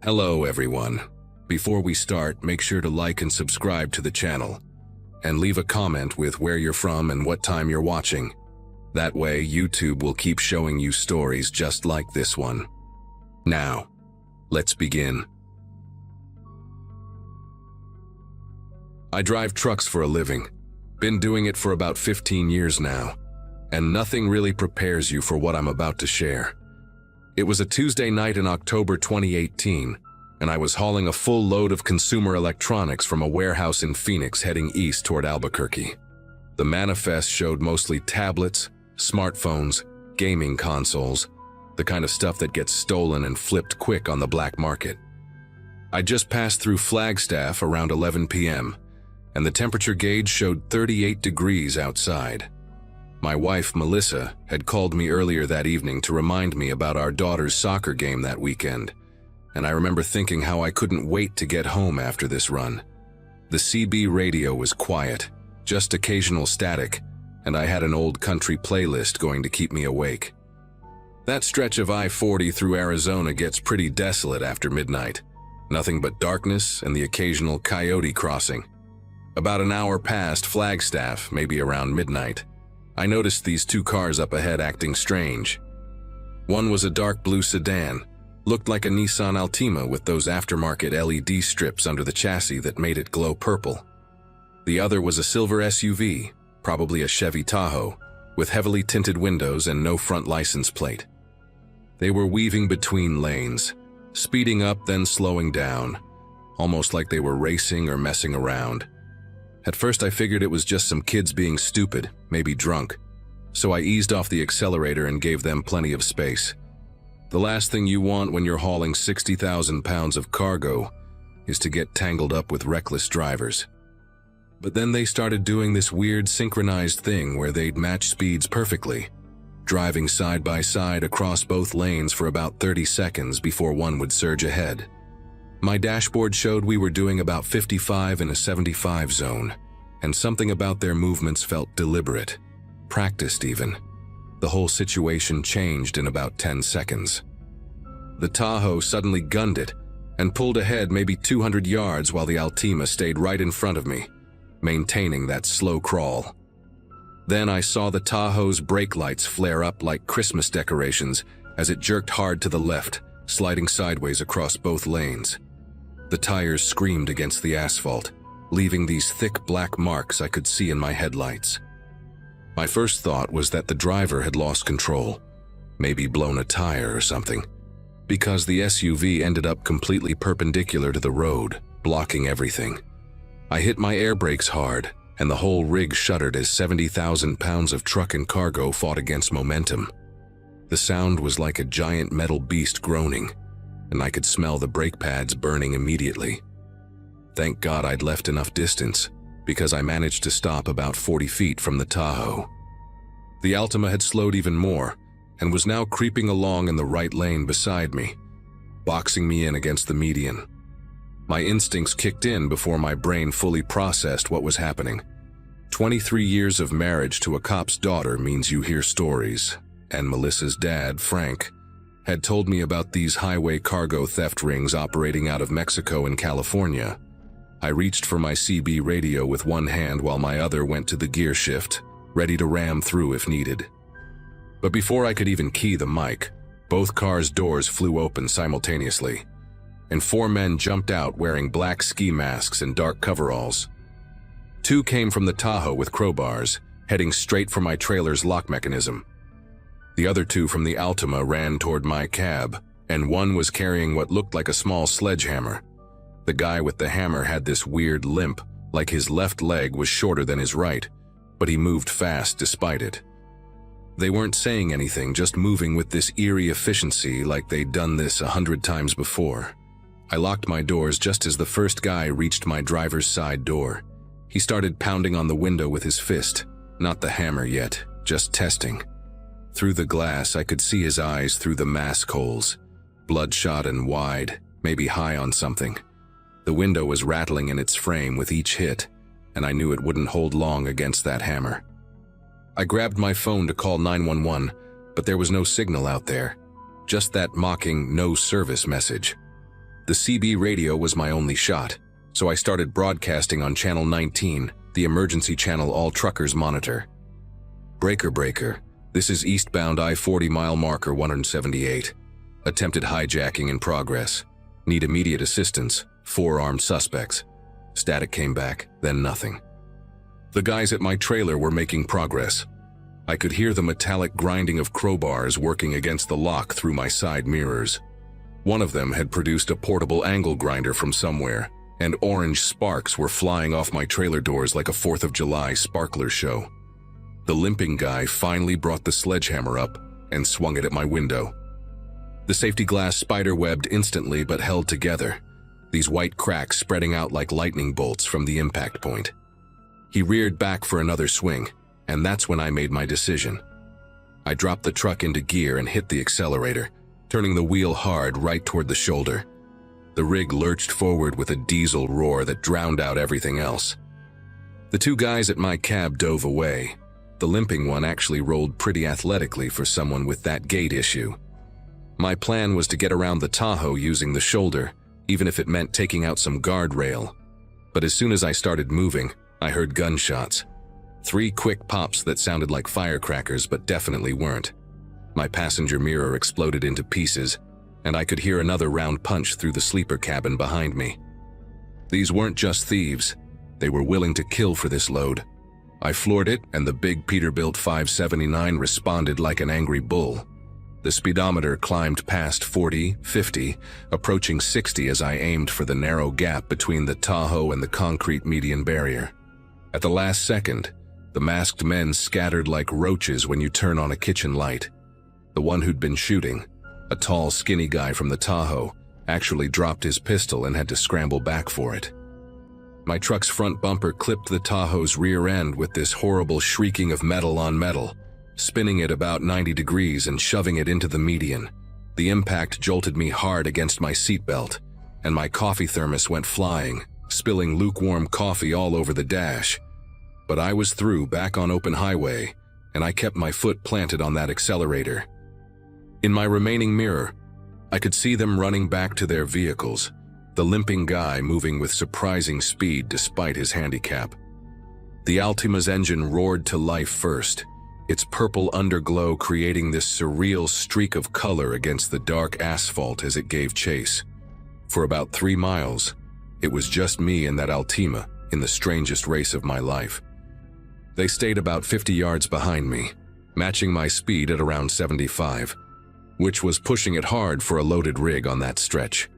Hello everyone. Before we start, make sure to like and subscribe to the channel. And leave a comment with where you're from and what time you're watching. That way, YouTube will keep showing you stories just like this one. Now, let's begin. I drive trucks for a living. Been doing it for about 15 years now. And nothing really prepares you for what I'm about to share. It was a Tuesday night in October 2018, and I was hauling a full load of consumer electronics from a warehouse in Phoenix heading east toward Albuquerque. The manifest showed mostly tablets, smartphones, gaming consoles, the kind of stuff that gets stolen and flipped quick on the black market. I just passed through Flagstaff around 11 p.m., and the temperature gauge showed 38 degrees outside. My wife, Melissa, had called me earlier that evening to remind me about our daughter's soccer game that weekend, and I remember thinking how I couldn't wait to get home after this run. The CB radio was quiet, just occasional static, and I had an old country playlist going to keep me awake. That stretch of I-40 through Arizona gets pretty desolate after midnight. Nothing but darkness and the occasional coyote crossing. About an hour past Flagstaff, maybe around midnight, I noticed these two cars up ahead acting strange. One was a dark blue sedan, looked like a Nissan Altima with those aftermarket LED strips under the chassis that made it glow purple. The other was a silver SUV, probably a Chevy Tahoe, with heavily tinted windows and no front license plate. They were weaving between lanes, speeding up then slowing down, almost like they were racing or messing around. At first I figured it was just some kids being stupid, maybe drunk, so I eased off the accelerator and gave them plenty of space. The last thing you want when you're hauling 60,000 pounds of cargo is to get tangled up with reckless drivers. But then they started doing this weird synchronized thing where they'd match speeds perfectly, driving side by side across both lanes for about 30 seconds before one would surge ahead. My dashboard showed we were doing about 55 in a 75 zone, and something about their movements felt deliberate, practiced even. The whole situation changed in about 10 seconds. The Tahoe suddenly gunned it and pulled ahead maybe 200 yards while the Altima stayed right in front of me, maintaining that slow crawl. Then I saw the Tahoe's brake lights flare up like Christmas decorations as it jerked hard to the left, sliding sideways across both lanes. The tires screamed against the asphalt, leaving these thick black marks I could see in my headlights. My first thought was that the driver had lost control, maybe blown a tire or something, because the SUV ended up completely perpendicular to the road, blocking everything. I hit my air brakes hard, and the whole rig shuddered as 70,000 pounds of truck and cargo fought against momentum. The sound was like a giant metal beast groaning, and I could smell the brake pads burning immediately. Thank God I'd left enough distance, because I managed to stop about 40 feet from the Tahoe. The Altima had slowed even more, and was now creeping along in the right lane beside me, boxing me in against the median. My instincts kicked in before my brain fully processed what was happening. 23 years of marriage to a cop's daughter means you hear stories, and Melissa's dad, Frank, had told me about these highway cargo theft rings operating out of Mexico and California. I reached for my CB radio with one hand while my other went to the gear shift, ready to ram through if needed. But before I could even key the mic, both cars' doors flew open simultaneously, and 4 men jumped out wearing black ski masks and dark coveralls. 2 came from the Tahoe with crowbars, heading straight for my trailer's lock mechanism. The other 2 from the Altima ran toward my cab, and one was carrying what looked like a small sledgehammer. The guy with the hammer had this weird limp, like his left leg was shorter than his right, but he moved fast despite it. They weren't saying anything, just moving with this eerie efficiency like they'd done this 100 times before. I locked my doors just as the first guy reached my driver's side door. He started pounding on the window with his fist, not the hammer yet, just testing. Through the glass, I could see his eyes through the mask holes, bloodshot and wide, maybe high on something. The window was rattling in its frame with each hit, and I knew it wouldn't hold long against that hammer. I grabbed my phone to call 911, but there was no signal out there, just that mocking no service message. The CB radio was my only shot, so I started broadcasting on Channel 19, the emergency channel all truckers monitor. Breaker, breaker. This is eastbound I-40 mile marker 178. Attempted hijacking in progress. Need immediate assistance. 4 armed suspects. Static came back, then nothing. The guys at my trailer were making progress. I could hear the metallic grinding of crowbars working against the lock through my side mirrors. One of them had produced a portable angle grinder from somewhere, and orange sparks were flying off my trailer doors like a 4th of July sparkler show. The limping guy finally brought the sledgehammer up and swung it at my window. The safety glass spider-webbed instantly but held together, these white cracks spreading out like lightning bolts from the impact point. He reared back for another swing, and that's when I made my decision. I dropped the truck into gear and hit the accelerator, turning the wheel hard right toward the shoulder. The rig lurched forward with a diesel roar that drowned out everything else. The 2 guys at my cab dove away. The limping one actually rolled pretty athletically for someone with that gait issue. My plan was to get around the Tahoe using the shoulder, even if it meant taking out some guardrail. But as soon as I started moving, I heard gunshots. 3 quick pops that sounded like firecrackers but definitely weren't. My passenger mirror exploded into pieces, and I could hear another round punch through the sleeper cabin behind me. These weren't just thieves. They were willing to kill for this load. I floored it, and the big Peterbilt 579 responded like an angry bull. The speedometer climbed past 40, 50, approaching 60 as I aimed for the narrow gap between the Tahoe and the concrete median barrier. At the last second, the masked men scattered like roaches when you turn on a kitchen light. The one who'd been shooting, a tall, skinny guy from the Tahoe, actually dropped his pistol and had to scramble back for it. My truck's front bumper clipped the Tahoe's rear end with this horrible shrieking of metal on metal, spinning it about 90 degrees and shoving it into the median. The impact jolted me hard against my seatbelt, and my coffee thermos went flying, spilling lukewarm coffee all over the dash. But I was through, back on open highway, and I kept my foot planted on that accelerator. In my remaining mirror, I could see them running back to their vehicles, the limping guy moving with surprising speed despite his handicap. The Altima's engine roared to life first, its purple underglow creating this surreal streak of color against the dark asphalt as it gave chase. For about 3 miles, it was just me and that Altima in the strangest race of my life. They stayed about 50 yards behind me, matching my speed at around 75, which was pushing it hard for a loaded rig on that stretch.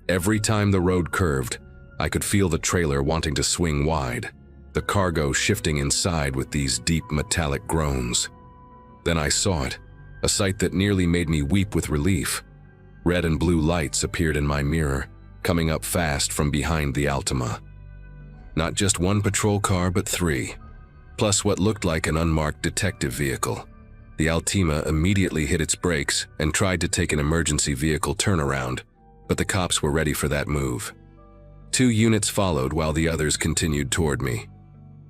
Every time the road curved, I could feel the trailer wanting to swing wide, the cargo shifting inside with these deep metallic groans. Then I saw it, a sight that nearly made me weep with relief. Red and blue lights appeared in my mirror, coming up fast from behind the Altima. Not just 1 patrol car, but 3, plus what looked like an unmarked detective vehicle. The Altima immediately hit its brakes and tried to take an emergency vehicle turnaround, but the cops were ready for that move. 2 units followed while the others continued toward me.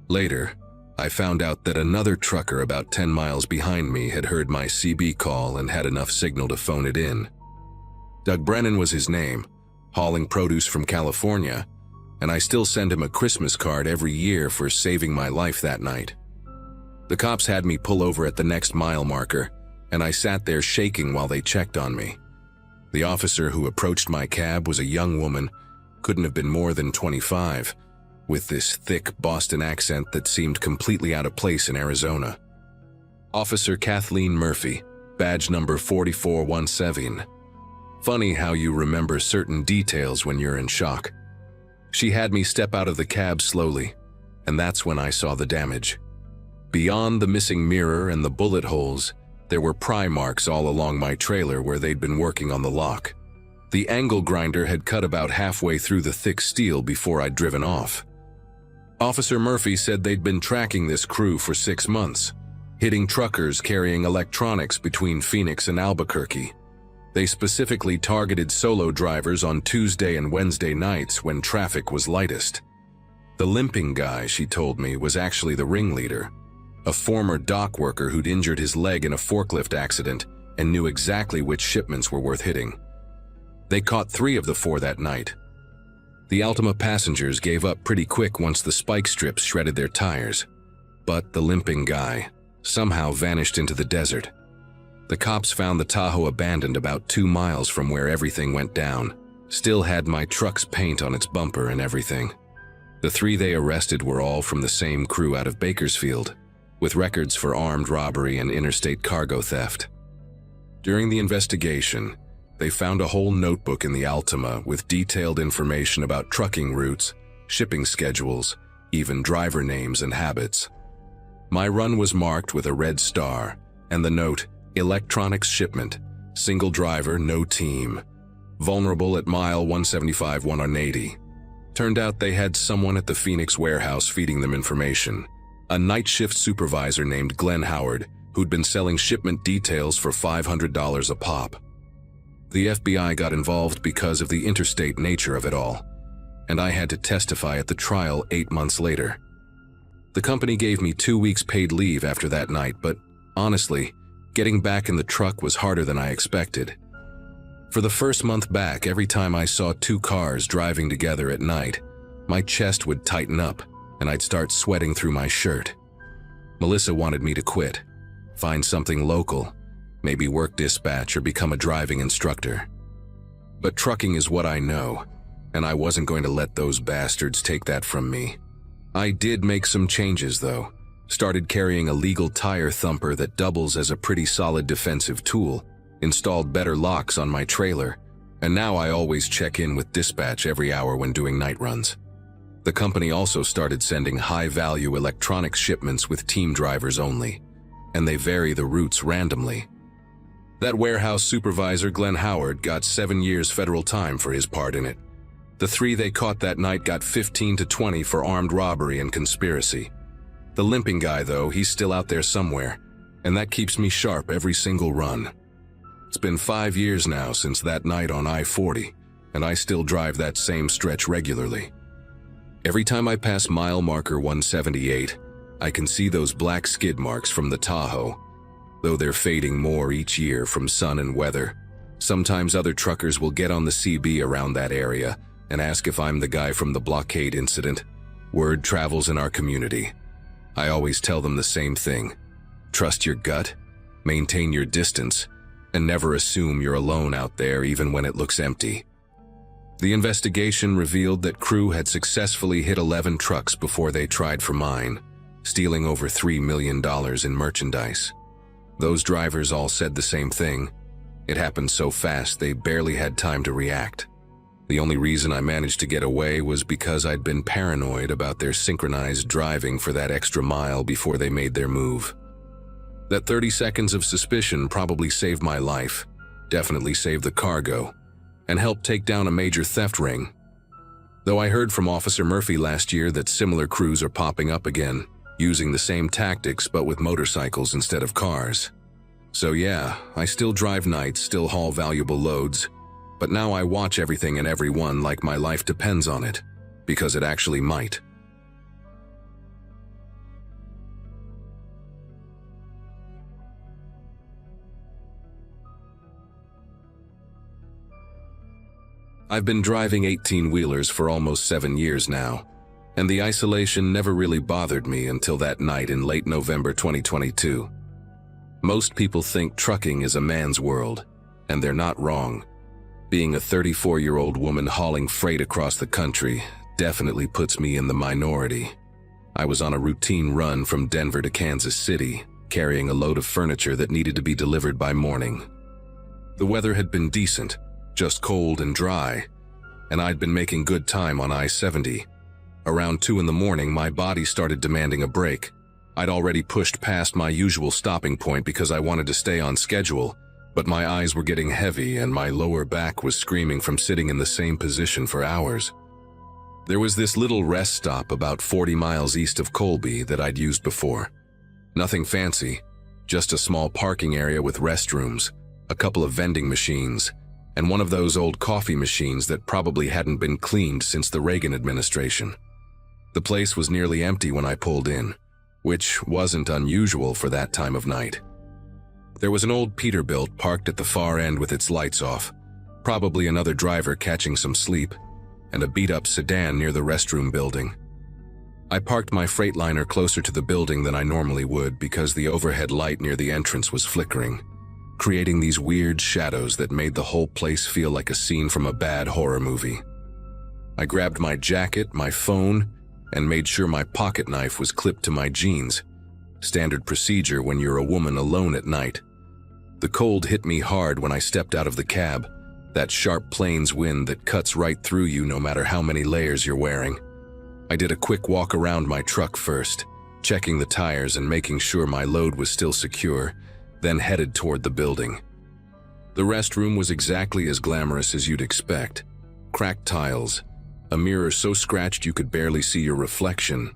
Later, I found out that another trucker about 10 miles behind me had heard my CB call and had enough signal to phone it in. Doug Brennan was his name, hauling produce from California, and I still send him a Christmas card every year for saving my life that night. The cops had me pull over at the next mile marker, and I sat there shaking while they checked on me. The officer who approached my cab was a young woman, couldn't have been more than 25, with this thick Boston accent that seemed completely out of place in Arizona. Officer Kathleen Murphy, badge number 4417. Funny how you remember certain details when you're in shock. She had me step out of the cab slowly, and that's when I saw the damage. Beyond the missing mirror and the bullet holes, there were pry marks all along my trailer where they'd been working on the lock. The angle grinder had cut about halfway through the thick steel before I'd driven off. Officer Murphy said they'd been tracking this crew for 6 months, hitting truckers carrying electronics between Phoenix and Albuquerque. They specifically targeted solo drivers on Tuesday and Wednesday nights when traffic was lightest. The limping guy, she told me, was actually the ringleader, a former dock worker who'd injured his leg in a forklift accident and knew exactly which shipments were worth hitting. They caught 3 of the 4 that night. The Altima passengers gave up pretty quick once the spike strips shredded their tires. But the limping guy somehow vanished into the desert. The cops found the Tahoe abandoned about 2 miles from where everything went down. Still had my truck's paint on its bumper and everything. The 3 they arrested were all from the same crew out of Bakersfield, with records for armed robbery and interstate cargo theft. During the investigation, they found a whole notebook in the Altima with detailed information about trucking routes, shipping schedules, even driver names and habits. My run was marked with a red star, and the note, "Electronics shipment, single driver, no team. Vulnerable at mile 175-180. Turned out they had someone at the Phoenix warehouse feeding them information. A night shift supervisor named Glenn Howard, who'd been selling shipment details for $500 a pop. The FBI got involved because of the interstate nature of it all, and I had to testify at the trial 8 months later. The company gave me 2 weeks paid leave after that night, but honestly, getting back in the truck was harder than I expected. For the first month back, every time I saw 2 cars driving together at night, my chest would tighten up and I'd start sweating through my shirt. Melissa wanted me to quit, find something local, maybe work dispatch or become a driving instructor. But trucking is what I know, and I wasn't going to let those bastards take that from me. I did make some changes though. Started carrying a legal tire thumper that doubles as a pretty solid defensive tool, installed better locks on my trailer, and now I always check in with dispatch every hour when doing night runs. The company also started sending high-value electronic shipments with team drivers only, and they vary the routes randomly. That warehouse supervisor, Glenn Howard, got 7 years federal time for his part in it. The 3 they caught that night got 15 to 20 for armed robbery and conspiracy. The limping guy, though, he's still out there somewhere, and that keeps me sharp every single run. It's been 5 years now since that night on I-40, and I still drive that same stretch regularly. Every time I pass mile marker 178, I can see those black skid marks from the Tahoe, though they're fading more each year from sun and weather. Sometimes other truckers will get on the CB around that area and ask if I'm the guy from the blockade incident. Word travels in our community. I always tell them the same thing. Trust your gut, maintain your distance, and never assume you're alone out there even when it looks empty. The investigation revealed that crew had successfully hit 11 trucks before they tried for mine, stealing over $3 million in merchandise. Those drivers all said the same thing. It happened so fast they barely had time to react. The only reason I managed to get away was because I'd been paranoid about their synchronized driving for that extra mile before they made their move. That 30 seconds of suspicion probably saved my life, definitely saved the cargo, and helped take down a major theft ring. Though I heard from Officer Murphy last year that similar crews are popping up again, using the same tactics but with motorcycles instead of cars. So yeah, I still drive nights, still haul valuable loads, but now I watch everything and everyone like my life depends on it, because it actually might. I've been driving 18-wheelers for almost 7 years now, and the isolation never really bothered me until that night in late November 2022. Most people think trucking is a man's world, and they're not wrong. Being a 34-year-old woman hauling freight across the country definitely puts me in the minority. I was on a routine run from Denver to Kansas City, carrying a load of furniture that needed to be delivered by morning. The weather had been decent, just cold and dry, and I'd been making good time on I-70. Around 2 in the morning, my body started demanding a break. I'd already pushed past my usual stopping point because I wanted to stay on schedule, but my eyes were getting heavy and my lower back was screaming from sitting in the same position for hours. There was this little rest stop about 40 miles east of Colby that I'd used before. Nothing fancy, just a small parking area with restrooms, a couple of vending machines, and one of those old coffee machines that probably hadn't been cleaned since the Reagan administration. The place was nearly empty when I pulled in, which wasn't unusual for that time of night. There was an old Peterbilt parked at the far end with its lights off. Probably another driver catching some sleep, and a beat-up sedan near the restroom building. I parked my Freightliner closer to the building than I normally would because the overhead light near the entrance was flickering, creating these weird shadows that made the whole place feel like a scene from a bad horror movie. I grabbed my jacket, my phone, and made sure my pocket knife was clipped to my jeans, standard procedure when you're a woman alone at night. The cold hit me hard when I stepped out of the cab, that sharp plains wind that cuts right through you no matter how many layers you're wearing. I did a quick walk around my truck first, checking the tires and making sure my load was still secure, then headed toward the building. The restroom was exactly as glamorous as you'd expect. Cracked tiles, a mirror so scratched you could barely see your reflection,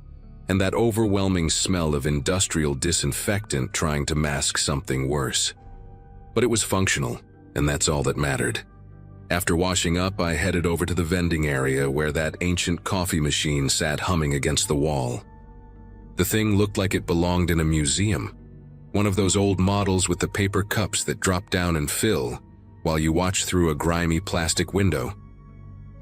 and that overwhelming smell of industrial disinfectant trying to mask something worse. But it was functional, and that's all that mattered. After washing up, I headed over to the vending area where that ancient coffee machine sat humming against the wall. The thing looked like it belonged in a museum, one of those old models with the paper cups that drop down and fill while you watch through a grimy plastic window.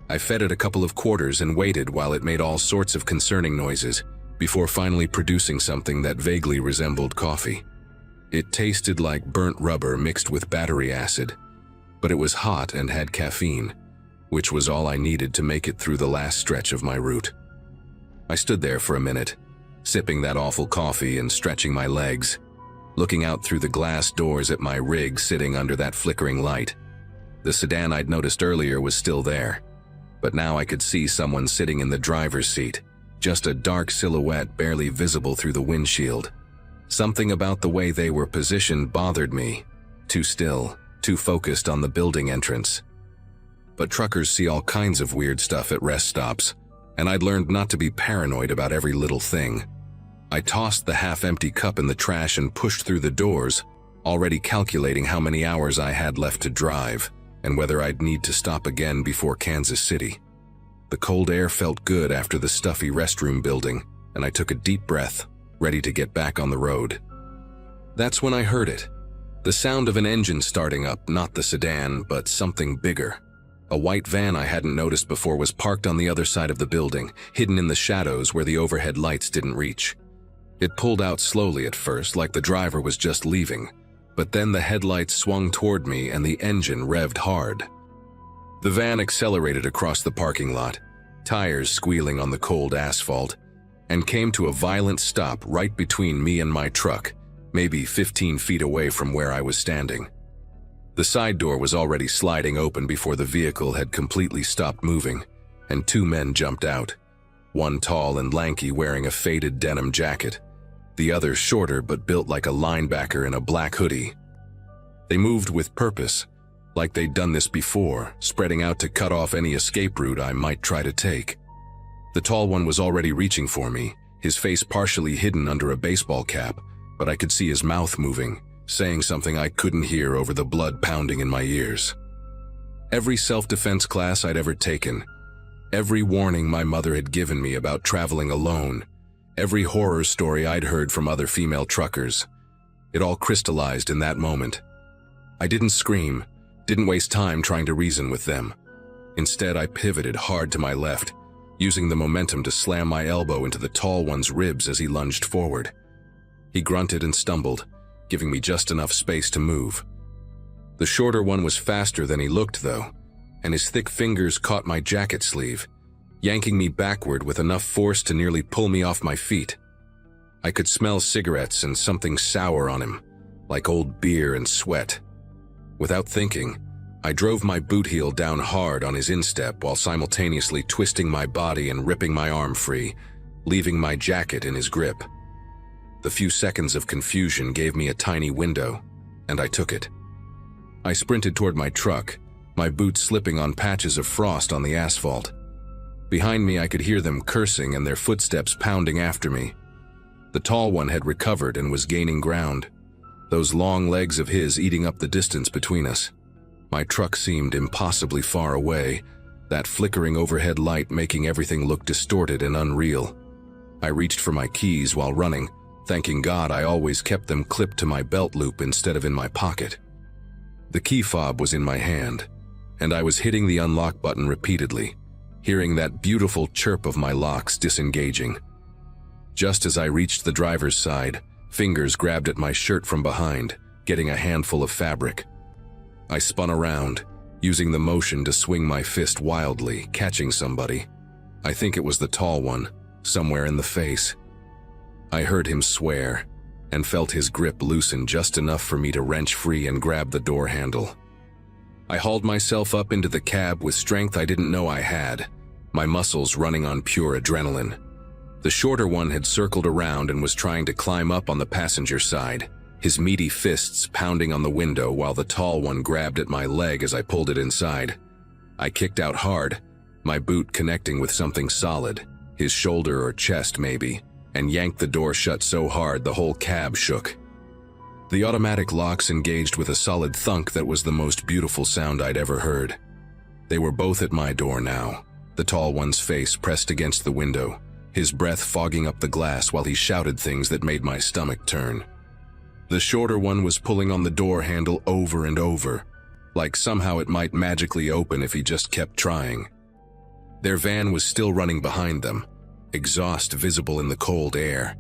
I fed it a couple of quarters and waited while it made all sorts of concerning noises before finally producing something that vaguely resembled coffee. It tasted like burnt rubber mixed with battery acid, but it was hot and had caffeine, which was all I needed to make it through the last stretch of my route. I stood there for a minute, sipping that awful coffee and stretching my legs, looking out through the glass doors at my rig sitting under that flickering light. The sedan I'd noticed earlier was still there, but now I could see someone sitting in the driver's seat, just a dark silhouette barely visible through the windshield. Something about the way they were positioned bothered me. Too still, too focused on the building entrance. But truckers see all kinds of weird stuff at rest stops, and I'd learned not to be paranoid about every little thing. I tossed the half-empty cup in the trash and pushed through the doors, already calculating how many hours I had left to drive, and whether I'd need to stop again before Kansas City. The cold air felt good after the stuffy restroom building, and I took a deep breath, ready to get back on the road. That's when I heard it. The sound of an engine starting up, not the sedan, but something bigger. A white van I hadn't noticed before was parked on the other side of the building, hidden in the shadows where the overhead lights didn't reach. It pulled out slowly at first, like the driver was just leaving, but then the headlights swung toward me and the engine revved hard. The van accelerated across the parking lot, tires squealing on the cold asphalt, and came to a violent stop right between me and my truck, maybe 15 feet away from where I was standing. The side door was already sliding open before the vehicle had completely stopped moving, and two men jumped out, one tall and lanky wearing a faded denim jacket, the other shorter but built like a linebacker in a black hoodie. They moved with purpose, like they'd done this before, spreading out to cut off any escape route I might try to take. The tall one was already reaching for me, his face partially hidden under a baseball cap, but I could see his mouth moving, saying something I couldn't hear over the blood pounding in my ears. Every self-defense class I'd ever taken, every warning my mother had given me about traveling alone, every horror story I'd heard from other female truckers, it all crystallized in that moment. I didn't scream, didn't waste time trying to reason with them. Instead, I pivoted hard to my left, using the momentum to slam my elbow into the tall one's ribs as he lunged forward. He grunted and stumbled, giving me just enough space to move. The shorter one was faster than he looked, though, and his thick fingers caught my jacket sleeve, yanking me backward with enough force to nearly pull me off my feet. I could smell cigarettes and something sour on him, like old beer and sweat. Without thinking, I drove my boot heel down hard on his instep while simultaneously twisting my body and ripping my arm free, leaving my jacket in his grip. The few seconds of confusion gave me a tiny window, and I took it. I sprinted toward my truck, my boots slipping on patches of frost on the asphalt. Behind me, I could hear them cursing and their footsteps pounding after me. The tall one had recovered and was gaining ground, those long legs of his eating up the distance between us. My truck seemed impossibly far away, that flickering overhead light making everything look distorted and unreal. I reached for my keys while running, thanking God I always kept them clipped to my belt loop instead of in my pocket. The key fob was in my hand, and I was hitting the unlock button repeatedly, hearing that beautiful chirp of my locks disengaging. Just as I reached the driver's side, fingers grabbed at my shirt from behind, getting a handful of fabric. I spun around, using the motion to swing my fist wildly, catching somebody. I think it was the tall one, somewhere in the face. I heard him swear, and felt his grip loosen just enough for me to wrench free and grab the door handle. I hauled myself up into the cab with strength I didn't know I had, my muscles running on pure adrenaline. The shorter one had circled around and was trying to climb up on the passenger side, his meaty fists pounding on the window while the tall one grabbed at my leg as I pulled it inside. I kicked out hard, my boot connecting with something solid, his shoulder or chest maybe, and yanked the door shut so hard the whole cab shook. The automatic locks engaged with a solid thunk that was the most beautiful sound I'd ever heard. They were both at my door now, the tall one's face pressed against the window, his breath fogging up the glass while he shouted things that made my stomach turn. The shorter one was pulling on the door handle over and over, like somehow it might magically open if he just kept trying. Their van was still running behind them, exhaust visible in the cold air,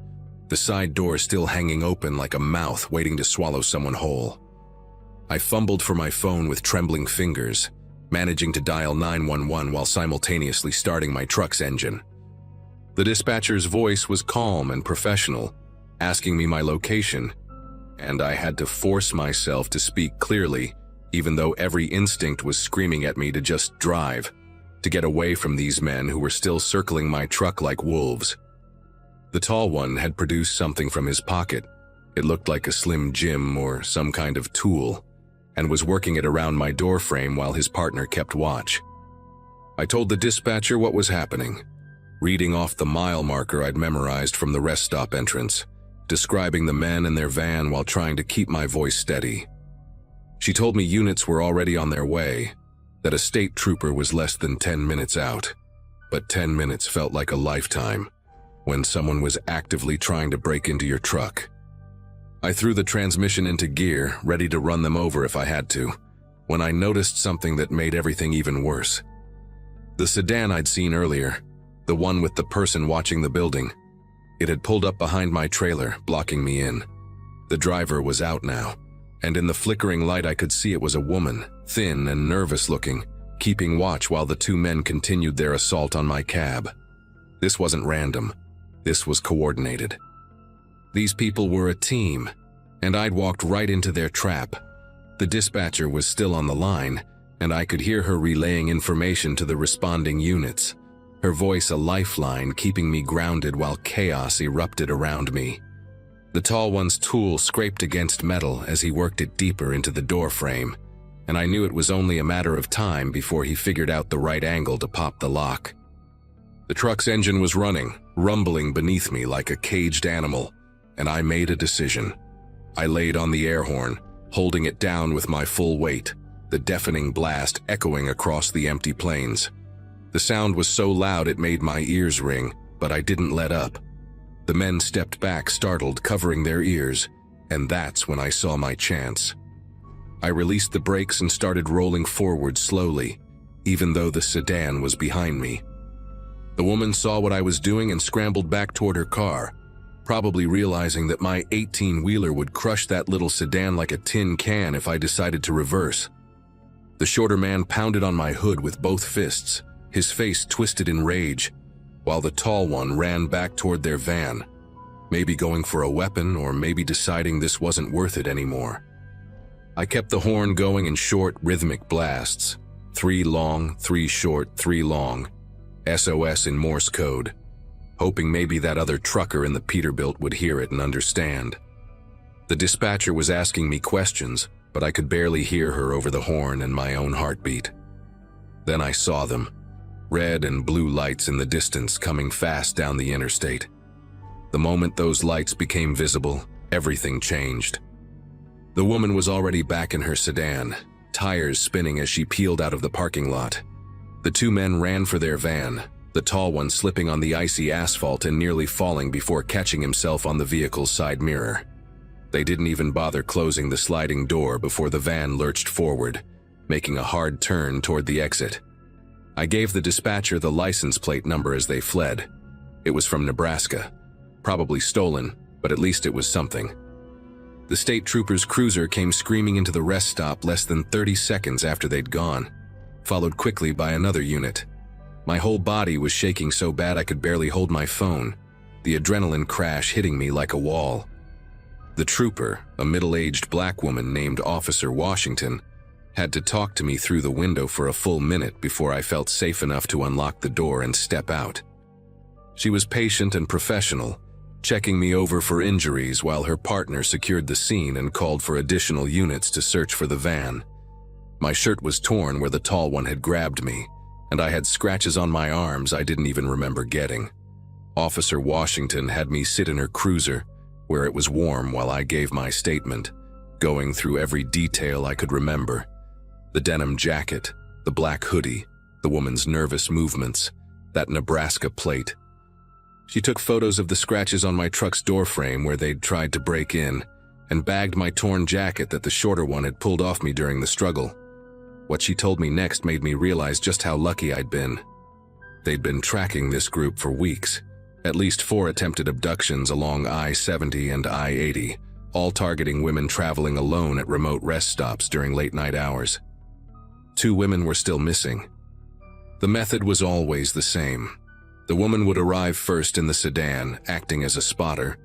the side door still hanging open like a mouth waiting to swallow someone whole. I fumbled for my phone with trembling fingers, managing to dial 911 while simultaneously starting my truck's engine. The dispatcher's voice was calm and professional, asking me my location, and I had to force myself to speak clearly, even though every instinct was screaming at me to just drive, to get away from these men who were still circling my truck like wolves. The tall one had produced something from his pocket. It looked like a slim gym or some kind of tool, and was working it around my door frame while his partner kept watch. I told the dispatcher what was happening, reading off the mile marker I'd memorized from the rest stop entrance, describing the men and their van while trying to keep my voice steady. She told me units were already on their way, that a state trooper was less than 10 minutes out, but 10 minutes felt like a lifetime when someone was actively trying to break into your truck. I threw the transmission into gear, ready to run them over if I had to, when I noticed something that made everything even worse. The sedan I'd seen earlier, the one with the person watching the building, it had pulled up behind my trailer, blocking me in. The driver was out now, and in the flickering light I could see it was a woman, thin and nervous looking, keeping watch while the two men continued their assault on my cab. This wasn't random. This was coordinated. These people were a team, and I'd walked right into their trap. The dispatcher was still on the line, and I could hear her relaying information to the responding units, her voice a lifeline keeping me grounded while chaos erupted around me. The tall one's tool scraped against metal as he worked it deeper into the door frame, and I knew it was only a matter of time before he figured out the right angle to pop the lock. The truck's engine was running, rumbling beneath me like a caged animal, and I made a decision. I laid on the air horn, holding it down with my full weight, the deafening blast echoing across the empty plains. The sound was so loud it made my ears ring, but I didn't let up. The men stepped back, startled, covering their ears, and that's when I saw my chance. I released the brakes and started rolling forward slowly, even though the sedan was behind me. The woman saw what I was doing and scrambled back toward her car, probably realizing that my 18-wheeler would crush that little sedan like a tin can if I decided to reverse. The shorter man pounded on my hood with both fists, his face twisted in rage, while the tall one ran back toward their van, maybe going for a weapon or maybe deciding this wasn't worth it anymore. I kept the horn going in short, rhythmic blasts, 3 long, 3 short, 3 long, SOS in Morse code, hoping maybe that other trucker in the Peterbilt would hear it and understand. The dispatcher was asking me questions, but I could barely hear her over the horn and my own heartbeat. Then I saw them. Red and blue lights in the distance coming fast down the interstate. The moment those lights became visible, everything changed. The woman was already back in her sedan, tires spinning as she peeled out of the parking lot. The two men ran for their van, the tall one slipping on the icy asphalt and nearly falling before catching himself on the vehicle's side mirror. They didn't even bother closing the sliding door before the van lurched forward, making a hard turn toward the exit. I gave the dispatcher the license plate number as they fled. It was from Nebraska. Probably stolen, but at least it was something. The state trooper's cruiser came screaming into the rest stop less than 30 seconds after they'd gone, followed quickly by another unit. My whole body was shaking so bad I could barely hold my phone, the adrenaline crash hitting me like a wall. The trooper, a middle-aged black woman named Officer Washington, had to talk to me through the window for a full minute before I felt safe enough to unlock the door and step out. She was patient and professional, checking me over for injuries while her partner secured the scene and called for additional units to search for the van. My shirt was torn where the tall one had grabbed me, and I had scratches on my arms I didn't even remember getting. Officer Washington had me sit in her cruiser, where it was warm while I gave my statement, going through every detail I could remember. The denim jacket, the black hoodie, the woman's nervous movements, that Nebraska plate. She took photos of the scratches on my truck's doorframe where they'd tried to break in, and bagged my torn jacket that the shorter one had pulled off me during the struggle. What she told me next made me realize just how lucky I'd been. They'd been tracking this group for weeks, at least 4 attempted abductions along I-70 and I-80, all targeting women traveling alone at remote rest stops during late-night hours. 2 women were still missing. The method was always the same. The woman would arrive first in the sedan, acting as a spotter,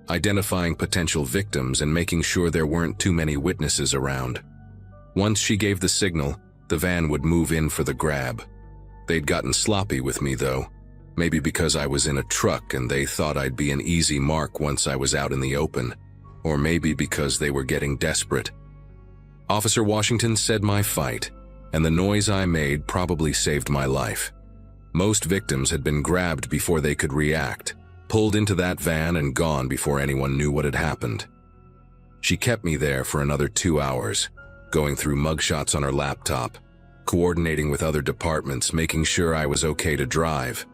identifying potential victims and making sure there weren't too many witnesses around. Once she gave the signal, the van would move in for the grab. They'd gotten sloppy with me though, maybe because I was in a truck and they thought I'd be an easy mark once I was out in the open, or maybe because they were getting desperate. Officer Washington said my fight, and the noise I made probably saved my life. Most victims had been grabbed before they could react, pulled into that van and gone before anyone knew what had happened. She kept me there for another 2 hours, going through mugshots on her laptop, coordinating with other departments, making sure I was okay to drive.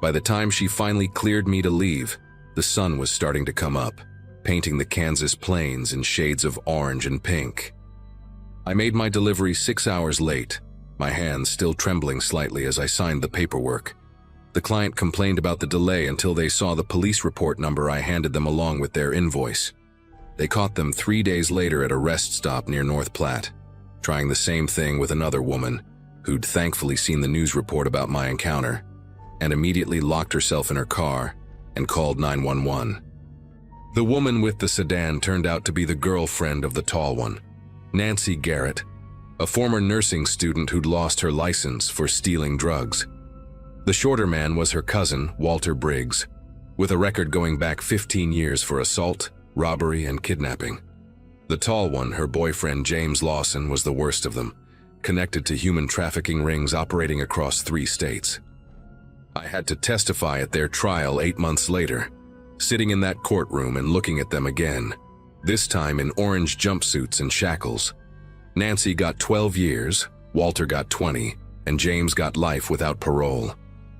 By the time she finally cleared me to leave, the sun was starting to come up, painting the Kansas plains in shades of orange and pink. I made my delivery 6 hours late, my hands still trembling slightly as I signed the paperwork. The client complained about the delay until they saw the police report number I handed them along with their invoice. They caught them 3 days later at a rest stop near North Platte, trying the same thing with another woman who'd thankfully seen the news report about my encounter, and immediately locked herself in her car and called 911. The woman with the sedan turned out to be the girlfriend of the tall one, Nancy Garrett, a former nursing student who'd lost her license for stealing drugs. The shorter man was her cousin, Walter Briggs, with a record going back 15 years for assault, robbery, and kidnapping. The tall one, her boyfriend James Lawson, was the worst of them, connected to human trafficking rings operating across 3 states. I had to testify at their trial 8 months later, sitting in that courtroom and looking at them again, this time in orange jumpsuits and shackles. Nancy got 12 years, Walter got 20, and James got life without parole.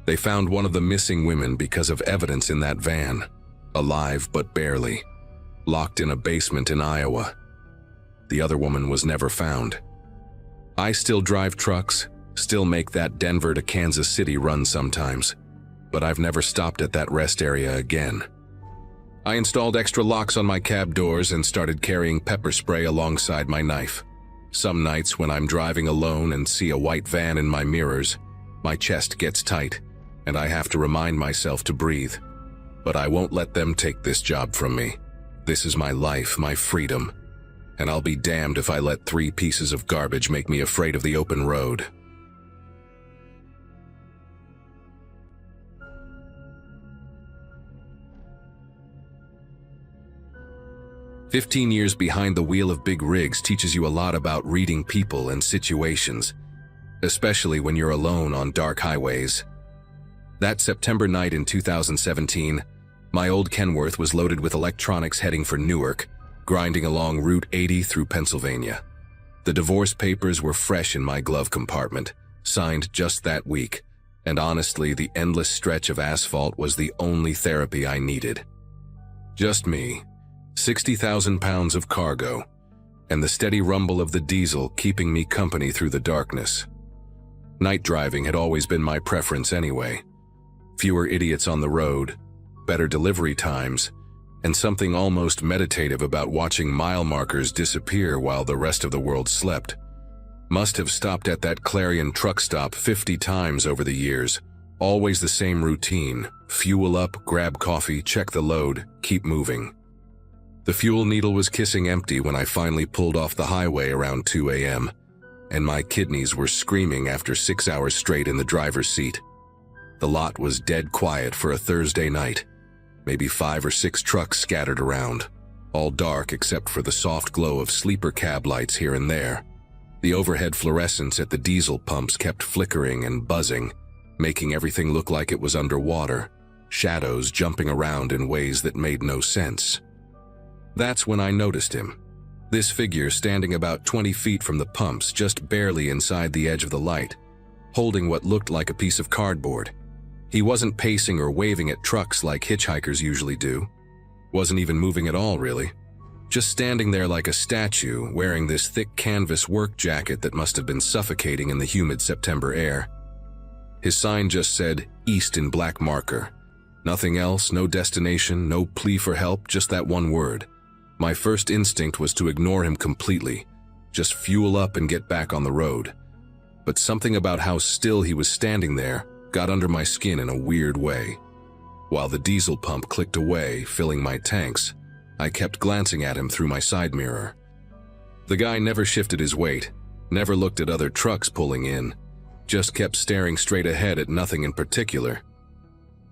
They found one of the missing women because of evidence in that van, alive but barely, locked in a basement in Iowa. The other woman was never found. I still drive trucks, still make that Denver to Kansas City run sometimes, but I've never stopped at that rest area again. I installed extra locks on my cab doors and started carrying pepper spray alongside my knife. Some nights when I'm driving alone and see a white van in my mirrors, my chest gets tight, and I have to remind myself to breathe. But I won't let them take this job from me. This is my life, my freedom, and I'll be damned if I let 3 pieces of garbage make me afraid of the open road. "15 years behind the wheel of big rigs teaches you a lot about reading people and situations, especially when you're alone on dark highways. That September night in 2017, my old Kenworth was loaded with electronics heading for Newark, grinding along Route 80 through Pennsylvania. The divorce papers were fresh in my glove compartment, signed just that week, and honestly, the endless stretch of asphalt was the only therapy I needed. Just me, 60,000 pounds of cargo, and the steady rumble of the diesel keeping me company through the darkness. Night driving had always been my preference anyway. Fewer idiots on the road, better delivery times, and something almost meditative about watching mile markers disappear while the rest of the world slept. Must have stopped at that Clarion truck stop 50 times over the years. Always the same routine: fuel up, grab coffee, check the load, keep moving. The fuel needle was kissing empty when I finally pulled off the highway around 2 a.m., and my kidneys were screaming after 6 hours straight in the driver's seat. The lot was dead quiet for a Thursday night. Maybe 5 or 6 trucks scattered around, all dark except for the soft glow of sleeper cab lights here and there. The overhead fluorescents at the diesel pumps kept flickering and buzzing, making everything look like it was underwater, shadows jumping around in ways that made no sense. That's when I noticed him. This figure standing about 20 feet from the pumps, just barely inside the edge of the light, holding what looked like a piece of cardboard. He wasn't pacing or waving at trucks like hitchhikers usually do. Wasn't even moving at all, really. Just standing there like a statue, wearing this thick canvas work jacket that must have been suffocating in the humid September air. His sign just said, "East" in black marker. Nothing else, no destination, no plea for help, just that one word. My first instinct was to ignore him completely, just fuel up and get back on the road. But something about how still he was standing there got under my skin in a weird way. While the diesel pump clicked away, filling my tanks, I kept glancing at him through my side mirror. The guy never shifted his weight, never looked at other trucks pulling in, just kept staring straight ahead at nothing in particular.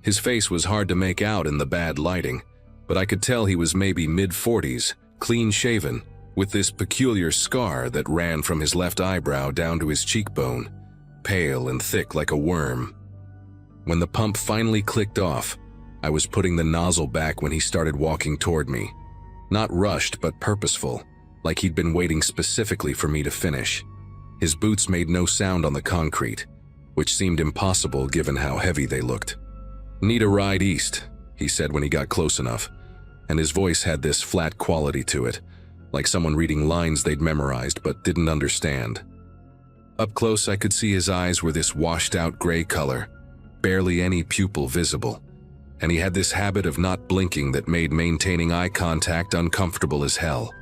His face was hard to make out in the bad lighting, but I could tell he was maybe mid-40s, clean-shaven, with this peculiar scar that ran from his left eyebrow down to his cheekbone, pale and thick like a worm. When the pump finally clicked off, I was putting the nozzle back when he started walking toward me. Not rushed, but purposeful, like he'd been waiting specifically for me to finish. His boots made no sound on the concrete, which seemed impossible given how heavy they looked. "Need a ride east," he said when he got close enough, and his voice had this flat quality to it, like someone reading lines they'd memorized but didn't understand. Up close, I could see his eyes were this washed-out gray color, barely any pupil visible, and he had this habit of not blinking that made maintaining eye contact uncomfortable as hell.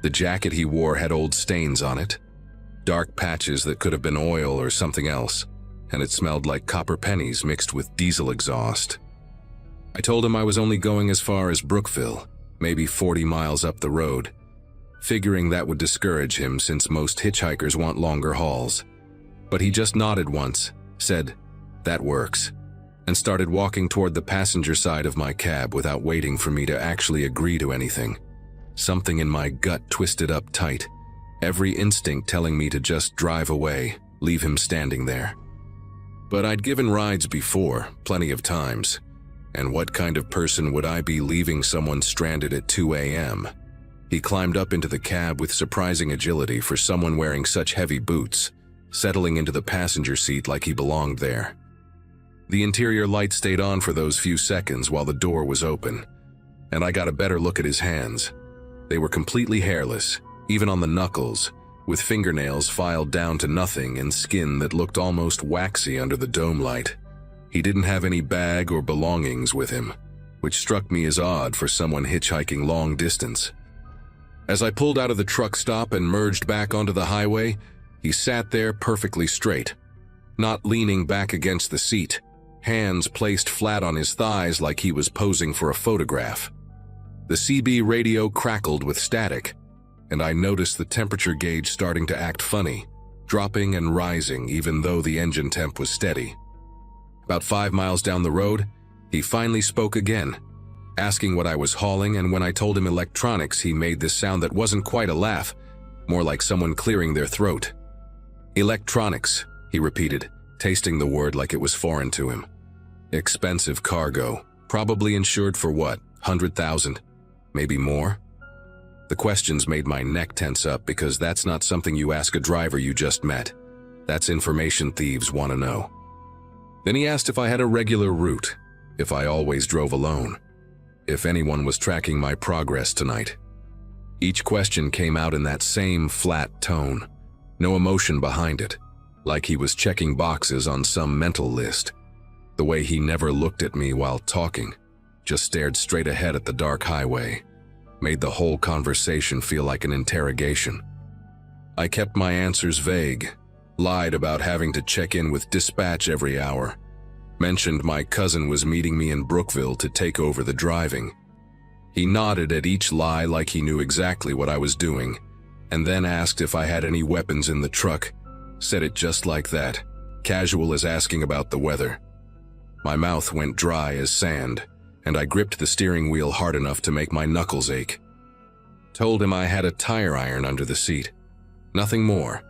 The jacket he wore had old stains on it, dark patches that could have been oil or something else, and it smelled like copper pennies mixed with diesel exhaust. I told him I was only going as far as Brookville, maybe 40 miles up the road, figuring that would discourage him since most hitchhikers want longer hauls. But he just nodded once, said, "That works," and started walking toward the passenger side of my cab without waiting for me to actually agree to anything. Something in my gut twisted up tight, every instinct telling me to just drive away, leave him standing there. But I'd given rides before, plenty of times, and what kind of person would I be leaving someone stranded at 2 a.m.? He climbed up into the cab with surprising agility for someone wearing such heavy boots, settling into the passenger seat like he belonged there. The interior light stayed on for those few seconds while the door was open, and I got a better look at his hands. They were completely hairless, even on the knuckles, with fingernails filed down to nothing and skin that looked almost waxy under the dome light. He didn't have any bag or belongings with him, which struck me as odd for someone hitchhiking long distance. As I pulled out of the truck stop and merged back onto the highway, he sat there perfectly straight, not leaning back against the seat, hands placed flat on his thighs like he was posing for a photograph. The CB radio crackled with static, and I noticed the temperature gauge starting to act funny, dropping and rising even though the engine temp was steady. About 5 miles down the road, he finally spoke again, asking what I was hauling, and when I told him electronics, he made this sound that wasn't quite a laugh, more like someone clearing their throat. "Electronics," he repeated, tasting the word like it was foreign to him. "Expensive cargo, probably insured for what, 100,000? Maybe more?" The questions made my neck tense up because that's not something you ask a driver you just met. That's information thieves want to know. Then he asked if I had a regular route, if I always drove alone, if anyone was tracking my progress tonight. Each question came out in that same flat tone, no emotion behind it, like he was checking boxes on some mental list. The way he never looked at me while talking, just stared straight ahead at the dark highway, made the whole conversation feel like an interrogation. I kept my answers vague, lied about having to check in with dispatch every hour, mentioned my cousin was meeting me in Brookville to take over the driving. He nodded at each lie like he knew exactly what I was doing, and then asked if I had any weapons in the truck. Said it just like that, casual as asking about the weather. My mouth went dry as sand, and I gripped the steering wheel hard enough to make my knuckles ache. Told him I had a tire iron under the seat. Nothing more,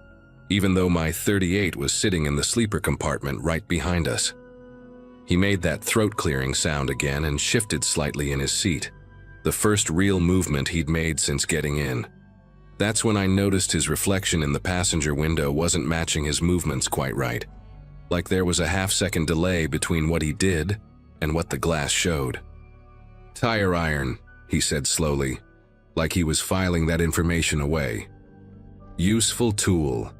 even though my .38 was sitting in the sleeper compartment right behind us. He made that throat-clearing sound again and shifted slightly in his seat, the first real movement he'd made since getting in. That's when I noticed his reflection in the passenger window wasn't matching his movements quite right, like there was a half-second delay between what he did and what the glass showed. "Tire iron," he said slowly, like he was filing that information away. "Useful tool.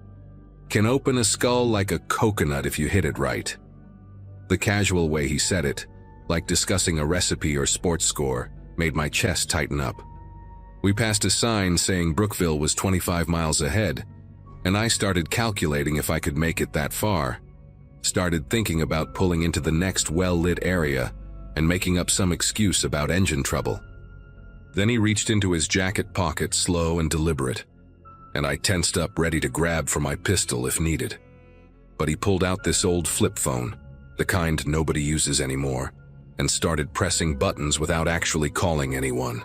Can open a skull like a coconut if you hit it right." The casual way he said it, like discussing a recipe or sports score, made my chest tighten up. We passed a sign saying Brookville was 25 miles ahead, and I started calculating if I could make it that far. Started thinking about pulling into the next well-lit area and making up some excuse about engine trouble. Then he reached into his jacket pocket, slow and deliberate, and I tensed up ready to grab for my pistol if needed. But he pulled out this old flip phone, the kind nobody uses anymore, and started pressing buttons without actually calling anyone.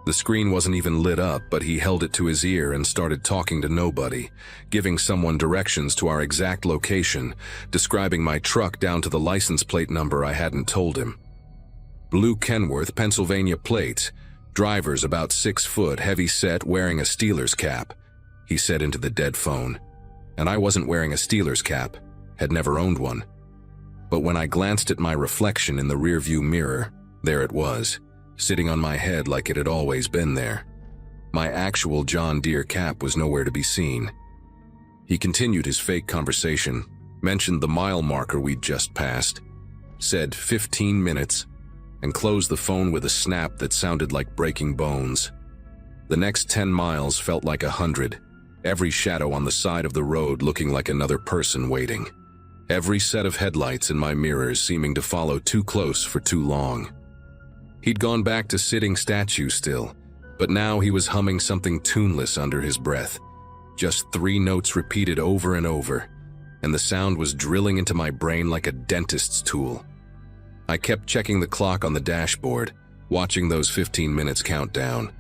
The screen wasn't even lit up, but he held it to his ear and started talking to nobody, giving someone directions to our exact location, describing my truck down to the license plate number I hadn't told him. "Blue Kenworth, Pennsylvania plates, driver's about 6 foot, heavy set, wearing a Steelers cap," he said into the dead phone. And I wasn't wearing a Steelers cap, had never owned one. But when I glanced at my reflection in the rearview mirror, there it was, sitting on my head like it had always been there. My actual John Deere cap was nowhere to be seen. He continued his fake conversation, mentioned the mile marker we'd just passed, said 15 minutes, and closed the phone with a snap that sounded like breaking bones. The next 10 miles felt like 100, every shadow on the side of the road looking like another person waiting. Every set of headlights in my mirrors seeming to follow too close for too long. He'd gone back to sitting statue still, but now he was humming something tuneless under his breath. Just 3 notes repeated over and over, and the sound was drilling into my brain like a dentist's tool. I kept checking the clock on the dashboard, watching those 15 minutes count down,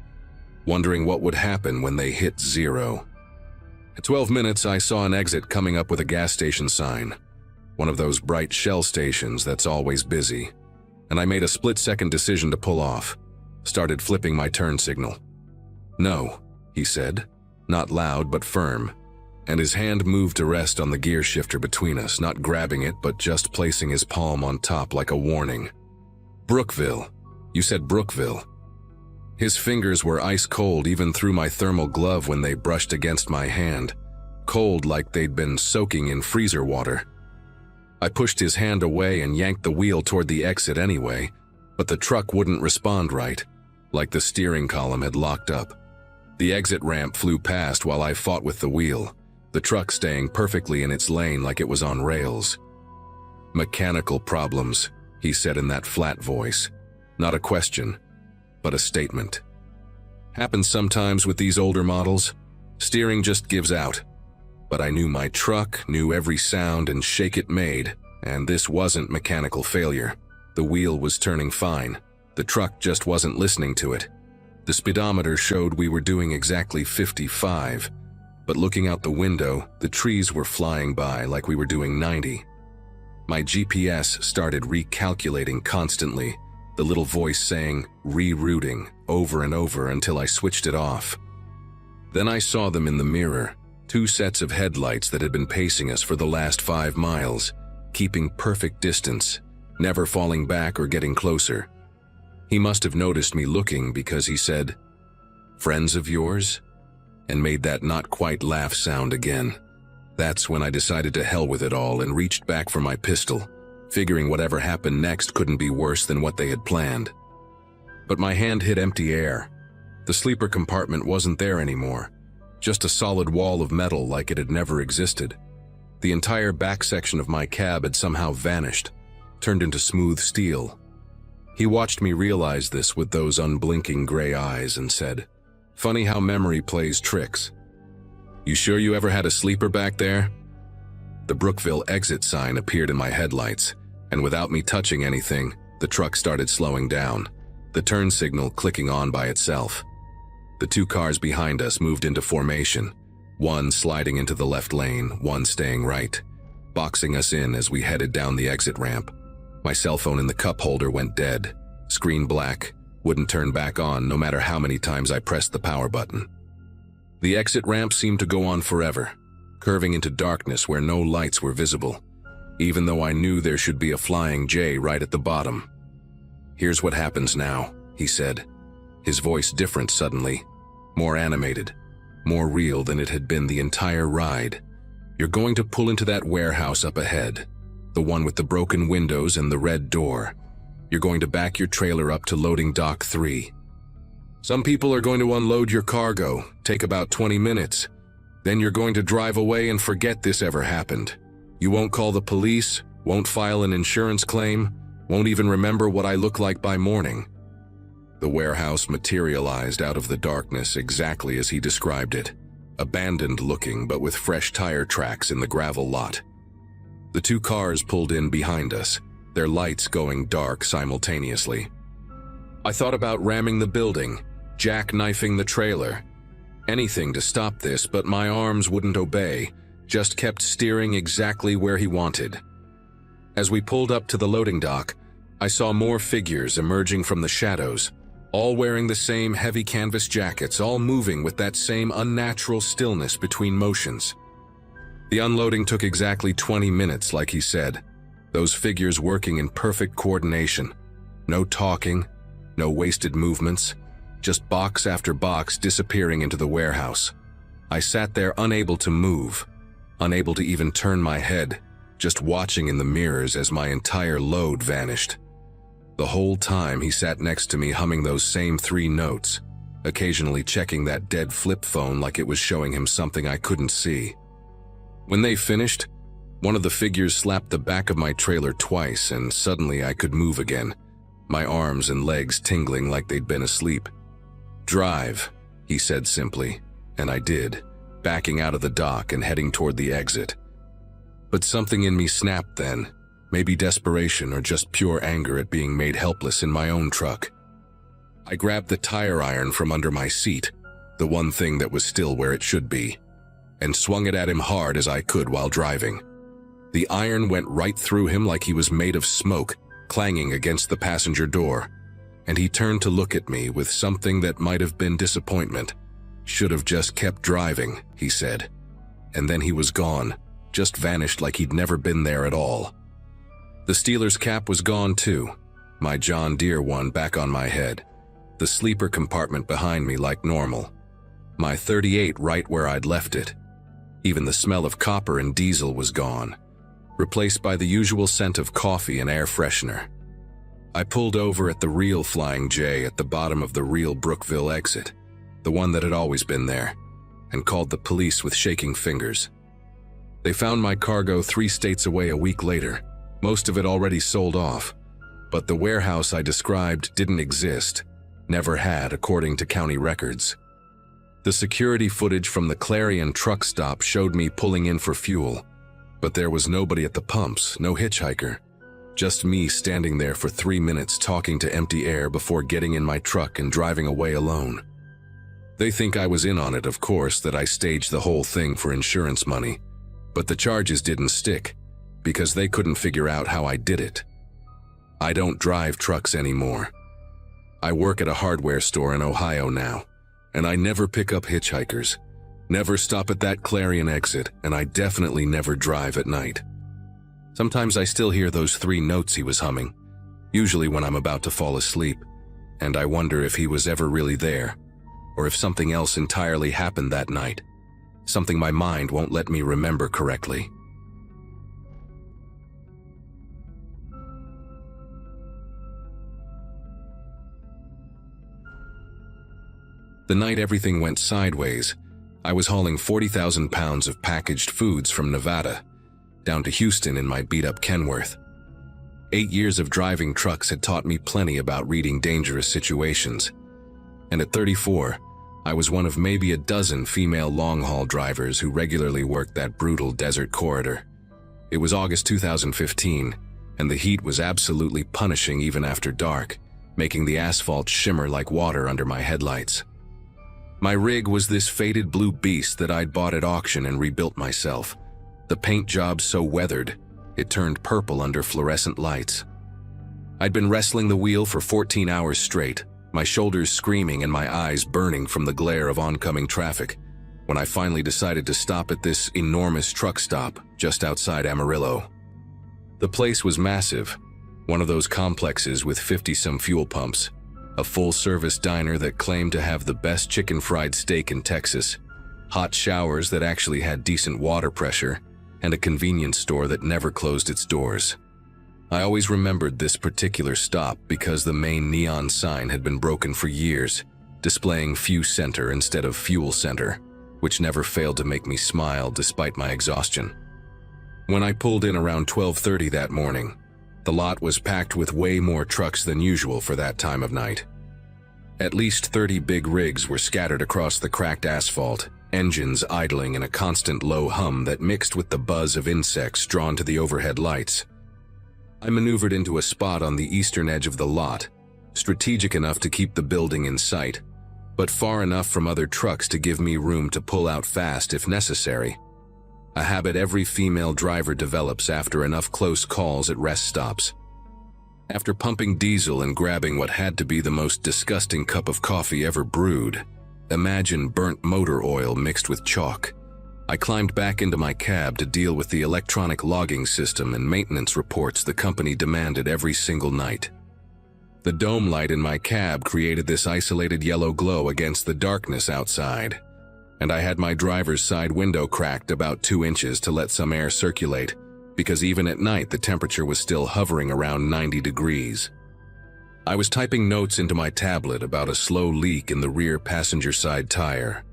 wondering what would happen when they hit 0. At 12 minutes, I saw an exit coming up with a gas station sign, one of those bright Shell stations that's always busy, and I made a split-second decision to pull off, started flipping my turn signal. "No," he said, not loud but firm, and his hand moved to rest on the gear shifter between us, not grabbing it but just placing his palm on top like a warning. "Brookville. You said Brookville." His fingers were ice cold even through my thermal glove when they brushed against my hand, cold like they'd been soaking in freezer water. I pushed his hand away and yanked the wheel toward the exit anyway, but the truck wouldn't respond right, like the steering column had locked up. The exit ramp flew past while I fought with the wheel, the truck staying perfectly in its lane like it was on rails. "Mechanical problems," he said in that flat voice. Not a question, but a statement. "Happens sometimes with these older models. Steering just gives out. But I knew my truck, knew every sound and shake it made, and this wasn't mechanical failure. The wheel was turning fine. The truck just wasn't listening to it. The speedometer showed we were doing exactly 55, but looking out the window, the trees were flying by like we were doing 90. My GPS started recalculating constantly, the little voice saying, rerouting, over and over until I switched it off. Then I saw them in the mirror. 2 sets of headlights that had been pacing us for the last 5 miles, keeping perfect distance, never falling back or getting closer. He must have noticed me looking because he said, Friends of yours? And made that not quite laugh sound again. That's when I decided to hell with it all and reached back for my pistol, figuring whatever happened next couldn't be worse than what they had planned. But my hand hit empty air. The sleeper compartment wasn't there anymore, just a solid wall of metal like it had never existed. The entire back section of my cab had somehow vanished, turned into smooth steel. He watched me realize this with those unblinking gray eyes and said, "Funny how memory plays tricks. You sure you ever had a sleeper back there?" The Brookville exit sign appeared in my headlights, and without me touching anything, the truck started slowing down, the turn signal clicking on by itself. The two cars behind us moved into formation, one sliding into the left lane, one staying right, boxing us in as we headed down the exit ramp. My cell phone in the cup holder went dead, screen black, wouldn't turn back on no matter how many times I pressed the power button. The exit ramp seemed to go on forever, curving into darkness where no lights were visible, even though I knew there should be a flying J right at the bottom. "Here's what happens now," he said, his voice different suddenly, more animated, more real than it had been the entire ride. "You're going to pull into that warehouse up ahead, the one with the broken windows and the red door. You're going to back your trailer up to loading dock 3. Some people are going to unload your cargo, take about 20 minutes. Then you're going to drive away and forget this ever happened. You won't call the police, won't file an insurance claim, won't even remember what I look like by morning." The warehouse materialized out of the darkness exactly as he described it, abandoned looking but with fresh tire tracks in the gravel lot. The two cars pulled in behind us, their lights going dark simultaneously. I thought about ramming the building, jackknifing the trailer. Anything to stop this, but my arms wouldn't obey, just kept steering exactly where he wanted. As we pulled up to the loading dock, I saw more figures emerging from the shadows, all wearing the same heavy canvas jackets, all moving with that same unnatural stillness between motions. The unloading took exactly 20 minutes, like he said, those figures working in perfect coordination. No talking, no wasted movements, just box after box disappearing into the warehouse. I sat there unable to move, unable to even turn my head, just watching in the mirrors as my entire load vanished. The whole time he sat next to me humming those same 3 notes, occasionally checking that dead flip phone like it was showing him something I couldn't see. When they finished, one of the figures slapped the back of my trailer twice and suddenly I could move again, my arms and legs tingling like they'd been asleep. "Drive," he said simply, and I did, backing out of the dock and heading toward the exit. But something in me snapped then, maybe desperation or just pure anger at being made helpless in my own truck. I grabbed the tire iron from under my seat, the one thing that was still where it should be, and swung it at him hard as I could while driving. The iron went right through him like he was made of smoke, clanging against the passenger door, and he turned to look at me with something that might have been disappointment. "Should have just kept driving," he said. And then he was gone, just vanished like he'd never been there at all. The Steeler's cap was gone too, my John Deere one back on my head, the sleeper compartment behind me like normal, my .38 right where I'd left it. Even the smell of copper and diesel was gone, replaced by the usual scent of coffee and air freshener. I pulled over at the real Flying J at the bottom of the real Brookville exit, the one that had always been there, and called the police with shaking fingers. They found my cargo 3 states away a week later, most of it already sold off, but the warehouse I described didn't exist, never had according to county records. The security footage from the Clarion truck stop showed me pulling in for fuel, but there was nobody at the pumps, no hitchhiker. Just me standing there for 3 minutes talking to empty air before getting in my truck and driving away alone. They think I was in on it, of course, that I staged the whole thing for insurance money, but the charges didn't stick because they couldn't figure out how I did it. I don't drive trucks anymore. I work at a hardware store in Ohio now, and I never pick up hitchhikers, never stop at that Clarion exit, and I definitely never drive at night. Sometimes I still hear those 3 notes he was humming, usually when I'm about to fall asleep, and I wonder if he was ever really there, or if something else entirely happened that night. Something my mind won't let me remember correctly. The night everything went sideways, I was hauling 40,000 pounds of packaged foods from Nevada down to Houston in my beat-up Kenworth. 8 years of driving trucks had taught me plenty about reading dangerous situations. And at 34, I was one of maybe a dozen female long-haul drivers who regularly worked that brutal desert corridor. It was August 2015, and the heat was absolutely punishing even after dark, making the asphalt shimmer like water under my headlights. My rig was this faded blue beast that I'd bought at auction and rebuilt myself. The paint job so weathered, it turned purple under fluorescent lights. I'd been wrestling the wheel for 14 hours straight, my shoulders screaming and my eyes burning from the glare of oncoming traffic, when I finally decided to stop at this enormous truck stop just outside Amarillo. The place was massive, one of those complexes with 50-some fuel pumps, a full-service diner that claimed to have the best chicken fried steak in Texas, hot showers that actually had decent water pressure, and a convenience store that never closed its doors. I always remembered this particular stop because the main neon sign had been broken for years, displaying Fuel Center instead of Fuel Center, which never failed to make me smile despite my exhaustion. When I pulled in around 12:30 that morning, the lot was packed with way more trucks than usual for that time of night. At least 30 big rigs were scattered across the cracked asphalt, engines idling in a constant low hum that mixed with the buzz of insects drawn to the overhead lights. I maneuvered into a spot on the eastern edge of the lot, strategic enough to keep the building in sight, but far enough from other trucks to give me room to pull out fast if necessary. A habit every female driver develops after enough close calls at rest stops. After pumping diesel and grabbing what had to be the most disgusting cup of coffee ever brewed, imagine burnt motor oil mixed with chalk, I climbed back into my cab to deal with the electronic logging system and maintenance reports the company demanded every single night. The dome light in my cab created this isolated yellow glow against the darkness outside, and I had my driver's side window cracked about 2 inches to let some air circulate, because even at night the temperature was still hovering around 90 degrees. I was typing notes into my tablet about a slow leak in the rear passenger side tire,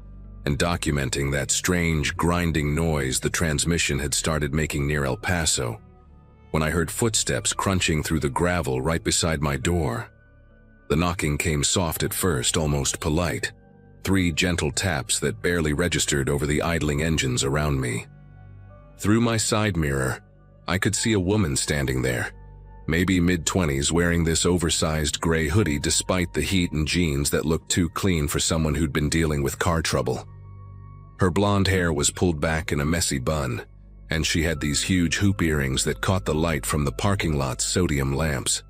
and documenting that strange grinding noise the transmission had started making near El Paso, when I heard footsteps crunching through the gravel right beside my door. The knocking came soft at first, almost polite. 3 gentle taps that barely registered over the idling engines around me. Through my side mirror, I could see a woman standing there, maybe mid-20s, wearing this oversized gray hoodie despite the heat and jeans that looked too clean for someone who'd been dealing with car trouble. Her blonde hair was pulled back in a messy bun, and she had these huge hoop earrings that caught the light from the parking lot's sodium lamps.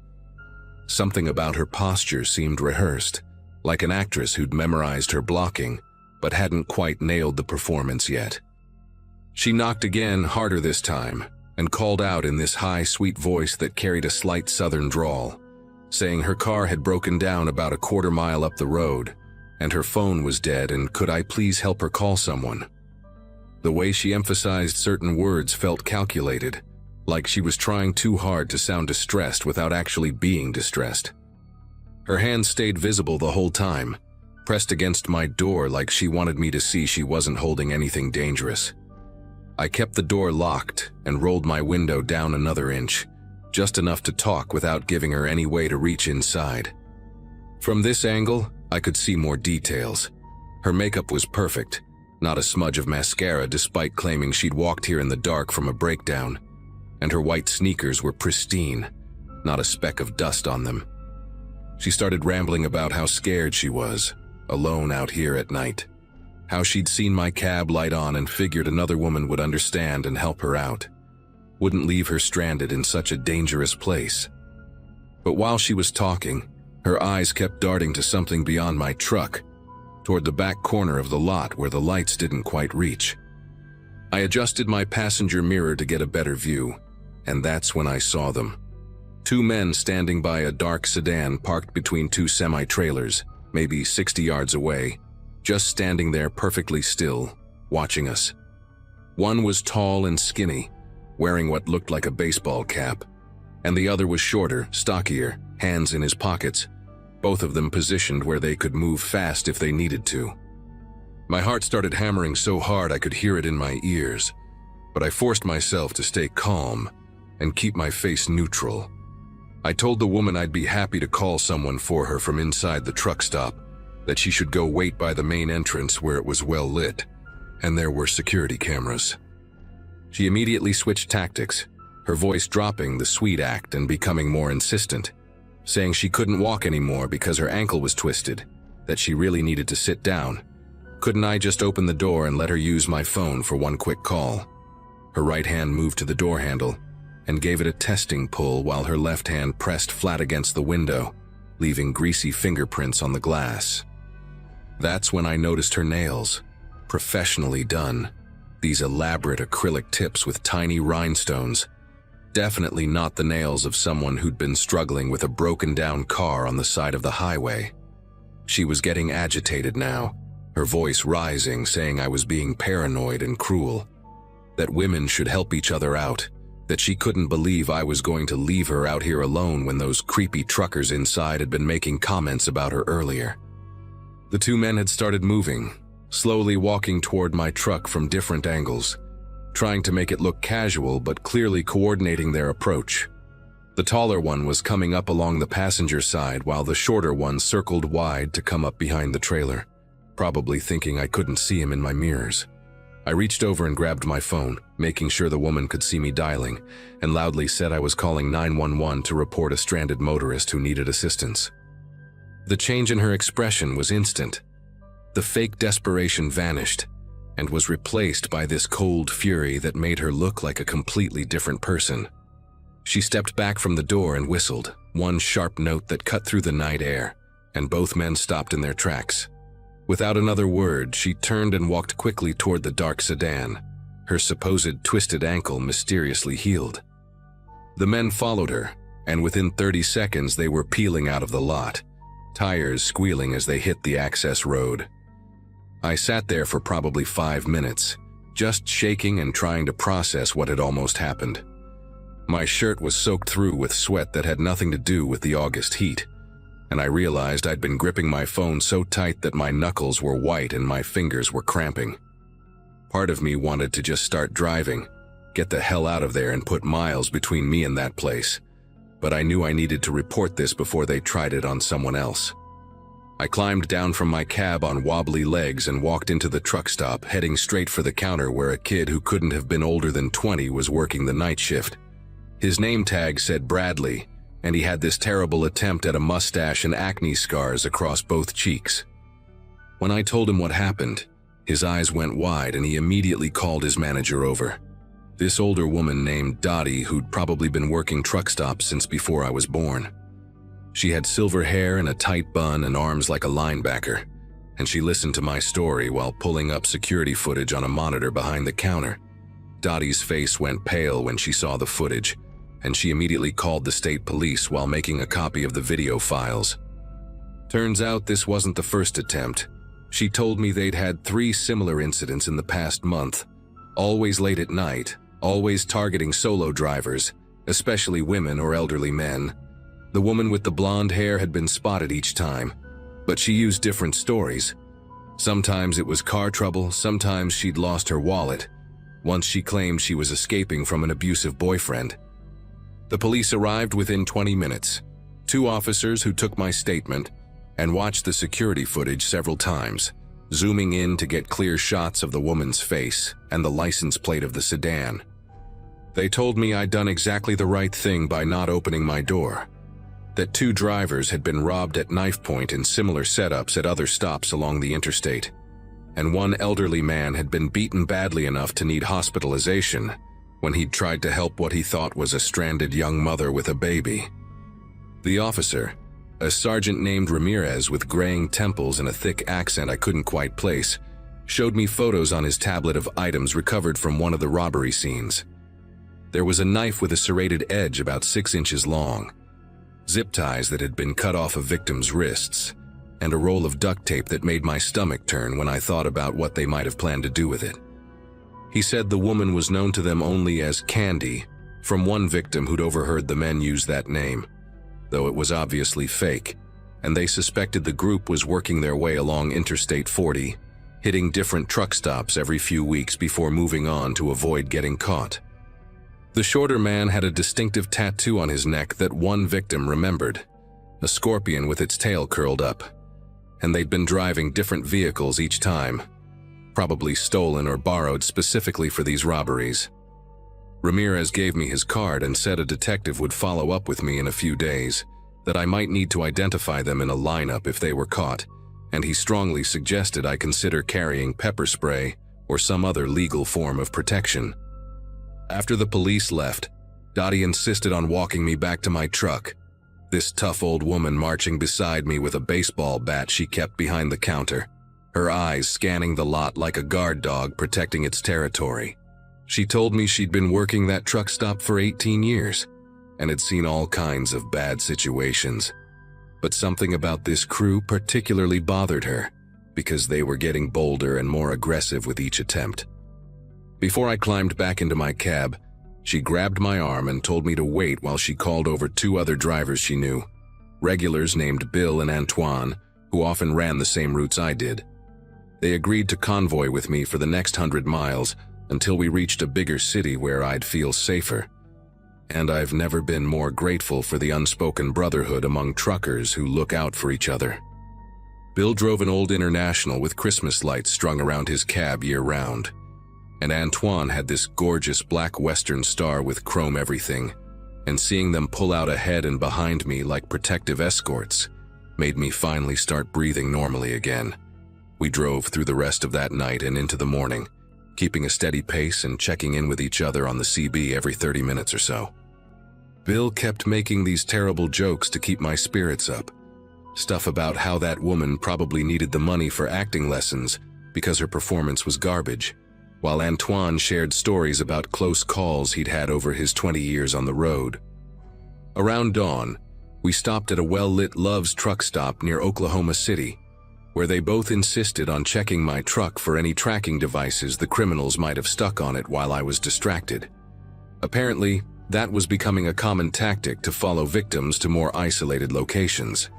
Something about her posture seemed rehearsed, like an actress who'd memorized her blocking, but hadn't quite nailed the performance yet. She knocked again, harder this time, and called out in this high, sweet voice that carried a slight southern drawl, saying her car had broken down about a quarter mile up the road, and her phone was dead, and could I please help her call someone. The way she emphasized certain words felt calculated, like she was trying too hard to sound distressed without actually being distressed. Her hand stayed visible the whole time, pressed against my door like she wanted me to see she wasn't holding anything dangerous. I kept the door locked and rolled my window down another inch, just enough to talk without giving her any way to reach inside. From this angle, I could see more details. Her makeup was perfect, not a smudge of mascara despite claiming she'd walked here in the dark from a breakdown, and her white sneakers were pristine, not a speck of dust on them. She started rambling about how scared she was, alone out here at night. How she'd seen my cab light on and figured another woman would understand and help her out. Wouldn't leave her stranded in such a dangerous place. But while she was talking, her eyes kept darting to something beyond my truck, toward the back corner of the lot where the lights didn't quite reach. I adjusted my passenger mirror to get a better view, and that's when I saw them. 2 men standing by a dark sedan parked between 2 semi-trailers, maybe 60 yards away, just standing there perfectly still, watching us. One was tall and skinny, wearing what looked like a baseball cap, and the other was shorter, stockier, hands in his pockets, both of them positioned where they could move fast if they needed to. My heart started hammering so hard I could hear it in my ears, but I forced myself to stay calm and keep my face neutral. I told the woman I'd be happy to call someone for her from inside the truck stop, that she should go wait by the main entrance where it was well lit, and there were security cameras. She immediately switched tactics, her voice dropping the sweet act and becoming more insistent, saying she couldn't walk anymore because her ankle was twisted, that she really needed to sit down. Couldn't I just open the door and let her use my phone for one quick call? Her right hand moved to the door handle and gave it a testing pull while her left hand pressed flat against the window, leaving greasy fingerprints on the glass. That's when I noticed her nails, professionally done. These elaborate acrylic tips with tiny rhinestones. Definitely not the nails of someone who'd been struggling with a broken-down car on the side of the highway. She was getting agitated now, her voice rising, saying I was being paranoid and cruel, that women should help each other out, that she couldn't believe I was going to leave her out here alone when those creepy truckers inside had been making comments about her earlier. The two men had started moving, slowly walking toward my truck from different angles, trying to make it look casual but clearly coordinating their approach. The taller one was coming up along the passenger side while the shorter one circled wide to come up behind the trailer, probably thinking I couldn't see him in my mirrors. I reached over and grabbed my phone, making sure the woman could see me dialing, and loudly said I was calling 911 to report a stranded motorist who needed assistance. The change in her expression was instant. The fake desperation vanished and was replaced by this cold fury that made her look like a completely different person. She stepped back from the door and whistled, one sharp note that cut through the night air, and both men stopped in their tracks. Without another word, she turned and walked quickly toward the dark sedan, her supposed twisted ankle mysteriously healed. The men followed her, and within 30 seconds they were peeling out of the lot, tires squealing as they hit the access road. I sat there for probably 5 minutes, just shaking and trying to process what had almost happened. My shirt was soaked through with sweat that had nothing to do with the August heat, and I realized I'd been gripping my phone so tight that my knuckles were white and my fingers were cramping. Part of me wanted to just start driving, get the hell out of there and put miles between me and that place, but I knew I needed to report this before they tried it on someone else. I climbed down from my cab on wobbly legs and walked into the truck stop, heading straight for the counter where a kid who couldn't have been older than 20 was working the night shift. His name tag said Bradley, and he had this terrible attempt at a mustache and acne scars across both cheeks. When I told him what happened, his eyes went wide and he immediately called his manager over. This older woman named Dottie who'd probably been working truck stops since before I was born. She had silver hair and a tight bun and arms like a linebacker, and she listened to my story while pulling up security footage on a monitor behind the counter. Dottie's face went pale when she saw the footage, and she immediately called the state police while making a copy of the video files. Turns out this wasn't the first attempt. She told me they'd had 3 similar incidents in the past month, always late at night, always targeting solo drivers, especially women or elderly men. The woman with the blonde hair had been spotted each time, but she used different stories. Sometimes it was car trouble, sometimes she'd lost her wallet. Once she claimed she was escaping from an abusive boyfriend. The police arrived within 20 minutes, 2 officers who took my statement and watched the security footage several times, zooming in to get clear shots of the woman's face and the license plate of the sedan. They told me I'd done exactly the right thing by not opening my door, that 2 drivers had been robbed at knife point in similar setups at other stops along the interstate, and 1 elderly man had been beaten badly enough to need hospitalization when he'd tried to help what he thought was a stranded young mother with a baby. The officer, a sergeant named Ramirez with graying temples and a thick accent I couldn't quite place, showed me photos on his tablet of items recovered from one of the robbery scenes. There was a knife with a serrated edge about 6 inches long, zip ties that had been cut off a victim's wrists, and a roll of duct tape that made my stomach turn when I thought about what they might have planned to do with it. He said the woman was known to them only as Candy, from one victim who'd overheard the men use that name, though it was obviously fake, and they suspected the group was working their way along Interstate 40, hitting different truck stops every few weeks before moving on to avoid getting caught. The shorter man had a distinctive tattoo on his neck that one victim remembered, a scorpion with its tail curled up, and they'd been driving different vehicles each time, probably stolen or borrowed specifically for these robberies. Ramirez gave me his card and said a detective would follow up with me in a few days, that I might need to identify them in a lineup if they were caught, and he strongly suggested I consider carrying pepper spray or some other legal form of protection. After the police left, Dottie insisted on walking me back to my truck, this tough old woman marching beside me with a baseball bat she kept behind the counter, her eyes scanning the lot like a guard dog protecting its territory. She told me she'd been working that truck stop for 18 years and had seen all kinds of bad situations. But something about this crew particularly bothered her because they were getting bolder and more aggressive with each attempt. Before I climbed back into my cab, she grabbed my arm and told me to wait while she called over two other drivers she knew, regulars named Bill and Antoine, who often ran the same routes I did. They agreed to convoy with me for the next 100 miles until we reached a bigger city where I'd feel safer. And I've never been more grateful for the unspoken brotherhood among truckers who look out for each other. Bill drove an old International with Christmas lights strung around his cab year-round, and Antoine had this gorgeous black Western Star with chrome everything, and seeing them pull out ahead and behind me like protective escorts made me finally start breathing normally again. We drove through the rest of that night and into the morning, keeping a steady pace and checking in with each other on the CB every 30 minutes or so. Bill kept making these terrible jokes to keep my spirits up. Stuff about how that woman probably needed the money for acting lessons because her performance was garbage, while Antoine shared stories about close calls he'd had over his 20 years on the road. Around dawn, we stopped at a well-lit Love's truck stop near Oklahoma City, where they both insisted on checking my truck for any tracking devices the criminals might have stuck on it while I was distracted. Apparently, that was becoming a common tactic to follow victims to more isolated locations.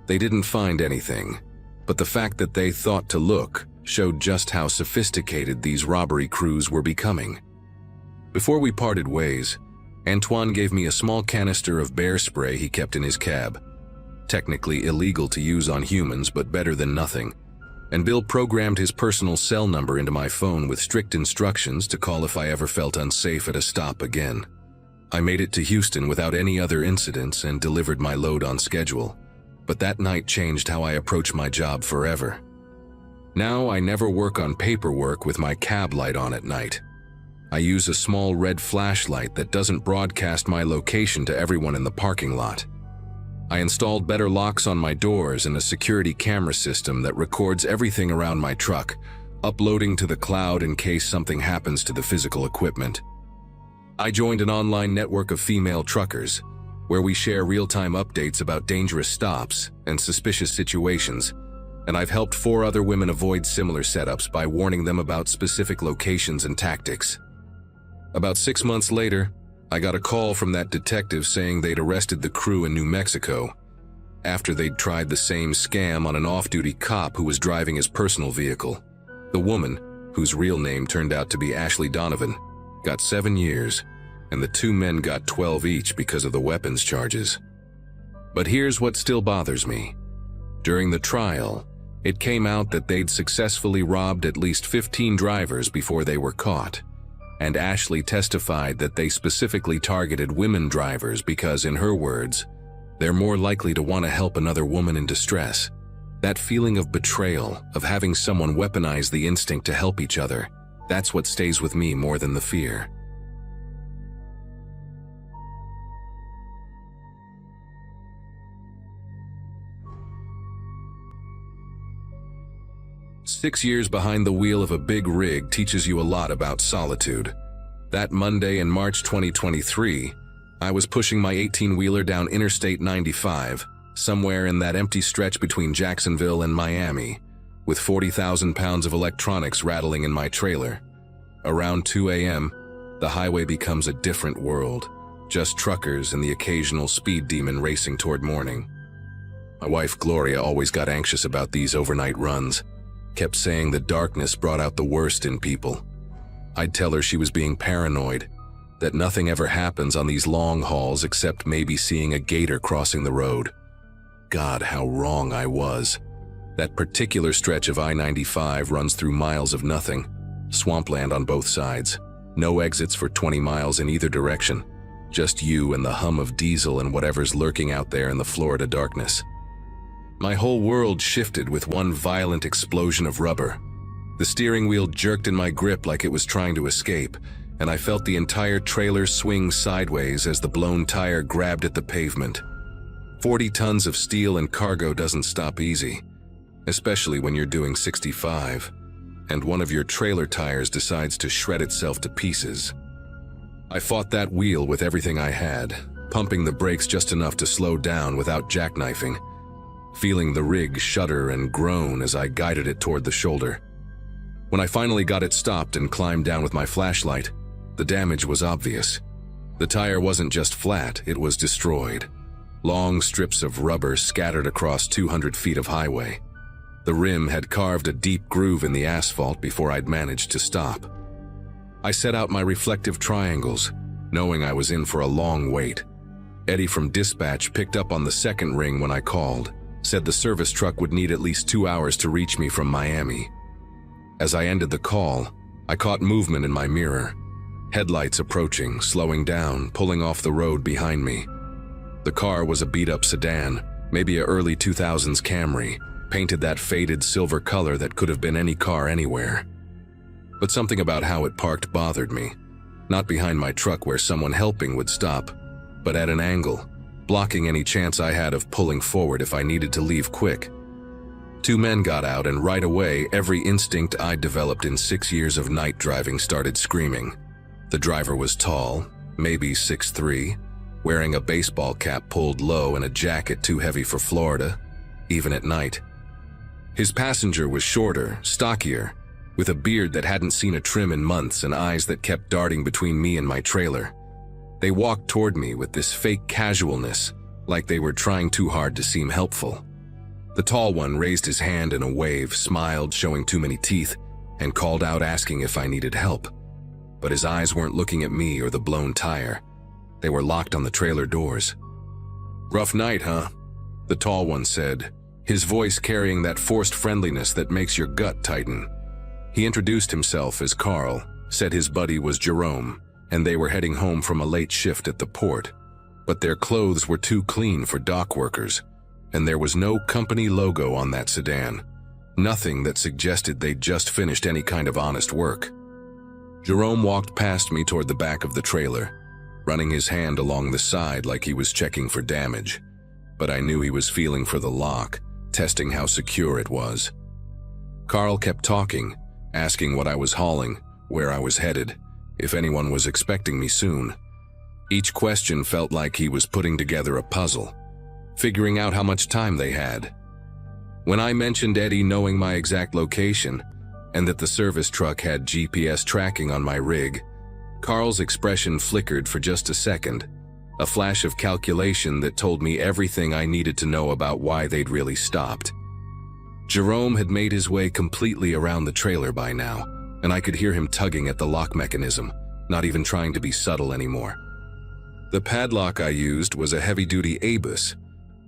They didn't find anything, but the fact that they thought to look showed just how sophisticated these robbery crews were becoming. Before we parted ways, Antoine gave me a small canister of bear spray he kept in his cab. Technically illegal to use on humans, but better than nothing. And Bill programmed his personal cell number into my phone with strict instructions to call if I ever felt unsafe at a stop again. I made it to Houston without any other incidents and delivered my load on schedule, but that night changed how I approach my job forever. Now I never work on paperwork with my cab light on at night. I use a small red flashlight that doesn't broadcast my location to everyone in the parking lot. I installed better locks on my doors and a security camera system that records everything around my truck, uploading to the cloud in case something happens to the physical equipment. I joined an online network of female truckers, where we share real-time updates about dangerous stops and suspicious situations, and I've helped 4 other women avoid similar setups by warning them about specific locations and tactics. About 6 months later, I got a call from that detective saying they'd arrested the crew in New Mexico after they'd tried the same scam on an off-duty cop who was driving his personal vehicle. The woman, whose real name turned out to be Ashley Donovan, got 7 years, and the 2 men got 12 each because of the weapons charges. But here's what still bothers me. During the trial, it came out that they'd successfully robbed at least 15 drivers before they were caught. And Ashley testified that they specifically targeted women drivers because, in her words, they're more likely to want to help another woman in distress. That feeling of betrayal, of having someone weaponize the instinct to help each other, that's what stays with me more than the fear. "6 years behind the wheel of a big rig teaches you a lot about solitude. That Monday in March 2023, I was pushing my 18-wheeler down Interstate 95, somewhere in that empty stretch between Jacksonville and Miami, with 40,000 pounds of electronics rattling in my trailer. Around 2 a.m., the highway becomes a different world, just truckers and the occasional speed demon racing toward morning. My wife Gloria always got anxious about these overnight runs, kept saying the darkness brought out the worst in people. I'd tell her she was being paranoid, that nothing ever happens on these long hauls except maybe seeing a gator crossing the road. God, how wrong I was. That particular stretch of I-95 runs through miles of nothing, swampland on both sides, no exits for 20 miles in either direction, just you and the hum of diesel and whatever's lurking out there in the Florida darkness. My whole world shifted with one violent explosion of rubber. The steering wheel jerked in my grip like it was trying to escape, and I felt the entire trailer swing sideways as the blown tire grabbed at the pavement. 40 tons of steel and cargo doesn't stop easy, especially when you're doing 65, and one of your trailer tires decides to shred itself to pieces. I fought that wheel with everything I had, pumping the brakes just enough to slow down without jackknifing, feeling the rig shudder and groan as I guided it toward the shoulder. When I finally got it stopped and climbed down with my flashlight, the damage was obvious. The tire wasn't just flat, it was destroyed. Long strips of rubber scattered across 200 feet of highway. The rim had carved a deep groove in the asphalt before I'd managed to stop. I set out my reflective triangles, knowing I was in for a long wait. Eddie from dispatch picked up on the second ring when I called, said the service truck would need at least 2 hours to reach me from Miami. As I ended the call, I caught movement in my mirror. Headlights approaching, slowing down, pulling off the road behind me. The car was a beat-up sedan, maybe a early 2000s Camry, painted that faded silver color that could have been any car anywhere. But something about how it parked bothered me. Not behind my truck where someone helping would stop, but at an angle, blocking any chance I had of pulling forward if I needed to leave quick. 2 men got out, and right away, every instinct I'd developed in 6 years of night driving started screaming. The driver was tall, maybe 6'3", wearing a baseball cap pulled low and a jacket too heavy for Florida, even at night. His passenger was shorter, stockier, with a beard that hadn't seen a trim in months and eyes that kept darting between me and my trailer. They walked toward me with this fake casualness, like they were trying too hard to seem helpful. The tall one raised his hand in a wave, smiled, showing too many teeth, and called out asking if I needed help. But his eyes weren't looking at me or the blown tire. They were locked on the trailer doors. "Rough night, huh?" the tall one said, his voice carrying that forced friendliness that makes your gut tighten. He introduced himself as Carl, said his buddy was Jerome, and they were heading home from a late shift at the port. But their clothes were too clean for dock workers, and there was no company logo on that sedan. Nothing that suggested they'd just finished any kind of honest work. Jerome walked past me toward the back of the trailer, running his hand along the side like he was checking for damage. But I knew he was feeling for the lock, testing how secure it was. Carl kept talking, asking what I was hauling, where I was headed, if anyone was expecting me soon. Each question felt like he was putting together a puzzle, figuring out how much time they had. When I mentioned Eddie knowing my exact location, and that the service truck had GPS tracking on my rig, Carl's expression flickered for just a second, a flash of calculation that told me everything I needed to know about why they'd really stopped. Jerome had made his way completely around the trailer by now, and I could hear him tugging at the lock mechanism, not even trying to be subtle anymore. The padlock I used was a heavy-duty Abus,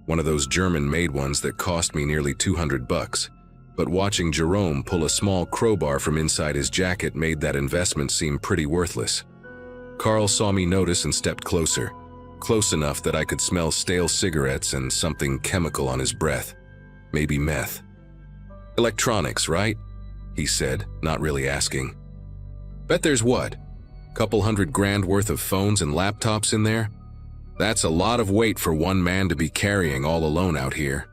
one of those German-made ones that cost me nearly $200, but watching Jerome pull a small crowbar from inside his jacket made that investment seem pretty worthless. Carl saw me notice and stepped closer, close enough that I could smell stale cigarettes and something chemical on his breath, maybe meth. "Electronics, right?" he said, not really asking. "Bet there's what? Couple $100,000 worth of phones and laptops in there? That's a lot of weight for one man to be carrying all alone out here."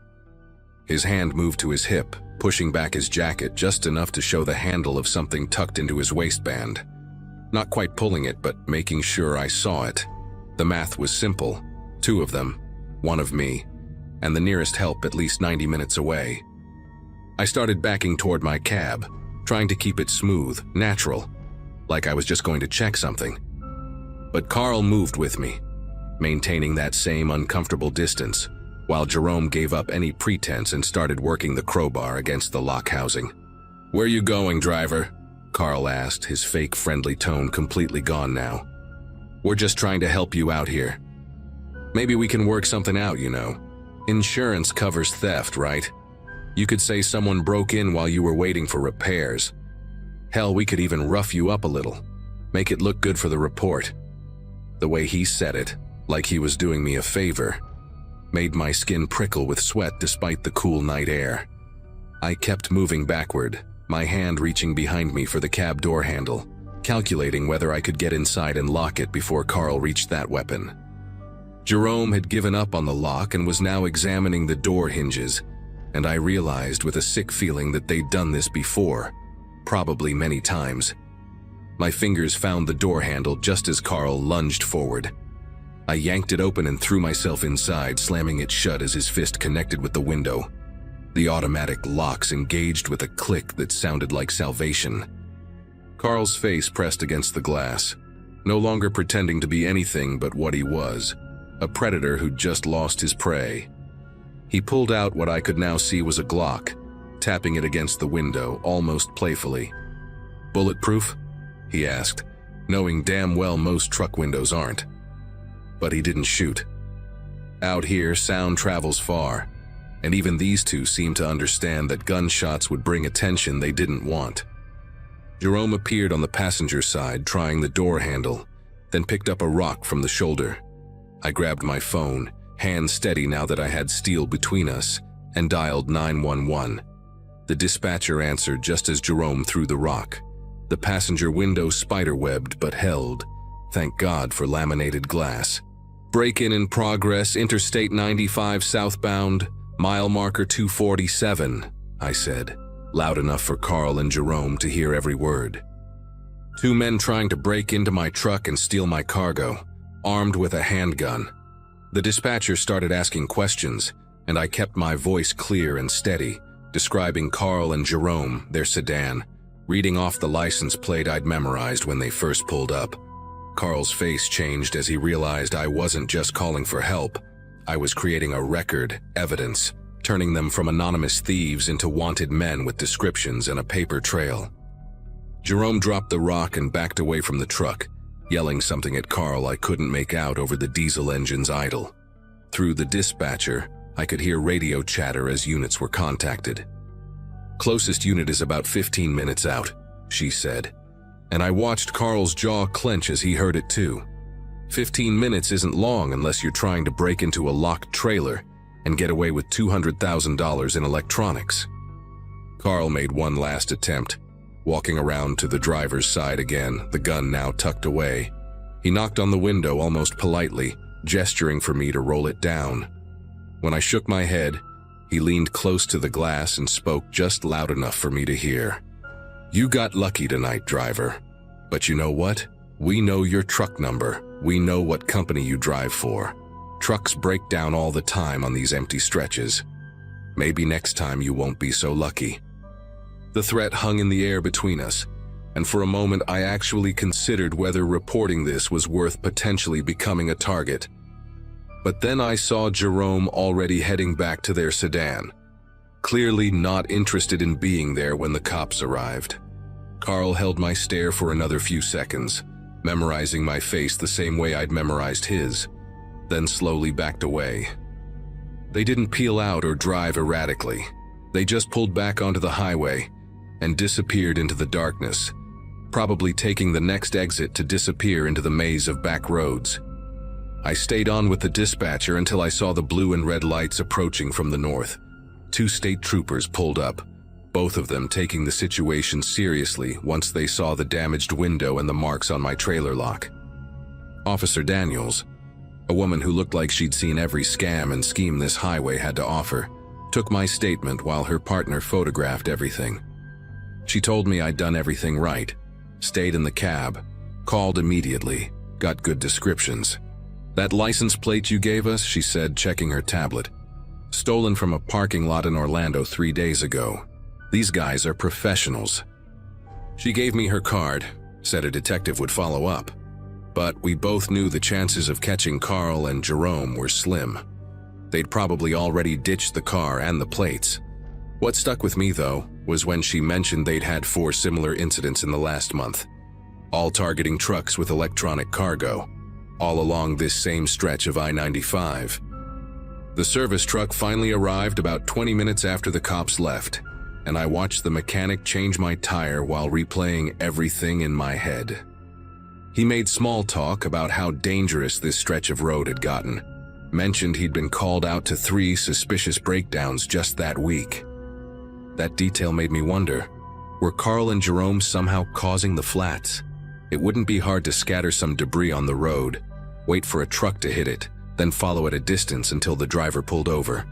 His hand moved to his hip, pushing back his jacket just enough to show the handle of something tucked into his waistband. Not quite pulling it, but making sure I saw it. The math was simple. 2 of them, 1 of me, and the nearest help at least 90 minutes away. I started backing toward my cab, trying to keep it smooth, natural, like I was just going to check something. But Carl moved with me, maintaining that same uncomfortable distance, while Jerome gave up any pretense and started working the crowbar against the lock housing. "Where you going, driver?" Carl asked, his fake friendly tone completely gone now. "We're just trying to help you out here. Maybe we can work something out, you know. Insurance covers theft, right? You could say someone broke in while you were waiting for repairs. Hell, we could even rough you up a little, make it look good for the report." The way he said it, like he was doing me a favor, made my skin prickle with sweat despite the cool night air. I kept moving backward, my hand reaching behind me for the cab door handle, calculating whether I could get inside and lock it before Carl reached that weapon. Jerome had given up on the lock and was now examining the door hinges, and I realized with a sick feeling that they'd done this before, probably many times. My fingers found the door handle just as Carl lunged forward. I yanked it open and threw myself inside, slamming it shut as his fist connected with the window. The automatic locks engaged with a click that sounded like salvation. Carl's face pressed against the glass, no longer pretending to be anything but what he was, a predator who'd just lost his prey. He pulled out what I could now see was a Glock, tapping it against the window, almost playfully. "Bulletproof?" he asked, knowing damn well most truck windows aren't. But he didn't shoot. Out here, sound travels far, and even these two seemed to understand that gunshots would bring attention they didn't want. Jerome appeared on the passenger side, trying the door handle, then picked up a rock from the shoulder. I grabbed my phone, hand steady now that I had steel between us, and dialed 911. The dispatcher answered just as Jerome threw the rock. The passenger window spiderwebbed but held, thank God for laminated glass. "Break-in in progress, Interstate 95 southbound, mile marker 247, I said, loud enough for Carl and Jerome to hear every word. "Two men trying to break into my truck and steal my cargo, armed with a handgun." The dispatcher started asking questions, and I kept my voice clear and steady, describing Carl and Jerome, their sedan, reading off the license plate I'd memorized when they first pulled up. Carl's face changed as he realized I wasn't just calling for help. I was creating a record, evidence, turning them from anonymous thieves into wanted men with descriptions and a paper trail. Jerome dropped the rock and backed away from the truck, yelling something at Carl I couldn't make out over the diesel engine's idle. Through the dispatcher, I could hear radio chatter as units were contacted. "Closest unit is about 15 minutes out," she said, and I watched Carl's jaw clench as he heard it too. 15 minutes isn't long unless you're trying to break into a locked trailer and get away with $200,000 in electronics. Carl made one last attempt, walking around to the driver's side again, the gun now tucked away. He knocked on the window almost politely, gesturing for me to roll it down. When I shook my head, he leaned close to the glass and spoke just loud enough for me to hear. "You got lucky tonight, driver. But you know what? We know your truck number. We know what company you drive for. Trucks break down all the time on these empty stretches. Maybe next time you won't be so lucky." The threat hung in the air between us, and for a moment I actually considered whether reporting this was worth potentially becoming a target. But then I saw Jerome already heading back to their sedan, clearly not interested in being there when the cops arrived. Carl held my stare for another few seconds, memorizing my face the same way I'd memorized his, then slowly backed away. They didn't peel out or drive erratically. They just pulled back onto the highway and disappeared into the darkness, probably taking the next exit to disappear into the maze of back roads. I stayed on with the dispatcher until I saw the blue and red lights approaching from the north. 2 state troopers pulled up, both of them taking the situation seriously once they saw the damaged window and the marks on my trailer lock. Officer Daniels, a woman who looked like she'd seen every scam and scheme this highway had to offer, took my statement while her partner photographed everything. She told me I'd done everything right, stayed in the cab, called immediately, got good descriptions. "That license plate you gave us," she said, checking her tablet. Stolen from a parking lot in Orlando 3 days ago. These guys are professionals. She gave me her card, said a detective would follow up. But we both knew the chances of catching Carl and Jerome were slim. They'd probably already ditched the car and the plates. What stuck with me, though, was when she mentioned they'd had 4 similar incidents in the last month, all targeting trucks with electronic cargo, all along this same stretch of I-95. The service truck finally arrived about 20 minutes after the cops left, and I watched the mechanic change my tire while replaying everything in my head. He made small talk about how dangerous this stretch of road had gotten, mentioned he'd been called out to 3 suspicious breakdowns just that week. That detail made me wonder, were Carl and Jerome somehow causing the flats? It wouldn't be hard to scatter some debris on the road, wait for a truck to hit it, then follow at a distance until the driver pulled over.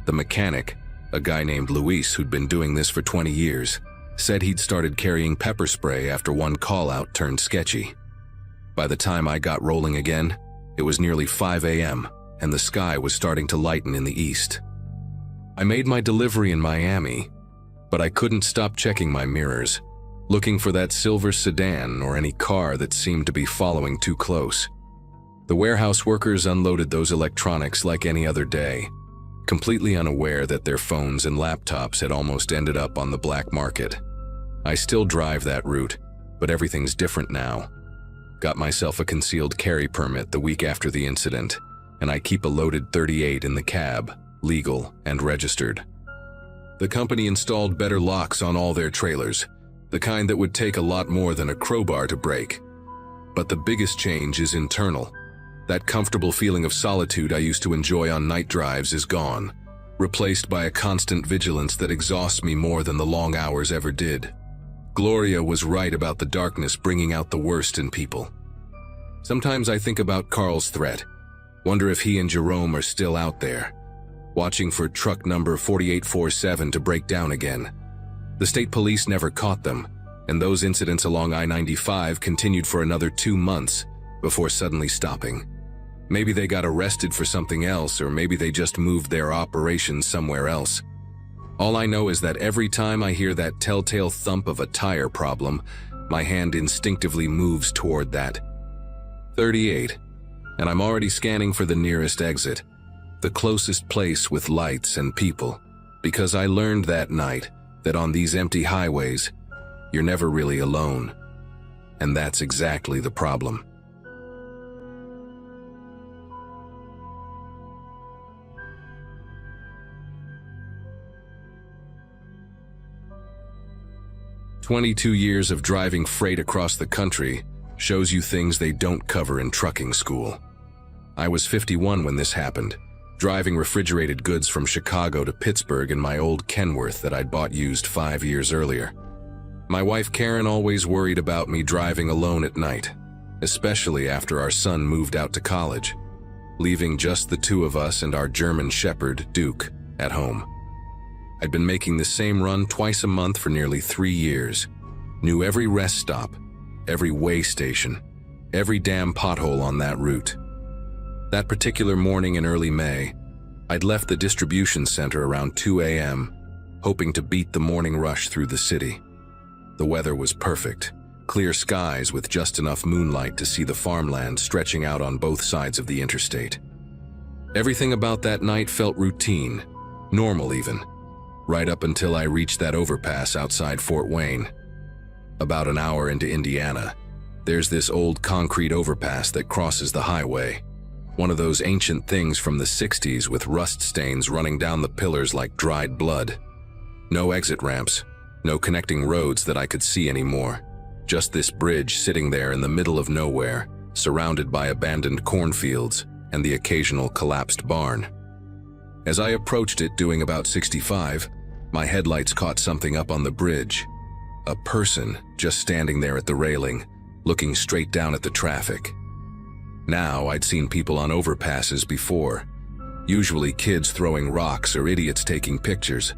The mechanic, a guy named Luis who'd been doing this for 20 years, said he'd started carrying pepper spray after one call-out turned sketchy. By the time I got rolling again, it was nearly 5 a.m., and the sky was starting to lighten in the east. I made my delivery in Miami, but I couldn't stop checking my mirrors, looking for that silver sedan or any car that seemed to be following too close. The warehouse workers unloaded those electronics like any other day, completely unaware that their phones and laptops had almost ended up on the black market. I still drive that route, but everything's different now. Got myself a concealed carry permit the week after the incident, and I keep a loaded .38 in the cab, legal and registered. The company installed better locks on all their trailers, the kind that would take a lot more than a crowbar to break. But the biggest change is internal. That comfortable feeling of solitude I used to enjoy on night drives is gone, replaced by a constant vigilance that exhausts me more than the long hours ever did. Gloria was right about the darkness bringing out the worst in people. Sometimes I think about Carl's threat, wonder if he and Jerome are still out there, watching for truck number 4847 to break down again. The state police never caught them, and those incidents along I-95 continued for another 2 months before suddenly stopping. Maybe they got arrested for something else, or maybe they just moved their operations somewhere else. All I know is that every time I hear that telltale thump of a tire problem, my hand instinctively moves toward that .38, and I'm already scanning for the nearest exit, the closest place with lights and people, because I learned that night that on these empty highways, you're never really alone. And that's exactly the problem. "22 years of driving freight across the country shows you things they don't cover in trucking school. I was 51 when this happened, driving refrigerated goods from Chicago to Pittsburgh in my old Kenworth that I'd bought used 5 years earlier. My wife Karen always worried about me driving alone at night, especially after our son moved out to college, leaving just the 2 of us and our German Shepherd, Duke, at home. I'd been making the same run twice a month for nearly 3 years, knew every rest stop, every way station, every damn pothole on that route. That particular morning in early May, I'd left the distribution center around 2 a.m., hoping to beat the morning rush through the city. The weather was perfect, clear skies with just enough moonlight to see the farmland stretching out on both sides of the interstate. Everything about that night felt routine, normal even, right up until I reached that overpass outside Fort Wayne. About an hour into Indiana, there's this old concrete overpass that crosses the highway, one of those ancient things from the 60s with rust stains running down the pillars like dried blood. No exit ramps, no connecting roads that I could see anymore, just this bridge sitting there in the middle of nowhere, surrounded by abandoned cornfields and the occasional collapsed barn. As I approached it doing about 65, my headlights caught something up on the bridge. A person just standing there at the railing, looking straight down at the traffic. Now I'd seen people on overpasses before, usually kids throwing rocks or idiots taking pictures.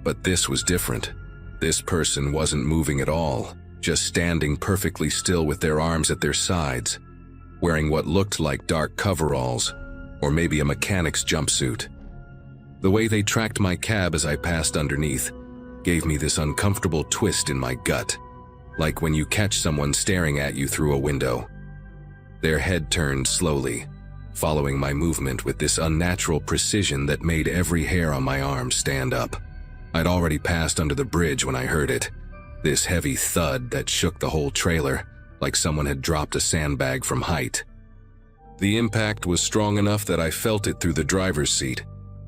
But this was different. This person wasn't moving at all, just standing perfectly still with their arms at their sides, wearing what looked like dark coveralls, or maybe a mechanic's jumpsuit. The way they tracked my cab as I passed underneath gave me this uncomfortable twist in my gut, like when you catch someone staring at you through a window. Their head turned slowly, following my movement with this unnatural precision that made every hair on my arm stand up. I'd already passed under the bridge when I heard it, this heavy thud that shook the whole trailer, like someone had dropped a sandbag from height. The impact was strong enough that I felt it through the driver's seat,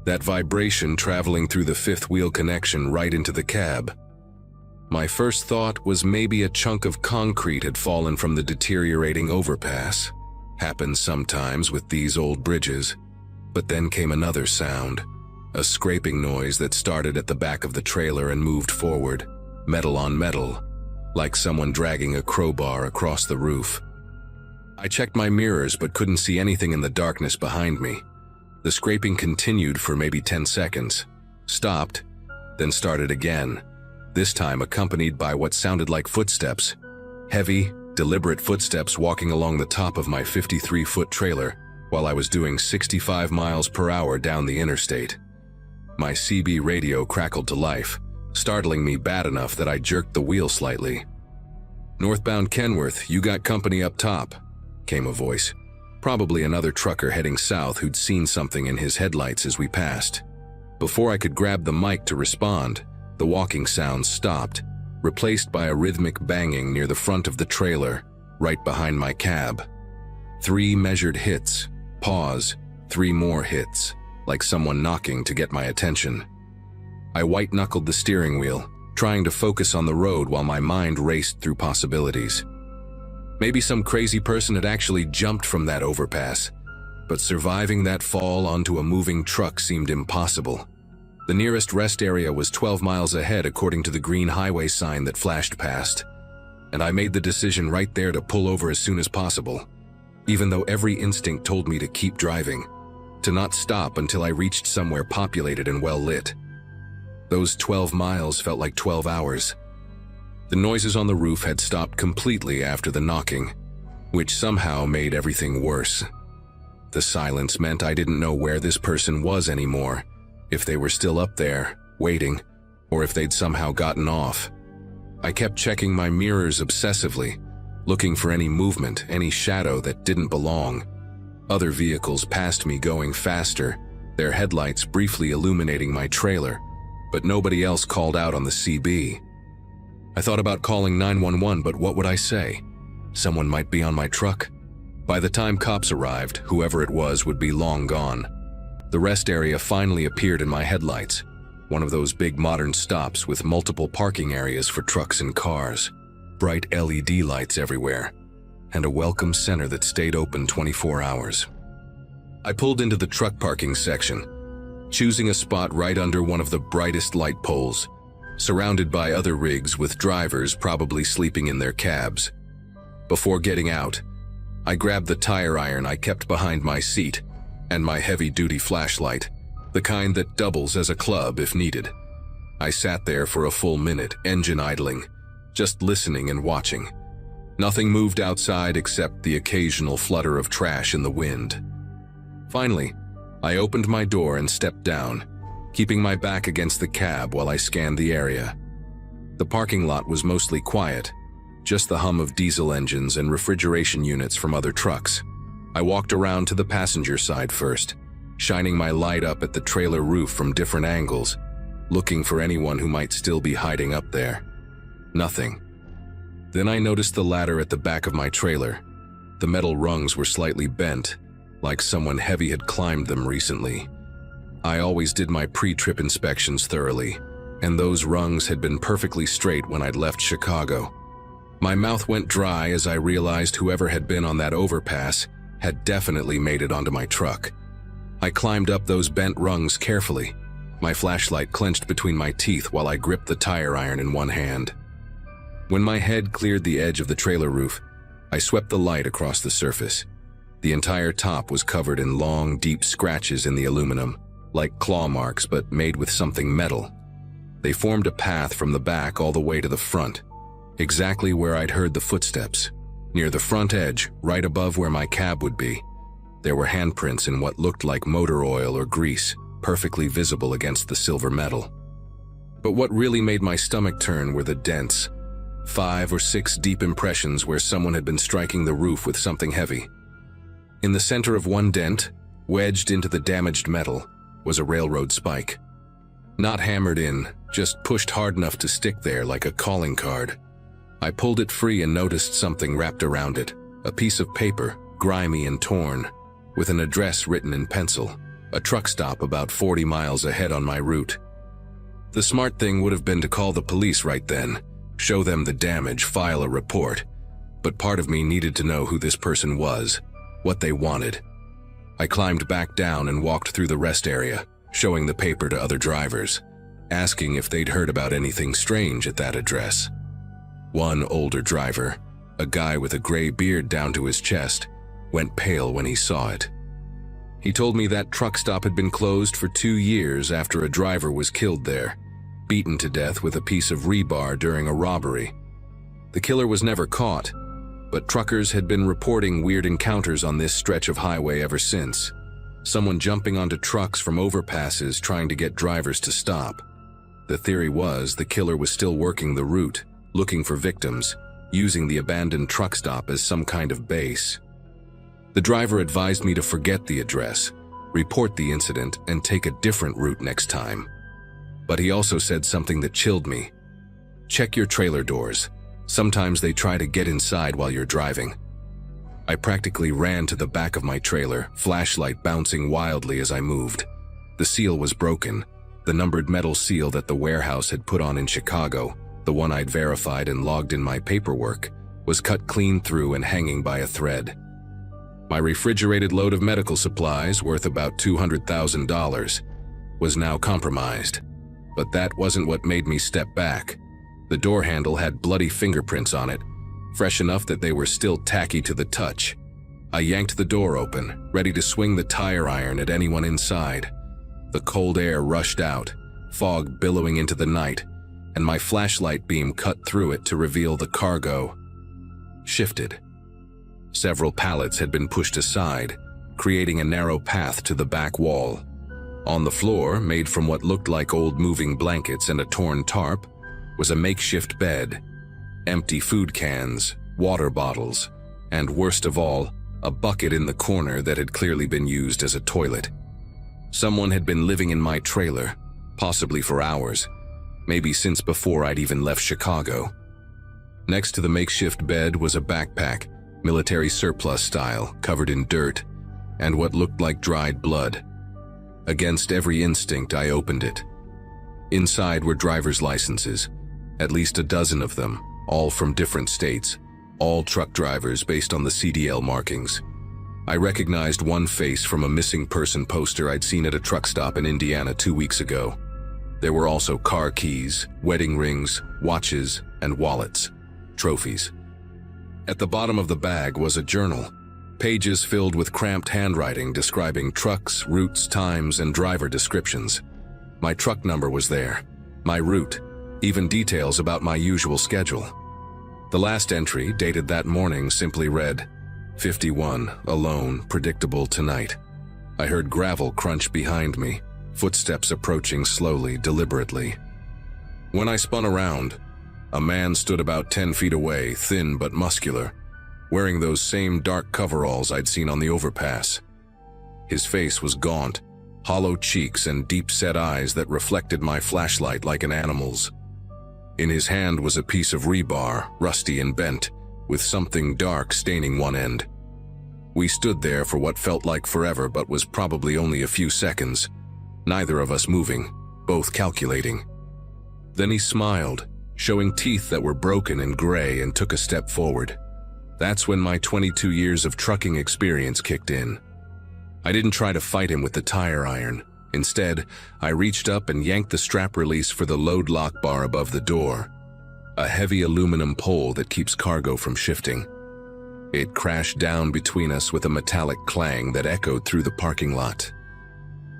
that vibration traveling through the fifth wheel connection right into the cab. My first thought was maybe a chunk of concrete had fallen from the deteriorating overpass. Happens sometimes with these old bridges. But then came another sound, a scraping noise that started at the back of the trailer and moved forward, metal on metal, like someone dragging a crowbar across the roof. I checked my mirrors but couldn't see anything in the darkness behind me. The scraping continued for maybe 10 seconds, stopped, then started again, this time accompanied by what sounded like footsteps. Heavy, deliberate footsteps walking along the top of my 53-foot trailer while I was doing 65 miles per hour down the interstate. My CB radio crackled to life, startling me bad enough that I jerked the wheel slightly. "Northbound Kenworth, you got company up top," came a voice. Probably another trucker heading south who'd seen something in his headlights as we passed. Before I could grab the mic to respond, the walking sounds stopped, replaced by a rhythmic banging near the front of the trailer, right behind my cab. 3 measured hits, pause, 3 more hits, like someone knocking to get my attention. I white-knuckled the steering wheel, trying to focus on the road while my mind raced through possibilities. Maybe some crazy person had actually jumped from that overpass, but surviving that fall onto a moving truck seemed impossible. The nearest rest area was 12 miles ahead according to the green highway sign that flashed past, and I made the decision right there to pull over as soon as possible, even though every instinct told me to keep driving, to not stop until I reached somewhere populated and well lit. Those 12 miles felt like 12 hours. The noises on the roof had stopped completely after the knocking, which somehow made everything worse. The silence meant I didn't know where this person was anymore, if they were still up there, waiting, or if they'd somehow gotten off. I kept checking my mirrors obsessively, looking for any movement, any shadow that didn't belong. Other vehicles passed me going faster, their headlights briefly illuminating my trailer, but nobody else called out on the CB. I thought about calling 911, but what would I say? Someone might be on my truck. By the time cops arrived, whoever it was would be long gone. The rest area finally appeared in my headlights, one of those big modern stops with multiple parking areas for trucks and cars, bright LED lights everywhere, and a welcome center that stayed open 24 hours. I pulled into the truck parking section, choosing a spot right under one of the brightest light poles, surrounded by other rigs with drivers probably sleeping in their cabs. Before getting out, I grabbed the tire iron I kept behind my seat and my heavy-duty flashlight, the kind that doubles as a club if needed. I sat there for a full minute, engine idling, just listening and watching. Nothing moved outside except the occasional flutter of trash in the wind. Finally, I opened my door and stepped down, keeping my back against the cab while I scanned the area. The parking lot was mostly quiet, just the hum of diesel engines and refrigeration units from other trucks. I walked around to the passenger side first, shining my light up at the trailer roof from different angles, looking for anyone who might still be hiding up there. Nothing. Then I noticed the ladder at the back of my trailer. The metal rungs were slightly bent, like someone heavy had climbed them recently. I always did my pre-trip inspections thoroughly, and those rungs had been perfectly straight when I'd left Chicago. My mouth went dry as I realized whoever had been on that overpass had definitely made it onto my truck. I climbed up those bent rungs carefully, my flashlight clenched between my teeth while I gripped the tire iron in one hand. When my head cleared the edge of the trailer roof, I swept the light across the surface. The entire top was covered in long, deep scratches in the aluminum, like claw marks but made with something metal. They formed a path from the back all the way to the front, exactly where I'd heard the footsteps. Near the front edge, right above where my cab would be, there were handprints in what looked like motor oil or grease, perfectly visible against the silver metal. But what really made my stomach turn were the dents. 5 or 6 deep impressions where someone had been striking the roof with something heavy. In the center of one dent, wedged into the damaged metal, was a railroad spike. Not hammered in, just pushed hard enough to stick there like a calling card. I pulled it free and noticed something wrapped around it, a piece of paper, grimy and torn, with an address written in pencil, a truck stop about 40 miles ahead on my route. The smart thing would have been to call the police right then, show them the damage, file a report, but part of me needed to know who this person was, what they wanted. I climbed back down and walked through the rest area, showing the paper to other drivers, asking if they'd heard about anything strange at that address. One older driver, a guy with a gray beard down to his chest, went pale when he saw it. He told me that truck stop had been closed for 2 years after a driver was killed there, beaten to death with a piece of rebar during a robbery. The killer was never caught, but truckers had been reporting weird encounters on this stretch of highway ever since. Someone jumping onto trucks from overpasses trying to get drivers to stop. The theory was the killer was still working the route, looking for victims, using the abandoned truck stop as some kind of base. The driver advised me to forget the address, report the incident, and take a different route next time. But he also said something that chilled me. Check your trailer doors. Sometimes they try to get inside while you're driving. I practically ran to the back of my trailer, flashlight bouncing wildly as I moved. The seal was broken, the numbered metal seal that the warehouse had put on in Chicago, the one I'd verified and logged in my paperwork, was cut clean through and hanging by a thread. My refrigerated load of medical supplies, worth about $200,000, was now compromised. But that wasn't what made me step back. The door handle had bloody fingerprints on it, fresh enough that they were still tacky to the touch. I yanked the door open, ready to swing the tire iron at anyone inside. The cold air rushed out, fog billowing into the night, and my flashlight beam cut through it to reveal the cargo. Shifted. Several pallets had been pushed aside, creating a narrow path to the back wall. On the floor, made from what looked like old moving blankets and a torn tarp, was a makeshift bed, empty food cans, water bottles, and worst of all, a bucket in the corner that had clearly been used as a toilet. Someone had been living in my trailer, possibly for hours, maybe since before I'd even left Chicago. Next to the makeshift bed was a backpack, military surplus style, covered in dirt, and what looked like dried blood. Against every instinct, I opened it. Inside were driver's licenses, at least a dozen of them, all from different states, all truck drivers based on the CDL markings. I recognized one face from a missing person poster I'd seen at a truck stop in Indiana 2 weeks ago. There were also car keys, wedding rings, watches, and wallets, trophies. At the bottom of the bag was a journal, pages filled with cramped handwriting describing trucks, routes, times, and driver descriptions. My truck number was there, my route, even details about my usual schedule. The last entry, dated that morning, simply read, 51, alone, predictable tonight. I heard gravel crunch behind me, footsteps approaching slowly, deliberately. When I spun around, a man stood about 10 feet away, thin but muscular, wearing those same dark coveralls I'd seen on the overpass. His face was gaunt, hollow cheeks and deep-set eyes that reflected my flashlight like an animal's. In his hand was a piece of rebar, rusty and bent, with something dark staining one end. We stood there for what felt like forever but was probably only a few seconds, neither of us moving, both calculating. Then he smiled, showing teeth that were broken and gray, and took a step forward. That's when my 22 years of trucking experience kicked in. I didn't try to fight him with the tire iron. Instead, I reached up and yanked the strap release for the load lock bar above the door, a heavy aluminum pole that keeps cargo from shifting. It crashed down between us with a metallic clang that echoed through the parking lot.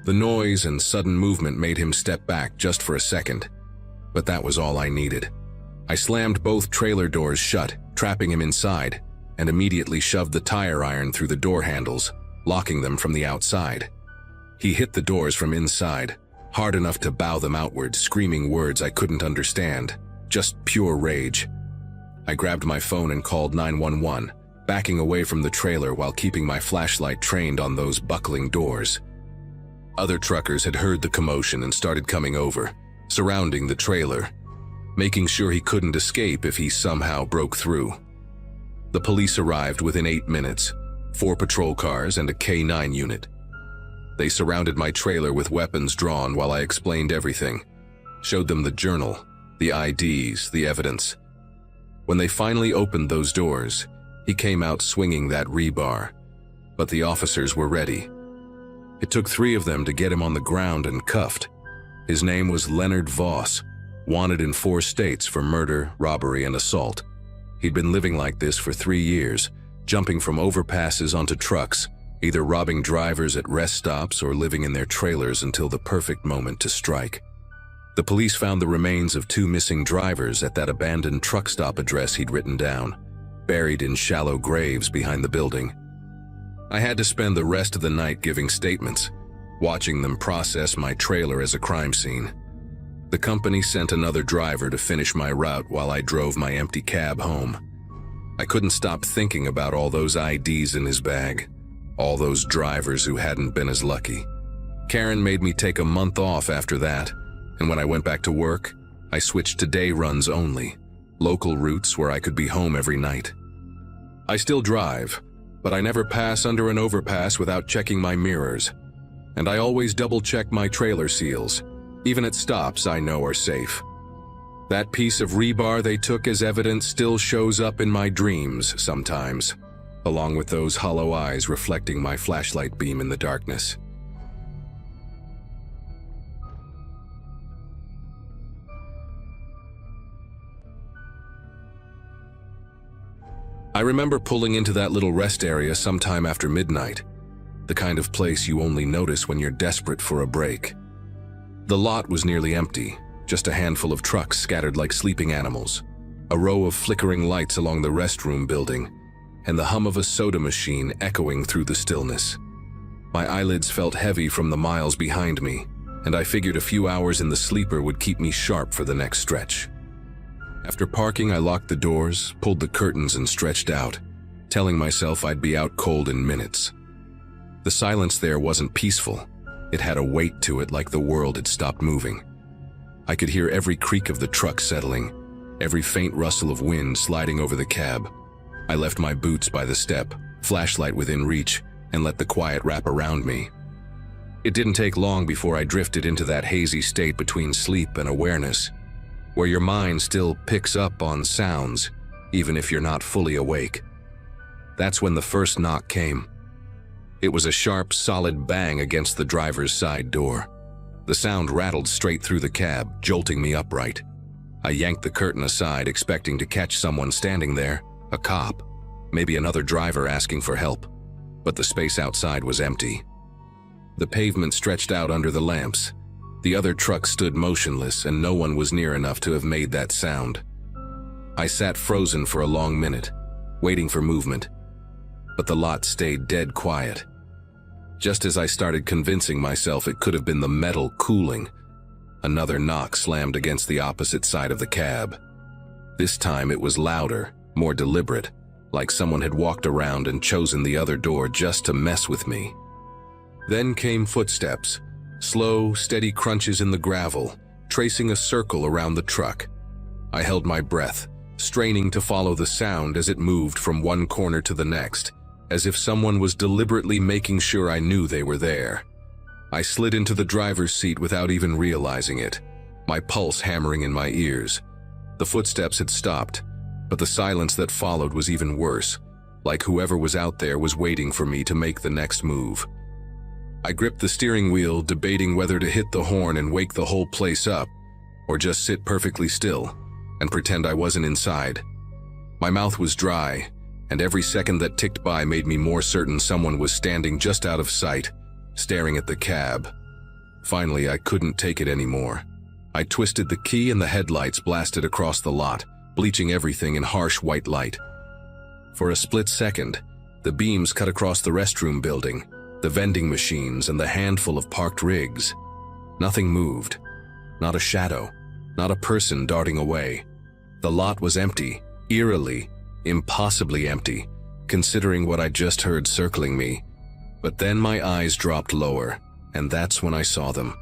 The noise and sudden movement made him step back just for a second, but that was all I needed. I slammed both trailer doors shut, trapping him inside, and immediately shoved the tire iron through the door handles, locking them from the outside. He hit the doors from inside, hard enough to bow them outward, screaming words I couldn't understand, just pure rage. I grabbed my phone and called 911, backing away from the trailer while keeping my flashlight trained on those buckling doors. Other truckers had heard the commotion and started coming over, surrounding the trailer, making sure he couldn't escape if he somehow broke through. The police arrived within 8 minutes, 4 patrol cars and a K-9 unit. They surrounded my trailer with weapons drawn while I explained everything, showed them the journal, the IDs, the evidence. When they finally opened those doors, he came out swinging that rebar, but the officers were ready. It took 3 of them to get him on the ground and cuffed. His name was Leonard Voss, wanted in 4 states for murder, robbery, and assault. He'd been living like this for 3 years, jumping from overpasses onto trucks, either robbing drivers at rest stops or living in their trailers until the perfect moment to strike. The police found the remains of 2 missing drivers at that abandoned truck stop address he'd written down, buried in shallow graves behind the building. I had to spend the rest of the night giving statements, watching them process my trailer as a crime scene. The company sent another driver to finish my route while I drove my empty cab home. I couldn't stop thinking about all those IDs in his bag, all those drivers who hadn't been as lucky. Karen made me take a month off after that, and when I went back to work, I switched to day runs only, local routes where I could be home every night. I still drive, but I never pass under an overpass without checking my mirrors, and I always double-check my trailer seals. Even at stops I know are safe. That piece of rebar they took as evidence still shows up in my dreams sometimes, along with those hollow eyes reflecting my flashlight beam in the darkness. I remember pulling into that little rest area sometime after midnight, the kind of place you only notice when you're desperate for a break. The lot was nearly empty, just a handful of trucks scattered like sleeping animals, a row of flickering lights along the restroom building, and the hum of a soda machine echoing through the stillness. My eyelids felt heavy from the miles behind me, and I figured a few hours in the sleeper would keep me sharp for the next stretch. After parking, I locked the doors, pulled the curtains, and stretched out, telling myself I'd be out cold in minutes. The silence there wasn't peaceful. It had a weight to it, like the world had stopped moving. I could hear every creak of the truck settling, every faint rustle of wind sliding over the cab. I left my boots by the step, flashlight within reach, and let the quiet wrap around me. It didn't take long before I drifted into that hazy state between sleep and awareness, where your mind still picks up on sounds, even if you're not fully awake. That's when the first knock came. It was a sharp, solid bang against the driver's side door. The sound rattled straight through the cab, jolting me upright. I yanked the curtain aside, expecting to catch someone standing there, a cop, maybe another driver asking for help. But the space outside was empty. The pavement stretched out under the lamps. The other truck stood motionless, and no one was near enough to have made that sound. I sat frozen for a long minute, waiting for movement. But the lot stayed dead quiet. Just as I started convincing myself it could have been the metal cooling, another knock slammed against the opposite side of the cab. This time it was louder, more deliberate, like someone had walked around and chosen the other door just to mess with me. Then came footsteps, slow, steady crunches in the gravel, tracing a circle around the truck. I held my breath, straining to follow the sound as it moved from one corner to the next, as if someone was deliberately making sure I knew they were there. I slid into the driver's seat without even realizing it, my pulse hammering in my ears. The footsteps had stopped, but the silence that followed was even worse, like whoever was out there was waiting for me to make the next move. I gripped the steering wheel, debating whether to hit the horn and wake the whole place up, or just sit perfectly still and pretend I wasn't inside. My mouth was dry, and every second that ticked by made me more certain someone was standing just out of sight, staring at the cab. Finally, I couldn't take it anymore. I twisted the key and the headlights blasted across the lot, bleaching everything in harsh white light. For a split second, the beams cut across the restroom building, the vending machines, and the handful of parked rigs. Nothing moved. Not a shadow. Not a person darting away. The lot was empty, eerily, impossibly empty, considering what I'd just heard circling me. But then my eyes dropped lower, and that's when I saw them.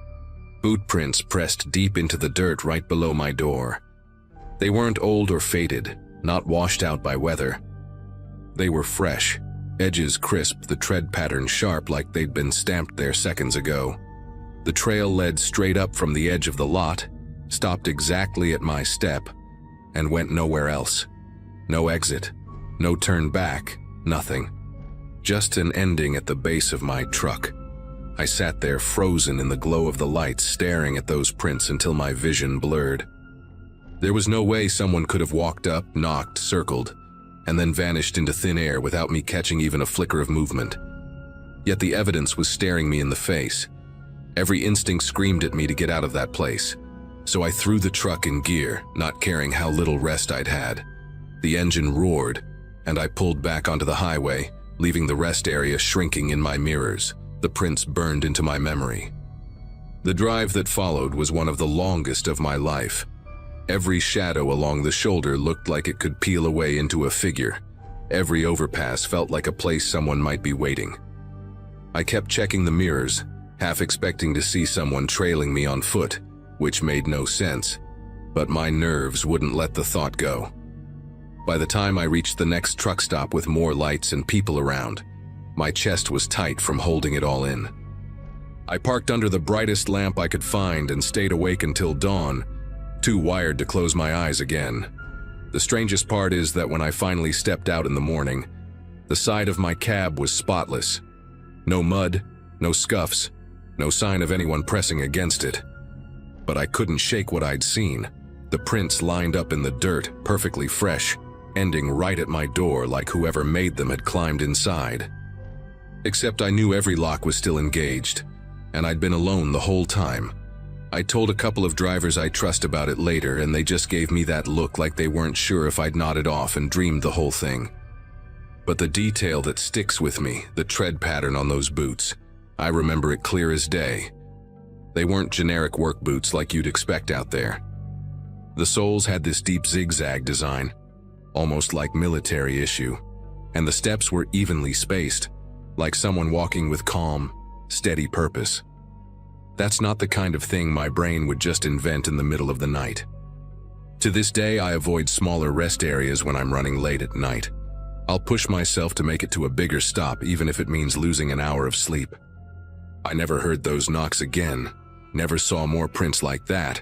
Boot prints pressed deep into the dirt right below my door. They weren't old or faded, not washed out by weather. They were fresh, edges crisp, the tread pattern sharp like they'd been stamped there seconds ago. The trail led straight up from the edge of the lot, stopped exactly at my step, and went nowhere else. No exit, no turn back, nothing. Just an ending at the base of my truck. I sat there frozen in the glow of the lights, staring at those prints until my vision blurred. There was no way someone could have walked up, knocked, circled, and then vanished into thin air without me catching even a flicker of movement. Yet the evidence was staring me in the face. Every instinct screamed at me to get out of that place. So I threw the truck in gear, not caring how little rest I'd had. The engine roared, and I pulled back onto the highway, leaving the rest area shrinking in my mirrors. The prints burned into my memory. The drive that followed was one of the longest of my life. Every shadow along the shoulder looked like it could peel away into a figure. Every overpass felt like a place someone might be waiting. I kept checking the mirrors, half expecting to see someone trailing me on foot, which made no sense, but my nerves wouldn't let the thought go. By the time I reached the next truck stop with more lights and people around, my chest was tight from holding it all in. I parked under the brightest lamp I could find and stayed awake until dawn, too wired to close my eyes again. The strangest part is that when I finally stepped out in the morning, the side of my cab was spotless. No mud, no scuffs, no sign of anyone pressing against it. But I couldn't shake what I'd seen. The prints lined up in the dirt, perfectly fresh, ending right at my door like whoever made them had climbed inside. Except I knew every lock was still engaged, and I'd been alone the whole time. I told a couple of drivers I trust about it later, and they just gave me that look like they weren't sure if I'd nodded off and dreamed the whole thing. But the detail that sticks with me, the tread pattern on those boots, I remember it clear as day. They weren't generic work boots like you'd expect out there. The soles had this deep zigzag design, almost like military issue, and the steps were evenly spaced, like someone walking with calm, steady purpose. That's not the kind of thing my brain would just invent in the middle of the night. To this day, I avoid smaller rest areas when I'm running late at night. I'll push myself to make it to a bigger stop, even if it means losing an hour of sleep. I never heard those knocks again, never saw more prints like that,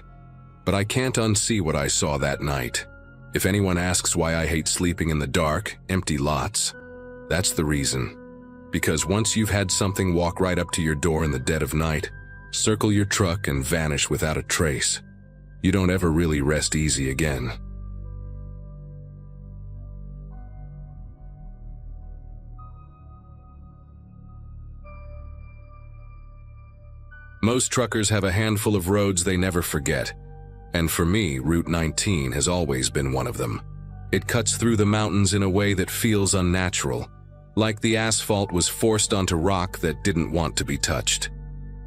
but I can't unsee what I saw that night. If anyone asks why I hate sleeping in the dark, empty lots, that's the reason. Because once you've had something walk right up to your door in the dead of night, circle your truck and vanish without a trace, you don't ever really rest easy again. Most truckers have a handful of roads they never forget, and for me, Route 19 has always been one of them. It cuts through the mountains in a way that feels unnatural, like the asphalt was forced onto rock that didn't want to be touched.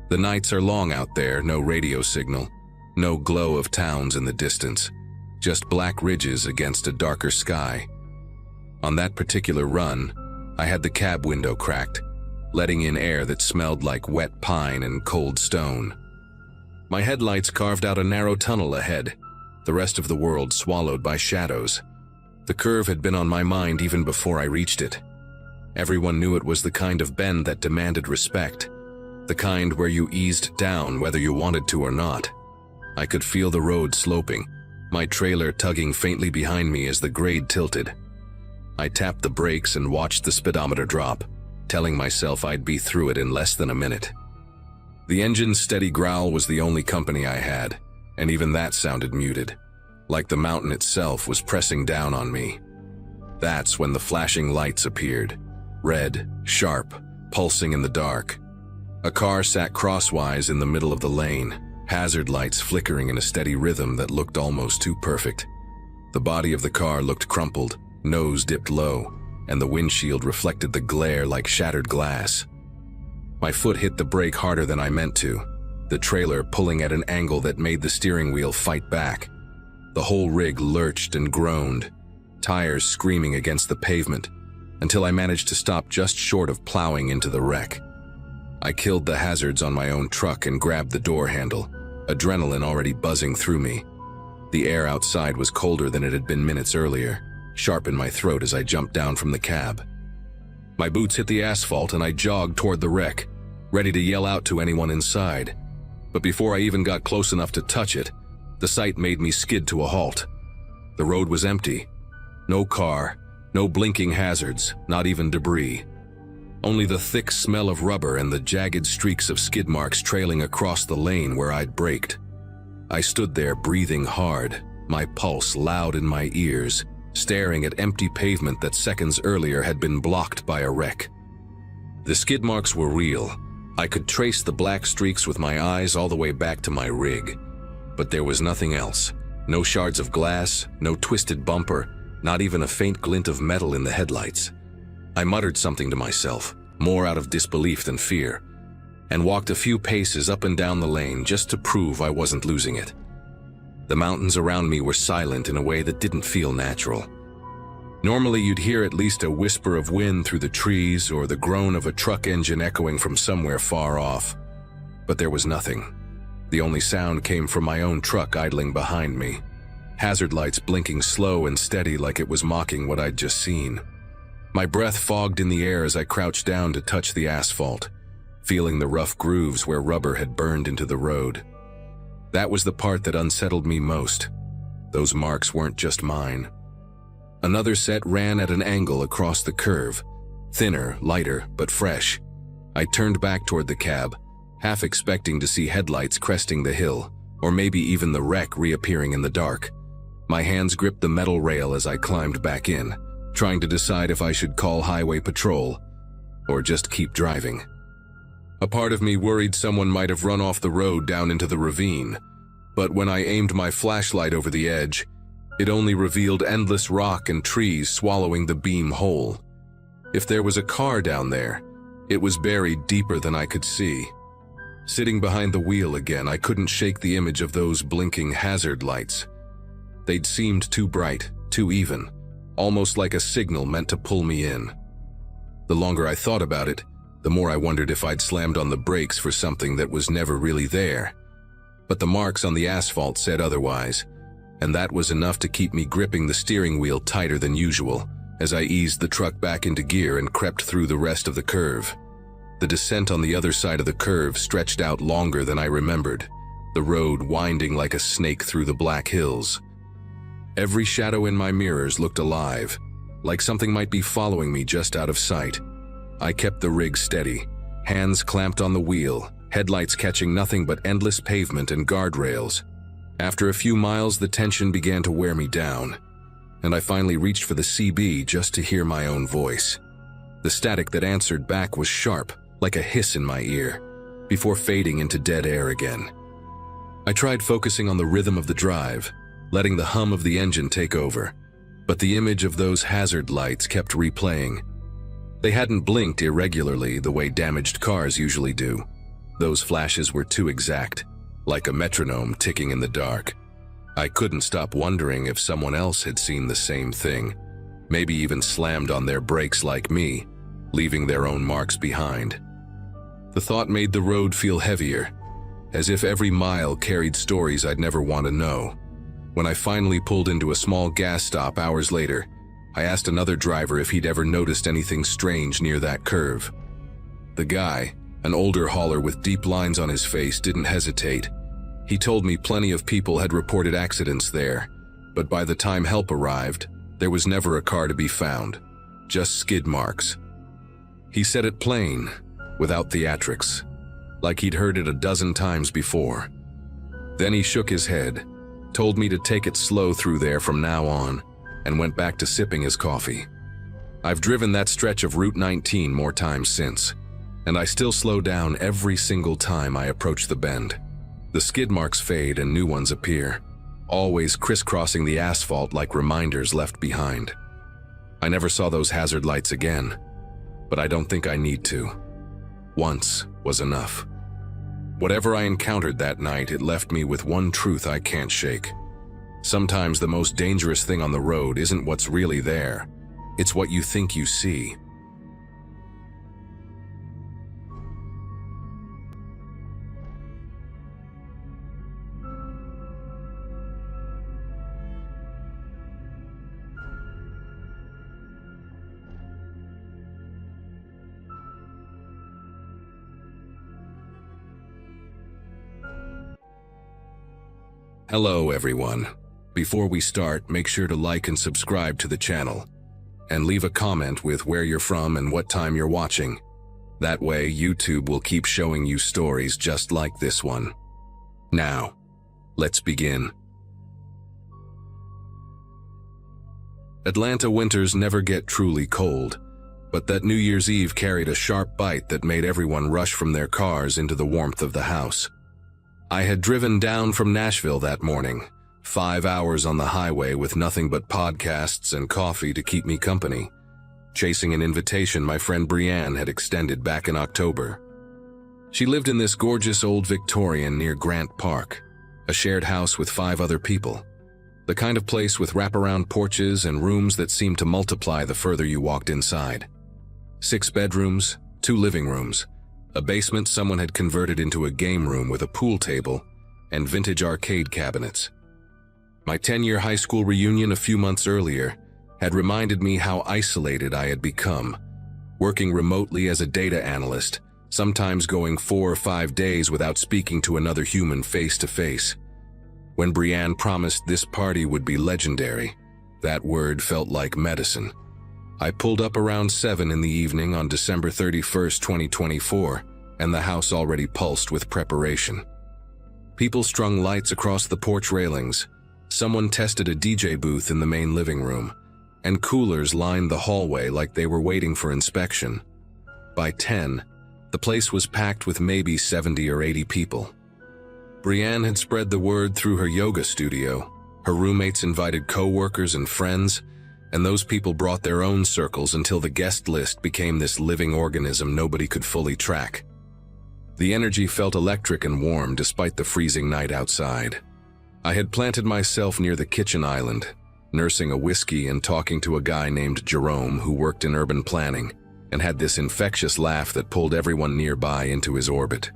The nights are long out there, no radio signal, no glow of towns in the distance, just black ridges against a darker sky. On that particular run, I had the cab window cracked, letting in air that smelled like wet pine and cold stone. My headlights carved out a narrow tunnel ahead, the rest of the world swallowed by shadows. The curve had been on my mind even before I reached it. Everyone knew it was the kind of bend that demanded respect, the kind where you eased down whether you wanted to or not. I could feel the road sloping, my trailer tugging faintly behind me as the grade tilted. I tapped the brakes and watched the speedometer drop, telling myself I'd be through it in less than a minute. The engine's steady growl was the only company I had, and even that sounded muted, like the mountain itself was pressing down on me. That's when the flashing lights appeared, red, sharp, pulsing in the dark. A car sat crosswise in the middle of the lane, hazard lights flickering in a steady rhythm that looked almost too perfect. The body of the car looked crumpled, nose dipped low, and the windshield reflected the glare like shattered glass. My foot hit the brake harder than I meant to, the trailer pulling at an angle that made the steering wheel fight back. The whole rig lurched and groaned, tires screaming against the pavement, until I managed to stop just short of plowing into the wreck. I killed the hazards on my own truck and grabbed the door handle, adrenaline already buzzing through me. The air outside was colder than it had been minutes earlier, sharp in my throat as I jumped down from the cab. My boots hit the asphalt and I jogged toward the wreck, ready to yell out to anyone inside. But before I even got close enough to touch it, the sight made me skid to a halt. The road was empty. No car, no blinking hazards, not even debris. Only the thick smell of rubber and the jagged streaks of skid marks trailing across the lane where I'd braked. I stood there breathing hard, my pulse loud in my ears, staring at empty pavement that seconds earlier had been blocked by a wreck. The skid marks were real. I could trace the black streaks with my eyes all the way back to my rig. But there was nothing else. No shards of glass, no twisted bumper, not even a faint glint of metal in the headlights. I muttered something to myself, more out of disbelief than fear, and walked a few paces up and down the lane just to prove I wasn't losing it. The mountains around me were silent in a way that didn't feel natural. Normally you'd hear at least a whisper of wind through the trees or the groan of a truck engine echoing from somewhere far off. But there was nothing. The only sound came from my own truck idling behind me, hazard lights blinking slow and steady like it was mocking what I'd just seen. My breath fogged in the air as I crouched down to touch the asphalt, feeling the rough grooves where rubber had burned into the road. That was the part that unsettled me most. Those marks weren't just mine. Another set ran at an angle across the curve, thinner, lighter, but fresh. I turned back toward the cab, half expecting to see headlights cresting the hill, or maybe even the wreck reappearing in the dark. My hands gripped the metal rail as I climbed back in, trying to decide if I should call highway patrol or just keep driving. A part of me worried someone might have run off the road down into the ravine, but when I aimed my flashlight over the edge, it only revealed endless rock and trees swallowing the beam whole. If there was a car down there, it was buried deeper than I could see. Sitting behind the wheel again, I couldn't shake the image of those blinking hazard lights. They'd seemed too bright, too even, almost like a signal meant to pull me in. The longer I thought about it, the more I wondered if I'd slammed on the brakes for something that was never really there. But the marks on the asphalt said otherwise, and that was enough to keep me gripping the steering wheel tighter than usual as I eased the truck back into gear and crept through the rest of the curve. The descent on the other side of the curve stretched out longer than I remembered, the road winding like a snake through the black hills. Every shadow in my mirrors looked alive, like something might be following me just out of sight. I kept the rig steady, hands clamped on the wheel, headlights catching nothing but endless pavement and guardrails. After a few miles, the tension began to wear me down, and I finally reached for the CB just to hear my own voice. The static that answered back was sharp, like a hiss in my ear, before fading into dead air again. I tried focusing on the rhythm of the drive, letting the hum of the engine take over, but the image of those hazard lights kept replaying. They hadn't blinked irregularly the way damaged cars usually do. Those flashes were too exact, like a metronome ticking in the dark. I couldn't stop wondering if someone else had seen the same thing, maybe even slammed on their brakes like me, leaving their own marks behind. The thought made the road feel heavier, as if every mile carried stories I'd never want to know. When I finally pulled into a small gas stop hours later, I asked another driver if he'd ever noticed anything strange near that curve. The guy, an older hauler with deep lines on his face, didn't hesitate. He told me plenty of people had reported accidents there, but by the time help arrived, there was never a car to be found, just skid marks. He said it plain, without theatrics, like he'd heard it a dozen times before. Then he shook his head, told me to take it slow through there from now on, and went back to sipping his coffee. I've driven that stretch of Route 19 more times since, and I still slow down every single time I approach the bend. The skid marks fade and new ones appear, always crisscrossing the asphalt like reminders left behind. I never saw those hazard lights again, but I don't think I need to. Once was enough. Whatever I encountered that night, it left me with one truth I can't shake. Sometimes the most dangerous thing on the road isn't what's really there. It's what you think you see. Hello everyone. Before we start, make sure to like and subscribe to the channel. And leave a comment with where you're from and what time you're watching. That way, YouTube will keep showing you stories just like this one. Now, let's begin. Atlanta winters never get truly cold, but that New Year's Eve carried a sharp bite that made everyone rush from their cars into the warmth of the house. I had driven down from Nashville that morning, 5 hours on the highway with nothing but podcasts and coffee to keep me company, chasing an invitation my friend Brianne had extended back in October. She lived in this gorgeous old Victorian near Grant Park, a shared house with 5 other people, the kind of place with wraparound porches and rooms that seemed to multiply the further you walked inside. 6 bedrooms, 2 living rooms, a basement someone had converted into a game room with a pool table, and vintage arcade cabinets. My 10-year high school reunion a few months earlier had reminded me how isolated I had become, working remotely as a data analyst, sometimes going 4 or 5 days without speaking to another human face to face. When Brianne promised this party would be legendary, that word felt like medicine. I pulled up around 7 in the evening on December 31st, 2024, and the house already pulsed with preparation. People strung lights across the porch railings, someone tested a DJ booth in the main living room, and coolers lined the hallway like they were waiting for inspection. By 10, the place was packed with maybe 70 or 80 people. Brianne had spread the word through her yoga studio. Her roommates invited co-workers and friends, and those people brought their own circles until the guest list became this living organism nobody could fully track. The energy felt electric and warm despite the freezing night outside. I had planted myself near the kitchen island, nursing a whiskey and talking to a guy named Jerome who worked in urban planning and had this infectious laugh that pulled everyone nearby into his orbit.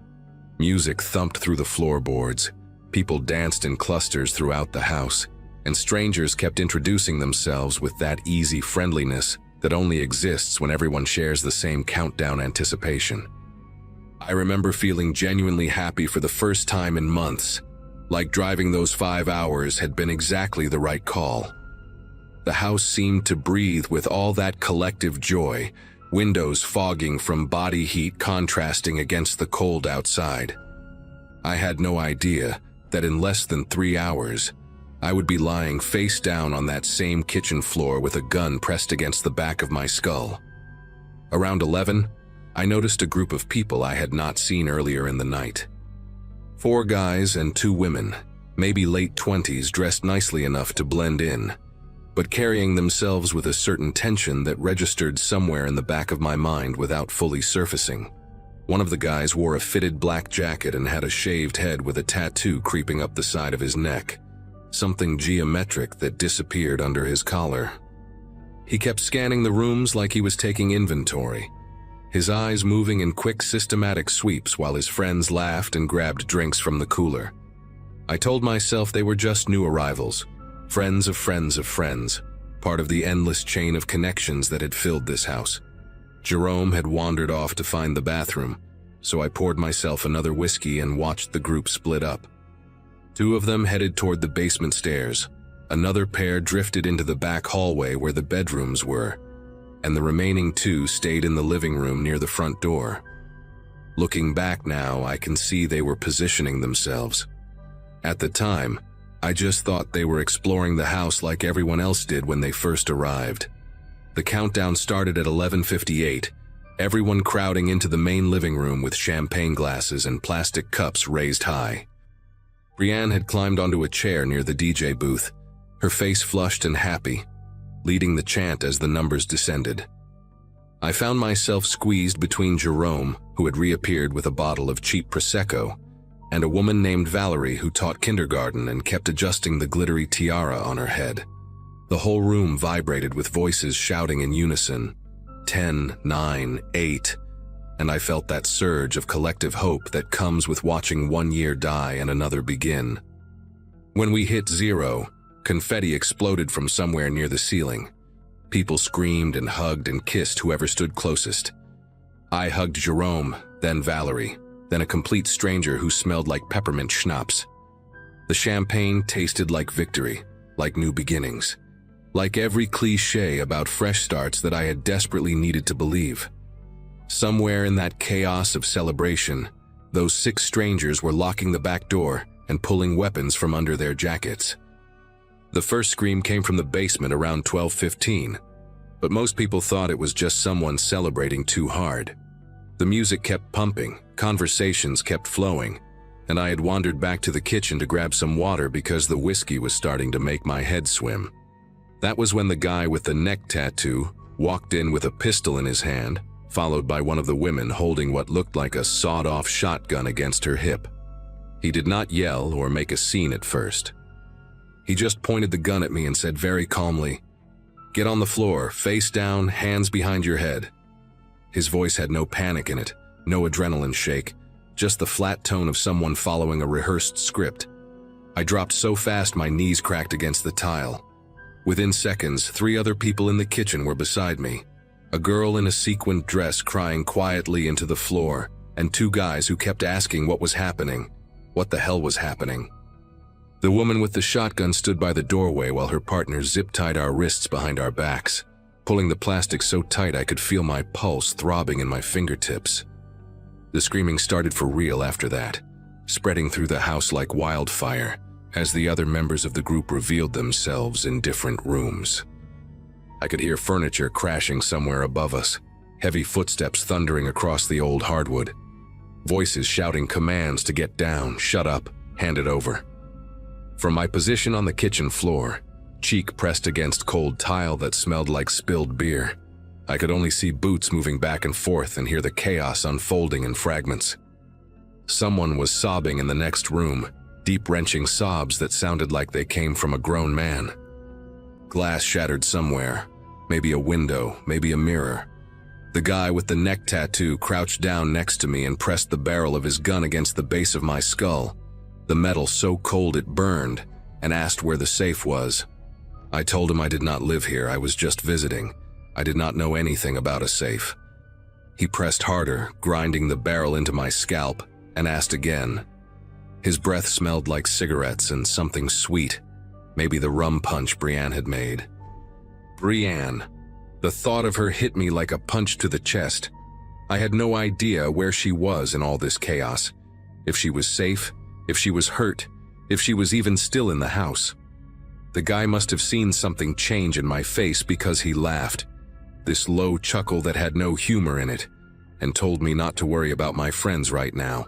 Music thumped through the floorboards, people danced in clusters throughout the house, and strangers kept introducing themselves with that easy friendliness that only exists when everyone shares the same countdown anticipation. I remember feeling genuinely happy for the first time in months, like driving those 5 hours had been exactly the right call. The house seemed to breathe with all that collective joy, windows fogging from body heat contrasting against the cold outside. I had no idea that in less than 3 hours, I would be lying face down on that same kitchen floor with a gun pressed against the back of my skull. Around 11, I noticed a group of people I had not seen earlier in the night. 4 guys and 2 women, maybe late 20s, dressed nicely enough to blend in, but carrying themselves with a certain tension that registered somewhere in the back of my mind without fully surfacing. One of the guys wore a fitted black jacket and had a shaved head with a tattoo creeping up the side of his neck, something geometric that disappeared under his collar. He kept scanning the rooms like he was taking inventory, his eyes moving in quick, systematic sweeps while his friends laughed and grabbed drinks from the cooler. I told myself they were just new arrivals, friends of friends of friends, part of the endless chain of connections that had filled this house. Jerome had wandered off to find the bathroom, so I poured myself another whiskey and watched the group split up. 2 of them headed toward the basement stairs, another pair drifted into the back hallway where the bedrooms were, and the remaining 2 stayed in the living room near the front door. Looking back now, I can see they were positioning themselves. At the time, I just thought they were exploring the house like everyone else did when they first arrived. The countdown started at 11:58, everyone crowding into the main living room with champagne glasses and plastic cups raised high. Brianne had climbed onto a chair near the DJ booth, her face flushed and happy, leading the chant as the numbers descended. I found myself squeezed between Jerome, who had reappeared with a bottle of cheap Prosecco, and a woman named Valerie who taught kindergarten and kept adjusting the glittery tiara on her head. The whole room vibrated with voices shouting in unison, 10, 9, 8, and I felt that surge of collective hope that comes with watching one year die and another begin. When we hit 0, confetti exploded from somewhere near the ceiling. People screamed and hugged and kissed whoever stood closest. I hugged Jerome, then Valerie, then a complete stranger who smelled like peppermint schnapps. The champagne tasted like victory, like new beginnings, like every cliché about fresh starts that I had desperately needed to believe. Somewhere in that chaos of celebration, those 6 strangers were locking the back door and pulling weapons from under their jackets. The first scream came from the basement around 12:15, but most people thought it was just someone celebrating too hard. The music kept pumping, conversations kept flowing, and I had wandered back to the kitchen to grab some water because the whiskey was starting to make my head swim. That was when the guy with the neck tattoo walked in with a pistol in his hand, followed by one of the women holding what looked like a sawed-off shotgun against her hip. He did not yell or make a scene at first. He just pointed the gun at me and said very calmly, "Get on the floor, face down, hands behind your head." His voice had no panic in it, no adrenaline shake, just the flat tone of someone following a rehearsed script. I dropped so fast my knees cracked against the tile. Within seconds, 3 other people in the kitchen were beside me. A girl in a sequined dress crying quietly into the floor, and 2 guys who kept asking what was happening. What the hell was happening? The woman with the shotgun stood by the doorway while her partner zip-tied our wrists behind our backs, pulling the plastic so tight I could feel my pulse throbbing in my fingertips. The screaming started for real after that, spreading through the house like wildfire as the other members of the group revealed themselves in different rooms. I could hear furniture crashing somewhere above us, heavy footsteps thundering across the old hardwood, voices shouting commands to get down, shut up, hand it over. From my position on the kitchen floor, cheek pressed against cold tile that smelled like spilled beer, I could only see boots moving back and forth and hear the chaos unfolding in fragments. Someone was sobbing in the next room, deep wrenching sobs that sounded like they came from a grown man. Glass shattered somewhere, maybe a window, maybe a mirror. The guy with the neck tattoo crouched down next to me and pressed the barrel of his gun against the base of my skull, the metal so cold it burned, and asked where the safe was. I told him I did not live here, I was just visiting. I did not know anything about a safe. He pressed harder, grinding the barrel into my scalp, and asked again. His breath smelled like cigarettes and something sweet, maybe the rum punch Brienne had made. Brienne. The thought of her hit me like a punch to the chest. I had no idea where she was in all this chaos. If she was safe, if she was hurt, if she was even still in the house. The guy must have seen something change in my face because he laughed, this low chuckle that had no humor in it, and told me not to worry about my friends right now.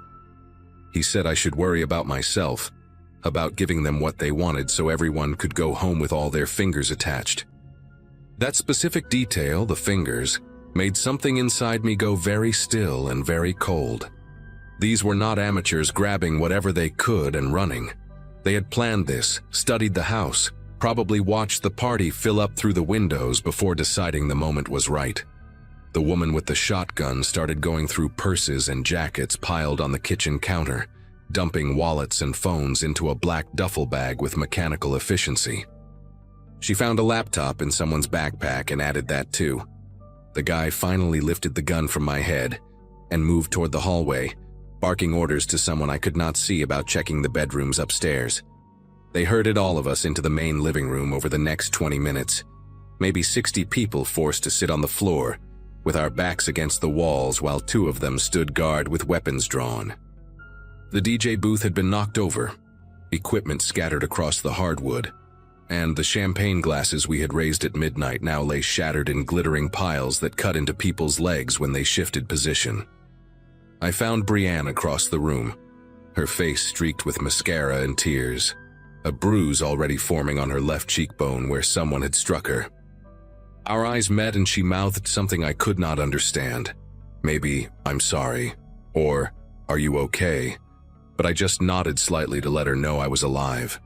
He said I should worry about myself, about giving them what they wanted so everyone could go home with all their fingers attached. That specific detail, the fingers, made something inside me go very still and very cold. These were not amateurs grabbing whatever they could and running. They had planned this, studied the house, probably watched the party fill up through the windows before deciding the moment was right. The woman with the shotgun started going through purses and jackets piled on the kitchen counter, dumping wallets and phones into a black duffel bag with mechanical efficiency. She found a laptop in someone's backpack and added that too. The guy finally lifted the gun from my head and moved toward the hallway, barking orders to someone I could not see about checking the bedrooms upstairs. They herded all of us into the main living room over the next 20 minutes, maybe 60 people forced to sit on the floor, with our backs against the walls while 2 of them stood guard with weapons drawn. The DJ booth had been knocked over, equipment scattered across the hardwood, and the champagne glasses we had raised at midnight now lay shattered in glittering piles that cut into people's legs when they shifted position. I found Brienne across the room, her face streaked with mascara and tears, a bruise already forming on her left cheekbone where someone had struck her. Our eyes met and she mouthed something I could not understand. Maybe, "I'm sorry," or "Are you okay?" But I just nodded slightly to let her know I was alive.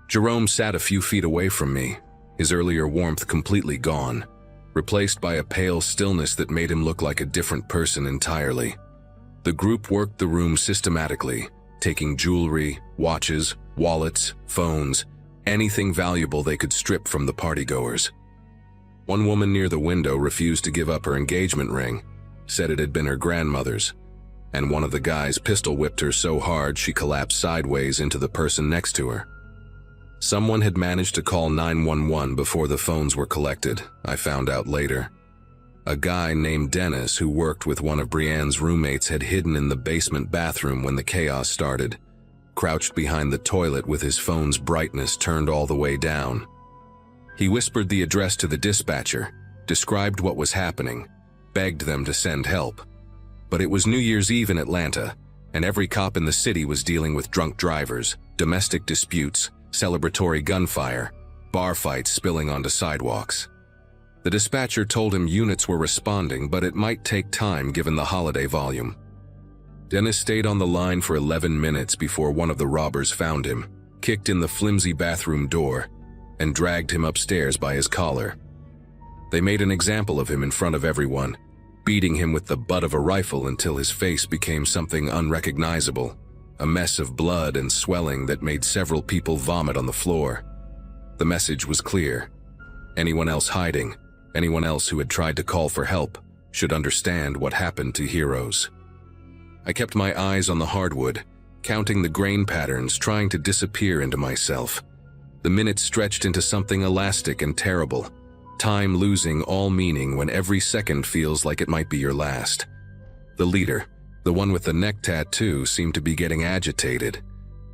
Jerome sat a few feet away from me, his earlier warmth completely gone, replaced by a pale stillness that made him look like a different person entirely. The group worked the room systematically, taking jewelry, watches, wallets, phones, anything valuable they could strip from the partygoers. One woman near the window refused to give up her engagement ring, said it had been her grandmother's, and one of the guys pistol whipped her so hard she collapsed sideways into the person next to her. Someone had managed to call 911 before the phones were collected, I found out later. A guy named Dennis who worked with one of Brianne's roommates had hidden in the basement bathroom when the chaos started, crouched behind the toilet with his phone's brightness turned all the way down. He whispered the address to the dispatcher, described what was happening, begged them to send help. But it was New Year's Eve in Atlanta, and every cop in the city was dealing with drunk drivers, domestic disputes, celebratory gunfire, bar fights spilling onto sidewalks. The dispatcher told him units were responding, but it might take time given the holiday volume. Dennis stayed on the line for 11 minutes before one of the robbers found him, kicked in the flimsy bathroom door, and dragged him upstairs by his collar. They made an example of him in front of everyone, beating him with the butt of a rifle until his face became something unrecognizable, a mess of blood and swelling that made several people vomit on the floor. The message was clear. Anyone else hiding, anyone else who had tried to call for help, should understand what happened to heroes. I kept my eyes on the hardwood, counting the grain patterns, trying to disappear into myself. The minutes stretched into something elastic and terrible, time losing all meaning when every second feels like it might be your last. The leader, the one with the neck tattoo, seemed to be getting agitated.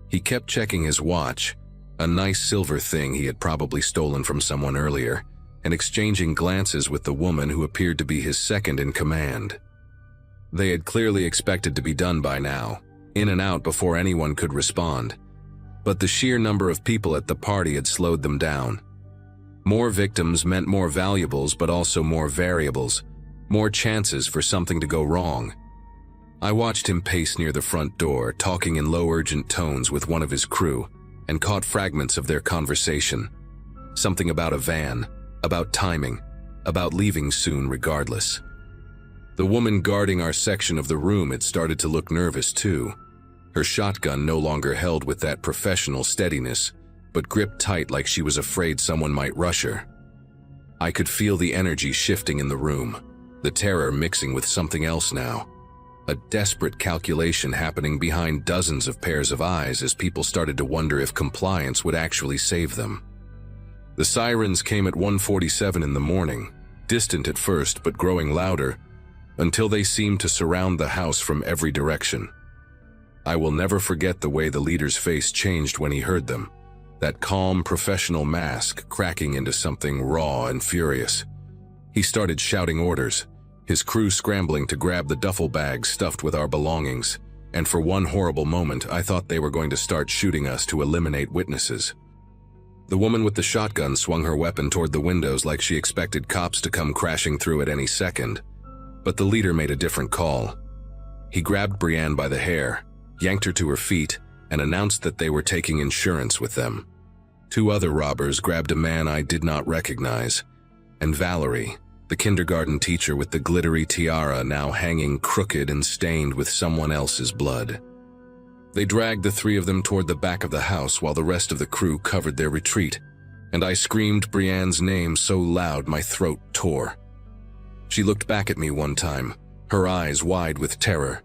He kept checking his watch, a nice silver thing he had probably stolen from someone earlier, and exchanging glances with the woman who appeared to be his second in command. They had clearly expected to be done by now, in and out before anyone could respond. But the sheer number of people at the party had slowed them down. More victims meant more valuables, but also more variables, more chances for something to go wrong. I watched him pace near the front door, talking in low, urgent tones with one of his crew, and caught fragments of their conversation. Something about a van, about timing, about leaving soon regardless. The woman guarding our section of the room had started to look nervous too. Her shotgun no longer held with that professional steadiness, but gripped tight like she was afraid someone might rush her. I could feel the energy shifting in the room, the terror mixing with something else now. A desperate calculation happening behind dozens of pairs of eyes as people started to wonder if compliance would actually save them. The sirens came at 1:47 in the morning, distant at first but growing louder, until they seemed to surround the house from every direction. I will never forget the way the leader's face changed when he heard them, that calm professional mask cracking into something raw and furious. He started shouting orders, his crew scrambling to grab the duffel bags stuffed with our belongings, and for one horrible moment I thought they were going to start shooting us to eliminate witnesses. The woman with the shotgun swung her weapon toward the windows like she expected cops to come crashing through at any second, but the leader made a different call. He grabbed Brianne by the hair, yanked her to her feet, and announced that they were taking insurance with them. Two other robbers grabbed a man I did not recognize, and Valerie, the kindergarten teacher with the glittery tiara now hanging crooked and stained with someone else's blood. They dragged the three of them toward the back of the house while the rest of the crew covered their retreat, and I screamed Brianne's name so loud my throat tore. She looked back at me one time, her eyes wide with terror,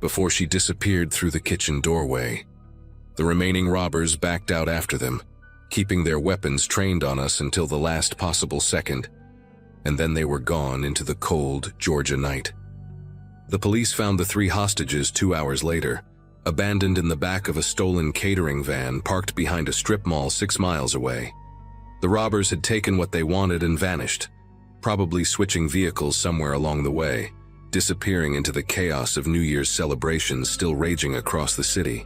before she disappeared through the kitchen doorway. The remaining robbers backed out after them, keeping their weapons trained on us until the last possible second, and then they were gone into the cold Georgia night. The police found the three hostages 2 hours later, abandoned in the back of a stolen catering van parked behind a strip mall 6 miles away. The robbers had taken what they wanted and vanished, probably switching vehicles somewhere along the way, disappearing into the chaos of New Year's celebrations still raging across the city.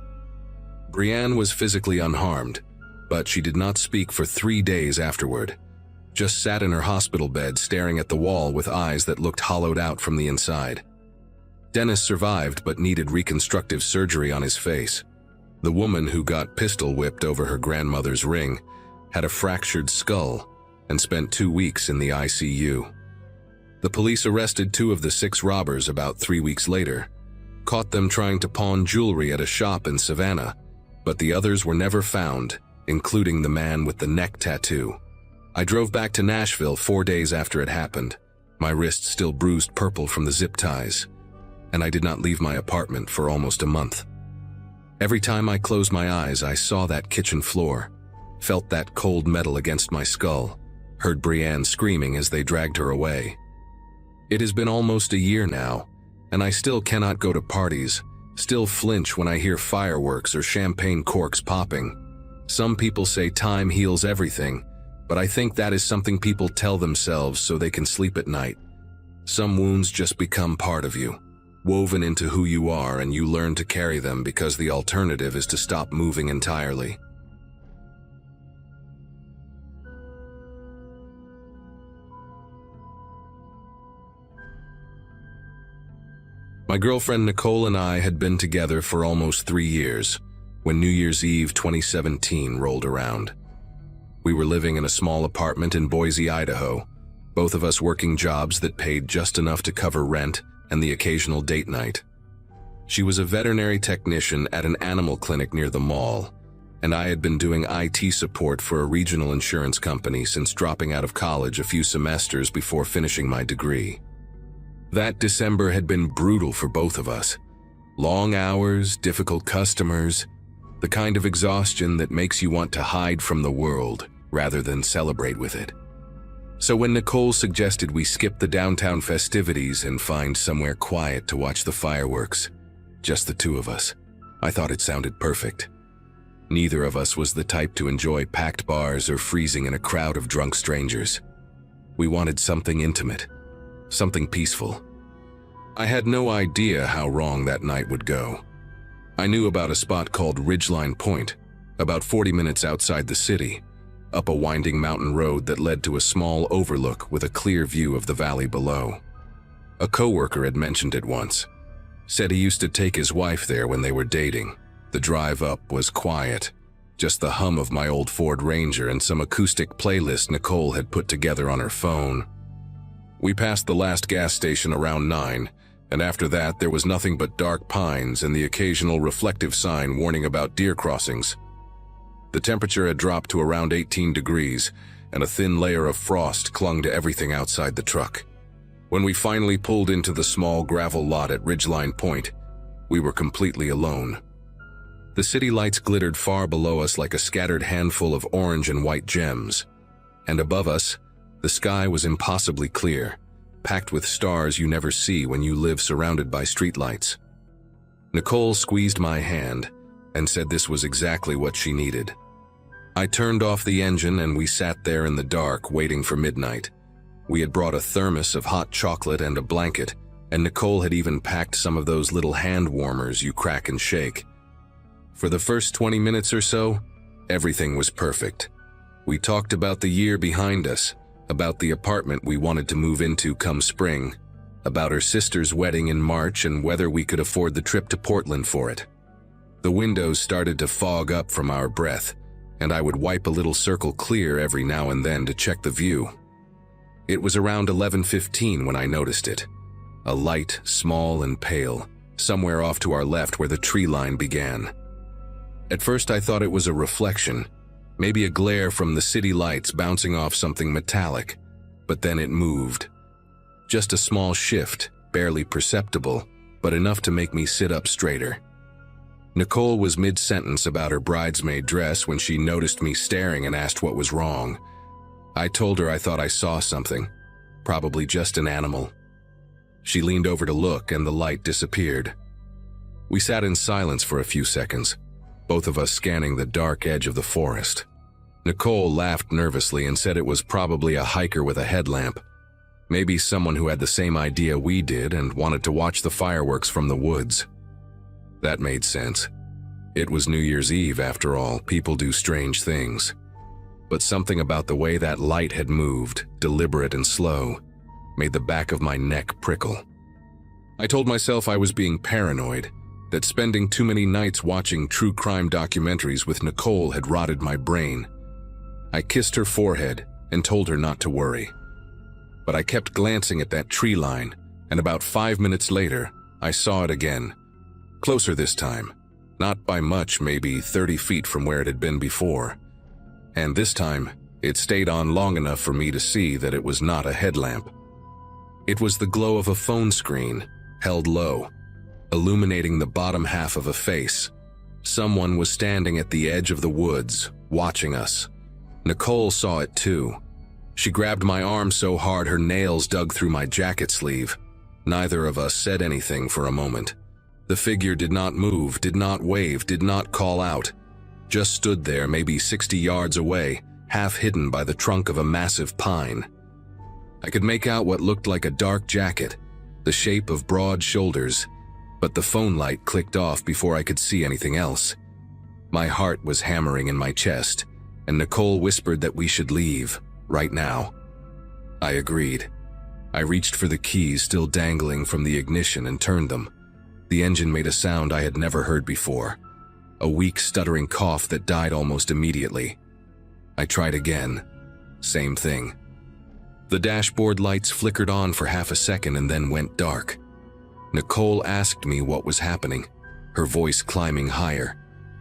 Brianne was physically unharmed, but she did not speak for 3 days afterward, just sat in her hospital bed staring at the wall with eyes that looked hollowed out from the inside. Dennis survived but needed reconstructive surgery on his face. The woman who got pistol whipped over her grandmother's ring had a fractured skull and spent 2 weeks in the ICU. The police arrested 2 of the 6 robbers about 3 weeks later, caught them trying to pawn jewelry at a shop in Savannah, but the others were never found, including the man with the neck tattoo. I drove back to Nashville 4 days after it happened, my wrist still bruised purple from the zip ties, and I did not leave my apartment for almost a month. Every time I closed my eyes, I saw that kitchen floor, felt that cold metal against my skull, heard Brianne screaming as they dragged her away. It has been almost a year now, and I still cannot go to parties, still flinch when I hear fireworks or champagne corks popping. Some people say time heals everything, but I think that is something people tell themselves so they can sleep at night. Some wounds just become part of you, woven into who you are, and you learn to carry them because the alternative is to stop moving entirely. My girlfriend Nicole and I had been together for almost 3 years when New Year's Eve 2017 rolled around. We were living in a small apartment in Boise, Idaho, both of us working jobs that paid just enough to cover rent and the occasional date night. She was a veterinary technician at an animal clinic near the mall, and I had been doing IT support for a regional insurance company since dropping out of college a few semesters before finishing my degree. That December had been brutal for both of us. Long hours, difficult customers, the kind of exhaustion that makes you want to hide from the world rather than celebrate with it. So when Nicole suggested we skip the downtown festivities and find somewhere quiet to watch the fireworks, just the 2 of us, I thought it sounded perfect. Neither of us was the type to enjoy packed bars or freezing in a crowd of drunk strangers. We wanted something intimate, something peaceful. I had no idea how wrong that night would go. I knew about a spot called Ridgeline Point, about 40 minutes outside the city, up a winding mountain road that led to a small overlook with a clear view of the valley below. A coworker had mentioned it once, said he used to take his wife there when they were dating. The drive up was quiet, just the hum of my old Ford Ranger and some acoustic playlist Nicole had put together on her phone. We passed the last gas station around 9, and after that there was nothing but dark pines and the occasional reflective sign warning about deer crossings. The temperature had dropped to around 18 degrees, and a thin layer of frost clung to everything outside the truck. When we finally pulled into the small gravel lot at Ridgeline Point, we were completely alone. The city lights glittered far below us like a scattered handful of orange and white gems, and above us, the sky was impossibly clear, packed with stars you never see when you live surrounded by streetlights. Nicole squeezed my hand and said this was exactly what she needed. I turned off the engine and we sat there in the dark waiting for midnight. We had brought a thermos of hot chocolate and a blanket, and Nicole had even packed some of those little hand warmers you crack and shake. For the first 20 minutes or so, everything was perfect. We talked about the year behind us, about the apartment we wanted to move into come spring, about her sister's wedding in March and whether we could afford the trip to Portland for it. The windows started to fog up from our breath, and I would wipe a little circle clear every now and then to check the view. It was around 11:15 when I noticed it. A light, small and pale, somewhere off to our left where the tree line began. At first I thought it was a reflection, maybe a glare from the city lights bouncing off something metallic, but then it moved. Just a small shift, barely perceptible, but enough to make me sit up straighter. Nicole was mid-sentence about her bridesmaid dress when she noticed me staring and asked what was wrong. I told her I thought I saw something, probably just an animal. She leaned over to look and the light disappeared. We sat in silence for a few seconds, both of us scanning the dark edge of the forest. Nicole laughed nervously and said it was probably a hiker with a headlamp, maybe someone who had the same idea we did and wanted to watch the fireworks from the woods. That made sense. It was New Year's Eve after all, people do strange things. But something about the way that light had moved, deliberate and slow, made the back of my neck prickle. I told myself I was being paranoid, that spending too many nights watching true crime documentaries with Nicole had rotted my brain. I kissed her forehead and told her not to worry. But I kept glancing at that tree line, and about 5 minutes later, I saw it again. Closer this time. Not by much, maybe 30 feet from where it had been before. And this time, it stayed on long enough for me to see that it was not a headlamp. It was the glow of a phone screen, held low, illuminating the bottom half of a face. Someone was standing at the edge of the woods, watching us. Nicole saw it too. She grabbed my arm so hard her nails dug through my jacket sleeve. Neither of us said anything for a moment. The figure did not move, did not wave, did not call out. Just stood there, maybe 60 yards away, half hidden by the trunk of a massive pine. I could make out what looked like a dark jacket, the shape of broad shoulders, but the phone light clicked off before I could see anything else. My heart was hammering in my chest, and Nicole whispered that we should leave, right now. I agreed. I reached for the keys still dangling from the ignition and turned them. The engine made a sound I had never heard before, a weak stuttering cough that died almost immediately. I tried again. Same thing. The dashboard lights flickered on for half a second and then went dark. Nicole asked me what was happening, her voice climbing higher,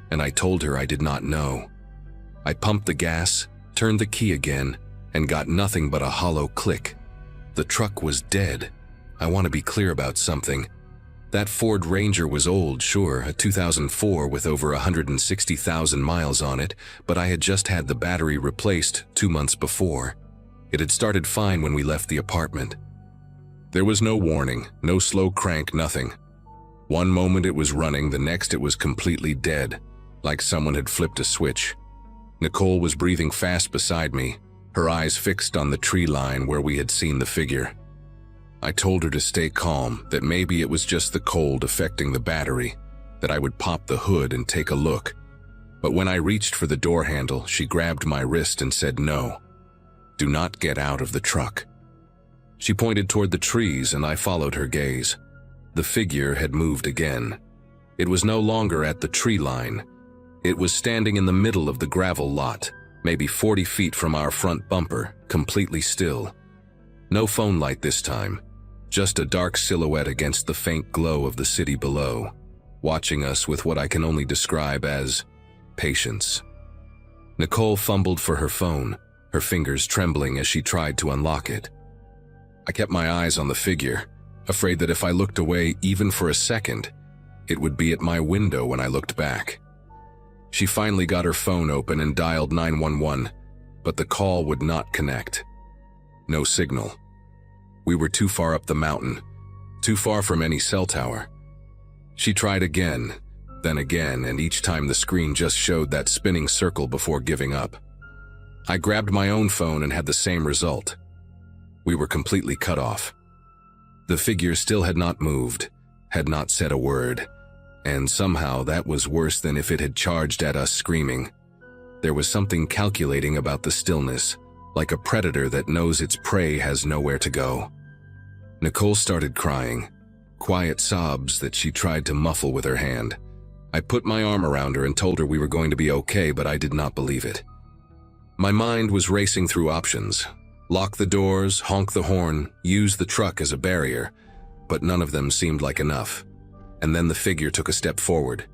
and I told her I did not know. I pumped the gas, turned the key again, and got nothing but a hollow click. The truck was dead. I want to be clear about something. That Ford Ranger was old, sure, a 2004 with over 160,000 miles on it, but I had just had the battery replaced 2 months before. It had started fine when we left the apartment. There was no warning, no slow crank, nothing. One moment it was running, the next it was completely dead, like someone had flipped a switch. Nicole was breathing fast beside me, her eyes fixed on the tree line where we had seen the figure. I told her to stay calm, that maybe it was just the cold affecting the battery, that I would pop the hood and take a look. But when I reached for the door handle, she grabbed my wrist and said no. Do not get out of the truck. She pointed toward the trees and I followed her gaze. The figure had moved again. It was no longer at the tree line. It was standing in the middle of the gravel lot, maybe 40 feet from our front bumper, completely still. No phone light this time, just a dark silhouette against the faint glow of the city below, watching us with what I can only describe as patience. Nicole fumbled for her phone, her fingers trembling as she tried to unlock it. I kept my eyes on the figure, afraid that if I looked away even for a second, it would be at my window when I looked back. She finally got her phone open and dialed 911, but the call would not connect. No signal. We were too far up the mountain, too far from any cell tower. She tried again, then again, and each time the screen just showed that spinning circle before giving up. I grabbed my own phone and had the same result. We were completely cut off. The figure still had not moved, had not said a word, and somehow that was worse than if it had charged at us screaming. There was something calculating about the stillness, like a predator that knows its prey has nowhere to go. Nicole started crying, quiet sobs that she tried to muffle with her hand. I put my arm around her and told her we were going to be okay, but I did not believe it. My mind was racing through options. Lock the doors, honk the horn, use the truck as a barrier, but none of them seemed like enough. And then the figure took a step forward.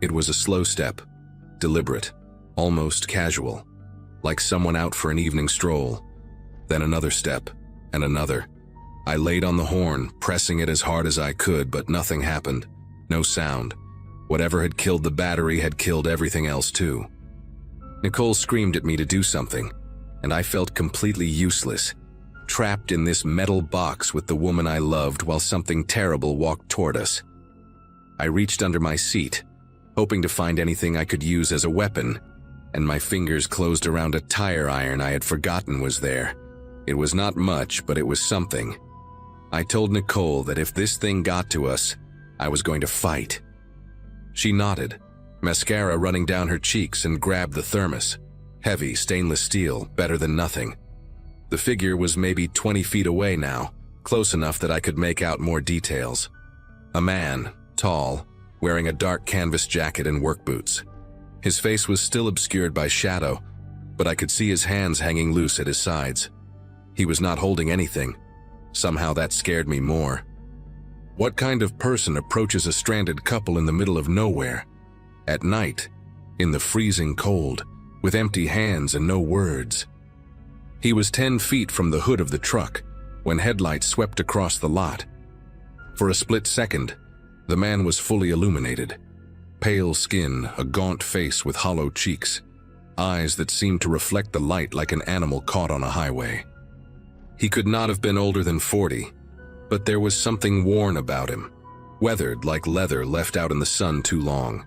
It was a slow step, deliberate, almost casual, like someone out for an evening stroll. Then another step, and another. I laid on the horn, pressing it as hard as I could, but nothing happened. No sound. Whatever had killed the battery had killed everything else too. Nicole screamed at me to do something, and I felt completely useless, trapped in this metal box with the woman I loved while something terrible walked toward us. I reached under my seat, hoping to find anything I could use as a weapon, and my fingers closed around a tire iron I had forgotten was there. It was not much, but it was something. I told Nicole that if this thing got to us, I was going to fight. She nodded, mascara running down her cheeks, and grabbed the thermos. Heavy, stainless steel, better than nothing. The figure was maybe 20 feet away now, close enough that I could make out more details. A man, tall, wearing a dark canvas jacket and work boots. His face was still obscured by shadow, but I could see his hands hanging loose at his sides. He was not holding anything. Somehow that scared me more. What kind of person approaches a stranded couple in the middle of nowhere, at night, in the freezing cold, with empty hands and no words? He was 10 feet from the hood of the truck when headlights swept across the lot. For a split second, the man was fully illuminated. Pale skin, a gaunt face with hollow cheeks, eyes that seemed to reflect the light like an animal caught on a highway. He could not have been older than 40, but there was something worn about him, weathered like leather left out in the sun too long.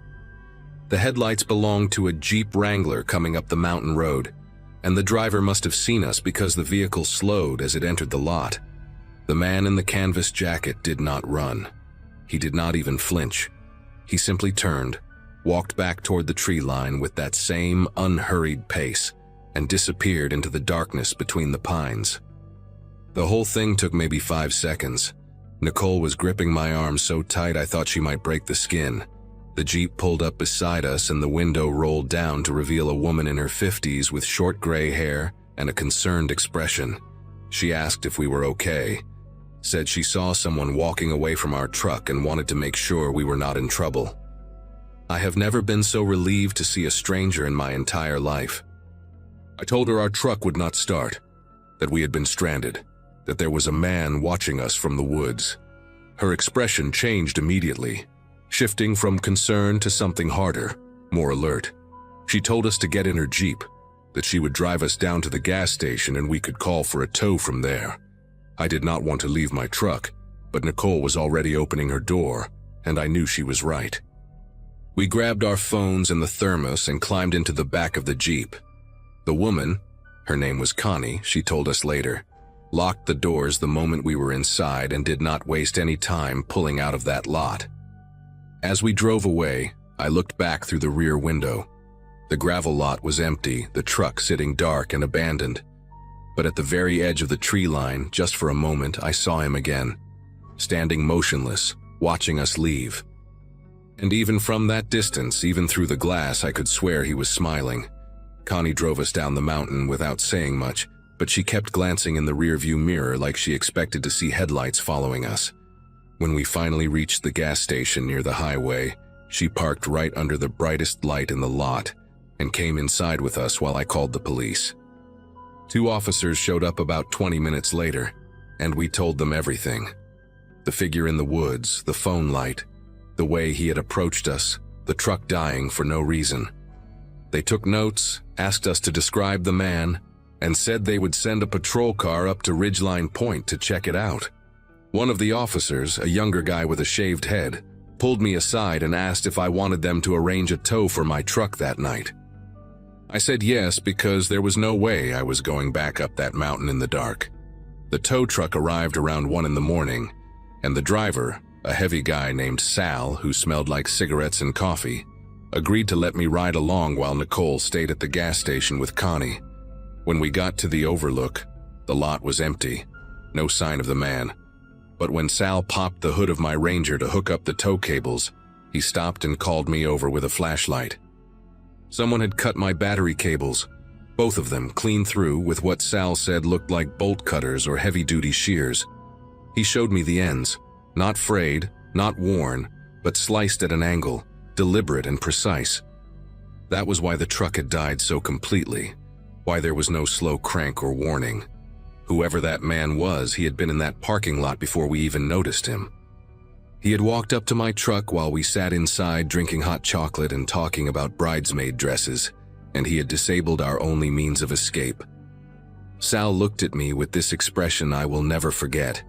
The headlights belonged to a Jeep Wrangler coming up the mountain road, and the driver must have seen us because the vehicle slowed as it entered the lot. The man in the canvas jacket did not run. He did not even flinch. He simply turned, walked back toward the tree line with that same unhurried pace, and disappeared into the darkness between the pines. The whole thing took maybe 5 seconds. Nicole was gripping my arm so tight I thought she might break the skin. The Jeep pulled up beside us and the window rolled down to reveal a woman in her 50s with short gray hair and a concerned expression. She asked if we were okay, said she saw someone walking away from our truck and wanted to make sure we were not in trouble. I have never been so relieved to see a stranger in my entire life. I told her our truck would not start, that we had been stranded, that there was a man watching us from the woods. Her expression changed immediately, shifting from concern to something harder, more alert. She told us to get in her Jeep, that she would drive us down to the gas station and we could call for a tow from there. I did not want to leave my truck, but Nicole was already opening her door, and I knew she was right. We grabbed our phones and the thermos and climbed into the back of the Jeep. The woman, her name was Connie, she told us later, locked the doors the moment we were inside and did not waste any time pulling out of that lot. As we drove away, I looked back through the rear window. The gravel lot was empty, the truck sitting dark and abandoned. But at the very edge of the tree line, just for a moment, I saw him again, standing motionless, watching us leave. And even from that distance, even through the glass, I could swear he was smiling. Connie drove us down the mountain without saying much, but she kept glancing in the rearview mirror like she expected to see headlights following us. When we finally reached the gas station near the highway, she parked right under the brightest light in the lot and came inside with us while I called the police. 2 officers showed up about 20 minutes later, and we told them everything. The figure in the woods, the phone light, the way he had approached us, the truck dying for no reason. They took notes, asked us to describe the man, and said they would send a patrol car up to Ridgeline Point to check it out. One of the officers, a younger guy with a shaved head, pulled me aside and asked if I wanted them to arrange a tow for my truck that night. I said yes because there was no way I was going back up that mountain in the dark. The tow truck arrived around 1 in the morning, and the driver, a heavy guy named Sal who smelled like cigarettes and coffee, agreed to let me ride along while Nicole stayed at the gas station with Connie. When we got to the overlook, the lot was empty, no sign of the man. But when Sal popped the hood of my Ranger to hook up the tow cables, he stopped and called me over with a flashlight. Someone had cut my battery cables, both of them clean through with what Sal said looked like bolt cutters or heavy-duty shears. He showed me the ends, not frayed, not worn, but sliced at an angle, deliberate and precise. That was why the truck had died so completely, why there was no slow crank or warning. Whoever that man was, he had been in that parking lot before we even noticed him. He had walked up to my truck while we sat inside drinking hot chocolate and talking about bridesmaid dresses, and he had disabled our only means of escape. Sal looked at me with this expression I will never forget,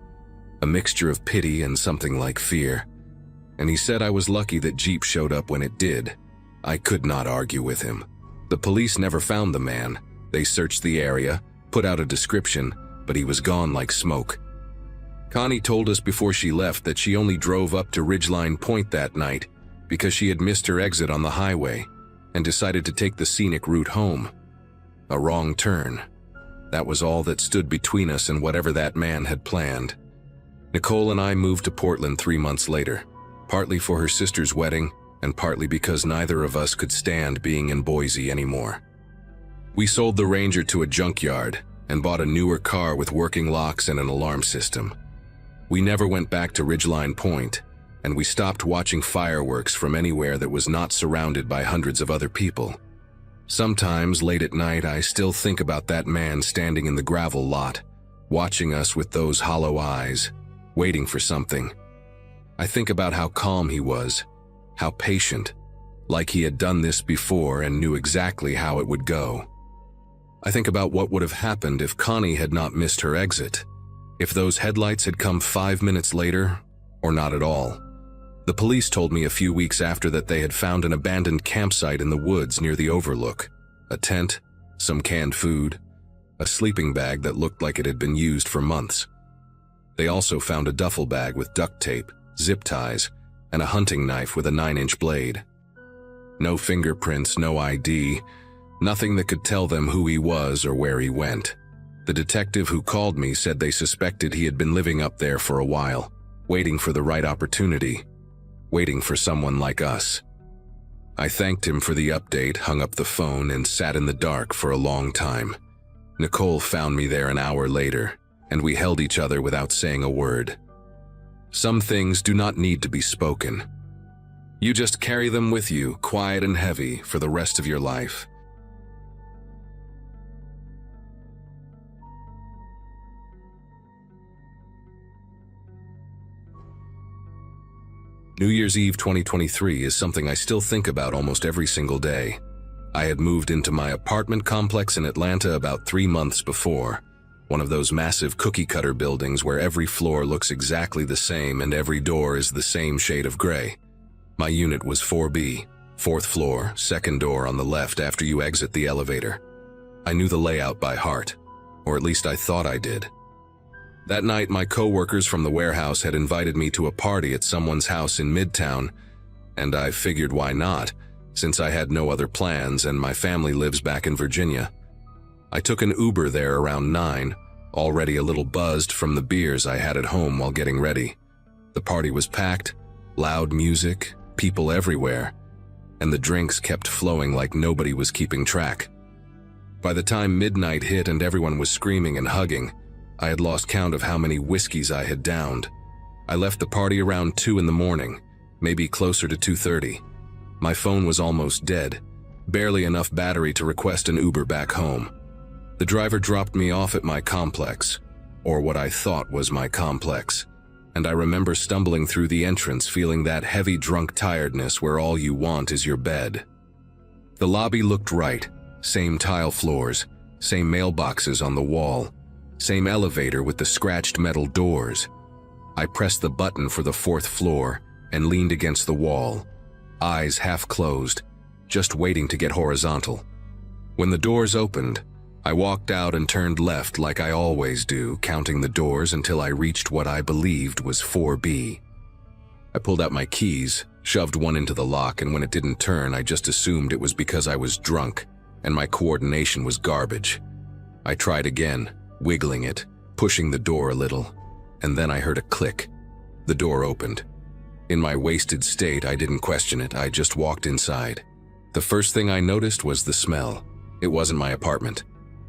a mixture of pity and something like fear, and he said I was lucky that Jeep showed up when it did. I could not argue with him. The police never found the man. They searched the area, put out a description, but he was gone like smoke. Connie told us before she left that she only drove up to Ridgeline Point that night because she had missed her exit on the highway and decided to take the scenic route home. A wrong turn. That was all that stood between us and whatever that man had planned. Nicole and I moved to Portland 3 months later, partly for her sister's wedding and partly because neither of us could stand being in Boise anymore. We sold the Ranger to a junkyard and bought a newer car with working locks and an alarm system. We never went back to Ridgeline Point, and we stopped watching fireworks from anywhere that was not surrounded by hundreds of other people. Sometimes, late at night, I still think about that man standing in the gravel lot, watching us with those hollow eyes, waiting for something. I think about how calm he was, how patient, like he had done this before and knew exactly how it would go. I think about what would have happened if Connie had not missed her exit, if those headlights had come 5 minutes later, or not at all. The police told me a few weeks after that they had found an abandoned campsite in the woods near the overlook, a tent, some canned food, a sleeping bag that looked like it had been used for months. They also found a duffel bag with duct tape, zip ties, and a hunting knife with a 9-inch blade. No fingerprints, no ID, nothing that could tell them who he was or where he went. The detective who called me said they suspected he had been living up there for a while, waiting for the right opportunity, waiting for someone like us. I thanked him for the update, hung up the phone, and sat in the dark for a long time. Nicole found me there an hour later, and we held each other without saying a word. Some things do not need to be spoken. You just carry them with you, quiet and heavy, for the rest of your life. New Year's Eve 2023 is something I still think about almost every single day. I had moved into my apartment complex in Atlanta about 3 months before, one of those massive cookie-cutter buildings where every floor looks exactly the same and every door is the same shade of gray. My unit was 4B, 4th floor, second door on the left after you exit the elevator. I knew the layout by heart, or at least I thought I did. That night, my co-workers from the warehouse had invited me to a party at someone's house in Midtown, and I figured why not, since I had no other plans and my family lives back in Virginia. I took an Uber there around 9, already a little buzzed from the beers I had at home while getting ready. The party was packed, loud music, people everywhere, and the drinks kept flowing like nobody was keeping track. By the time midnight hit and everyone was screaming and hugging, I had lost count of how many whiskeys I had downed. I left the party around 2 in the morning, maybe closer to 2:30. My phone was almost dead, barely enough battery to request an Uber back home. The driver dropped me off at my complex, or what I thought was my complex, and I remember stumbling through the entrance feeling that heavy drunk tiredness where all you want is your bed. The lobby looked right, same tile floors, same mailboxes on the wall, same elevator with the scratched metal doors. I pressed the button for the 4th floor and leaned against the wall, eyes half closed, just waiting to get horizontal. When the doors opened, I walked out and turned left like I always do, counting the doors until I reached what I believed was 4B. I pulled out my keys, shoved one into the lock, and when it didn't turn, I just assumed it was because I was drunk and my coordination was garbage. I tried again, wiggling it, pushing the door a little, and then I heard a click. The door opened. In my wasted state, I didn't question it, I just walked inside. The first thing I noticed was the smell. It wasn't my apartment.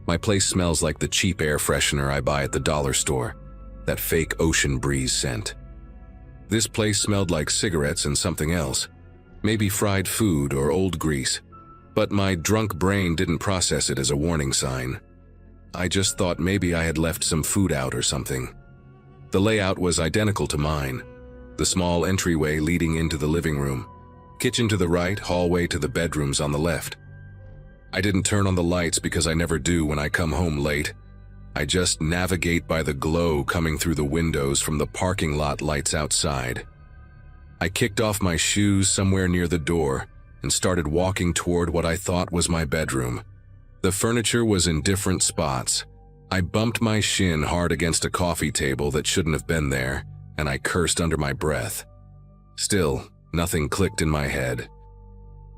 My place smells like the cheap air freshener I buy at the dollar store, that fake ocean breeze scent. This place smelled like cigarettes and something else, maybe fried food or old grease, but my drunk brain didn't process it as a warning sign. I just thought maybe I had left some food out or something. The layout was identical to mine. The small entryway leading into the living room, kitchen to the right, hallway to the bedrooms on the left. I didn't turn on the lights because I never do when I come home late. I just navigate by the glow coming through the windows from the parking lot lights outside. I kicked off my shoes somewhere near the door and started walking toward what I thought was my bedroom. The furniture was in different spots. I bumped my shin hard against a coffee table that shouldn't have been there, and I cursed under my breath. Still, nothing clicked in my head.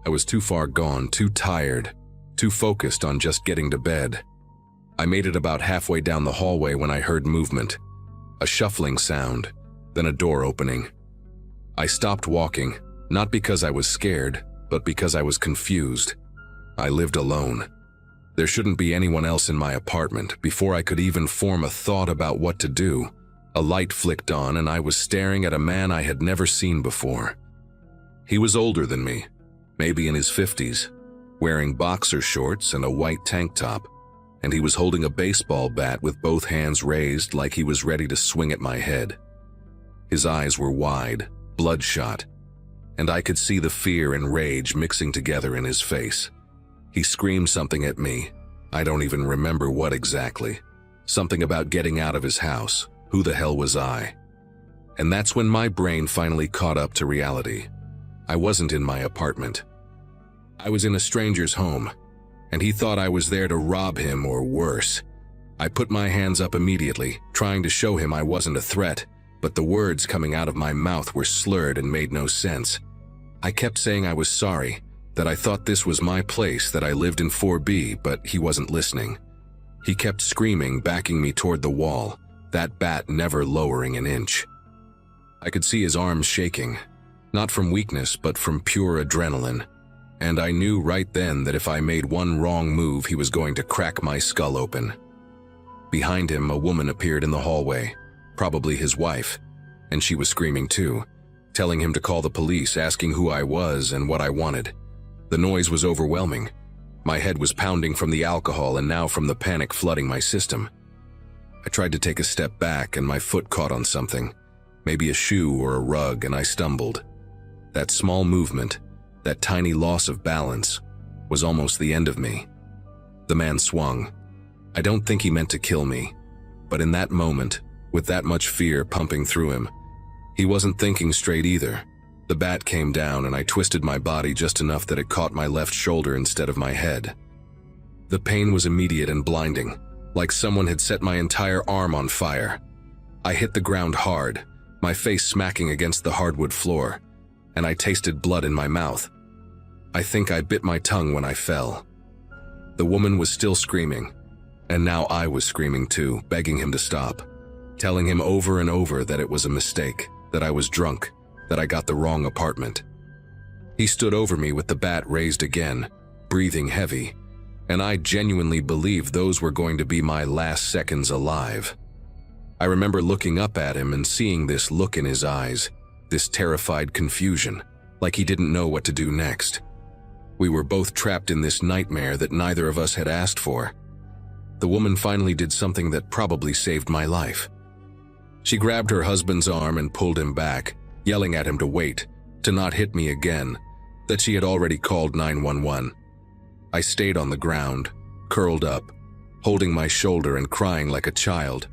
I was too far gone, too tired, too focused on just getting to bed. I made it about halfway down the hallway when I heard movement. A shuffling sound, then a door opening. I stopped walking, not because I was scared, but because I was confused. I lived alone. There shouldn't be anyone else in my apartment. Before I could even form a thought about what to do, a light flicked on and I was staring at a man I had never seen before. He was older than me, maybe in his 50s, wearing boxer shorts and a white tank top, and he was holding a baseball bat with both hands raised like he was ready to swing at my head. His eyes were wide, bloodshot, and I could see the fear and rage mixing together in his face. He screamed something at me. I don't even remember what exactly. Something about getting out of his house. Who the hell was I? And that's when my brain finally caught up to reality. I wasn't in my apartment. I was in a stranger's home, and he thought I was there to rob him or worse. I put my hands up immediately, trying to show him I wasn't a threat, but the words coming out of my mouth were slurred and made no sense. I kept saying I was sorry, that I thought this was my place, that I lived in 4B, but he wasn't listening. He kept screaming, backing me toward the wall, that bat never lowering an inch. I could see his arms shaking, not from weakness, but from pure adrenaline, and I knew right then that if I made one wrong move, he was going to crack my skull open. Behind him, a woman appeared in the hallway, probably his wife, and she was screaming too, telling him to call the police, asking who I was and what I wanted. The noise was overwhelming. My head was pounding from the alcohol and now from the panic flooding my system. I tried to take a step back and my foot caught on something, maybe a shoe or a rug, and I stumbled. That small movement, that tiny loss of balance, was almost the end of me. The man swung. I don't think he meant to kill me, but in that moment, with that much fear pumping through him, he wasn't thinking straight either. The bat came down and I twisted my body just enough that it caught my left shoulder instead of my head. The pain was immediate and blinding, like someone had set my entire arm on fire. I hit the ground hard, my face smacking against the hardwood floor, and I tasted blood in my mouth. I think I bit my tongue when I fell. The woman was still screaming, and now I was screaming too, begging him to stop, telling him over and over that it was a mistake, that I was drunk, that I got the wrong apartment. He stood over me with the bat raised again, breathing heavy, and I genuinely believed those were going to be my last seconds alive. I remember looking up at him and seeing this look in his eyes, this terrified confusion, like he didn't know what to do next. We were both trapped in this nightmare that neither of us had asked for. The woman finally did something that probably saved my life. She grabbed her husband's arm and pulled him back, yelling at him to wait, to not hit me again, that she had already called 911. I stayed on the ground, curled up, holding my shoulder and crying like a child.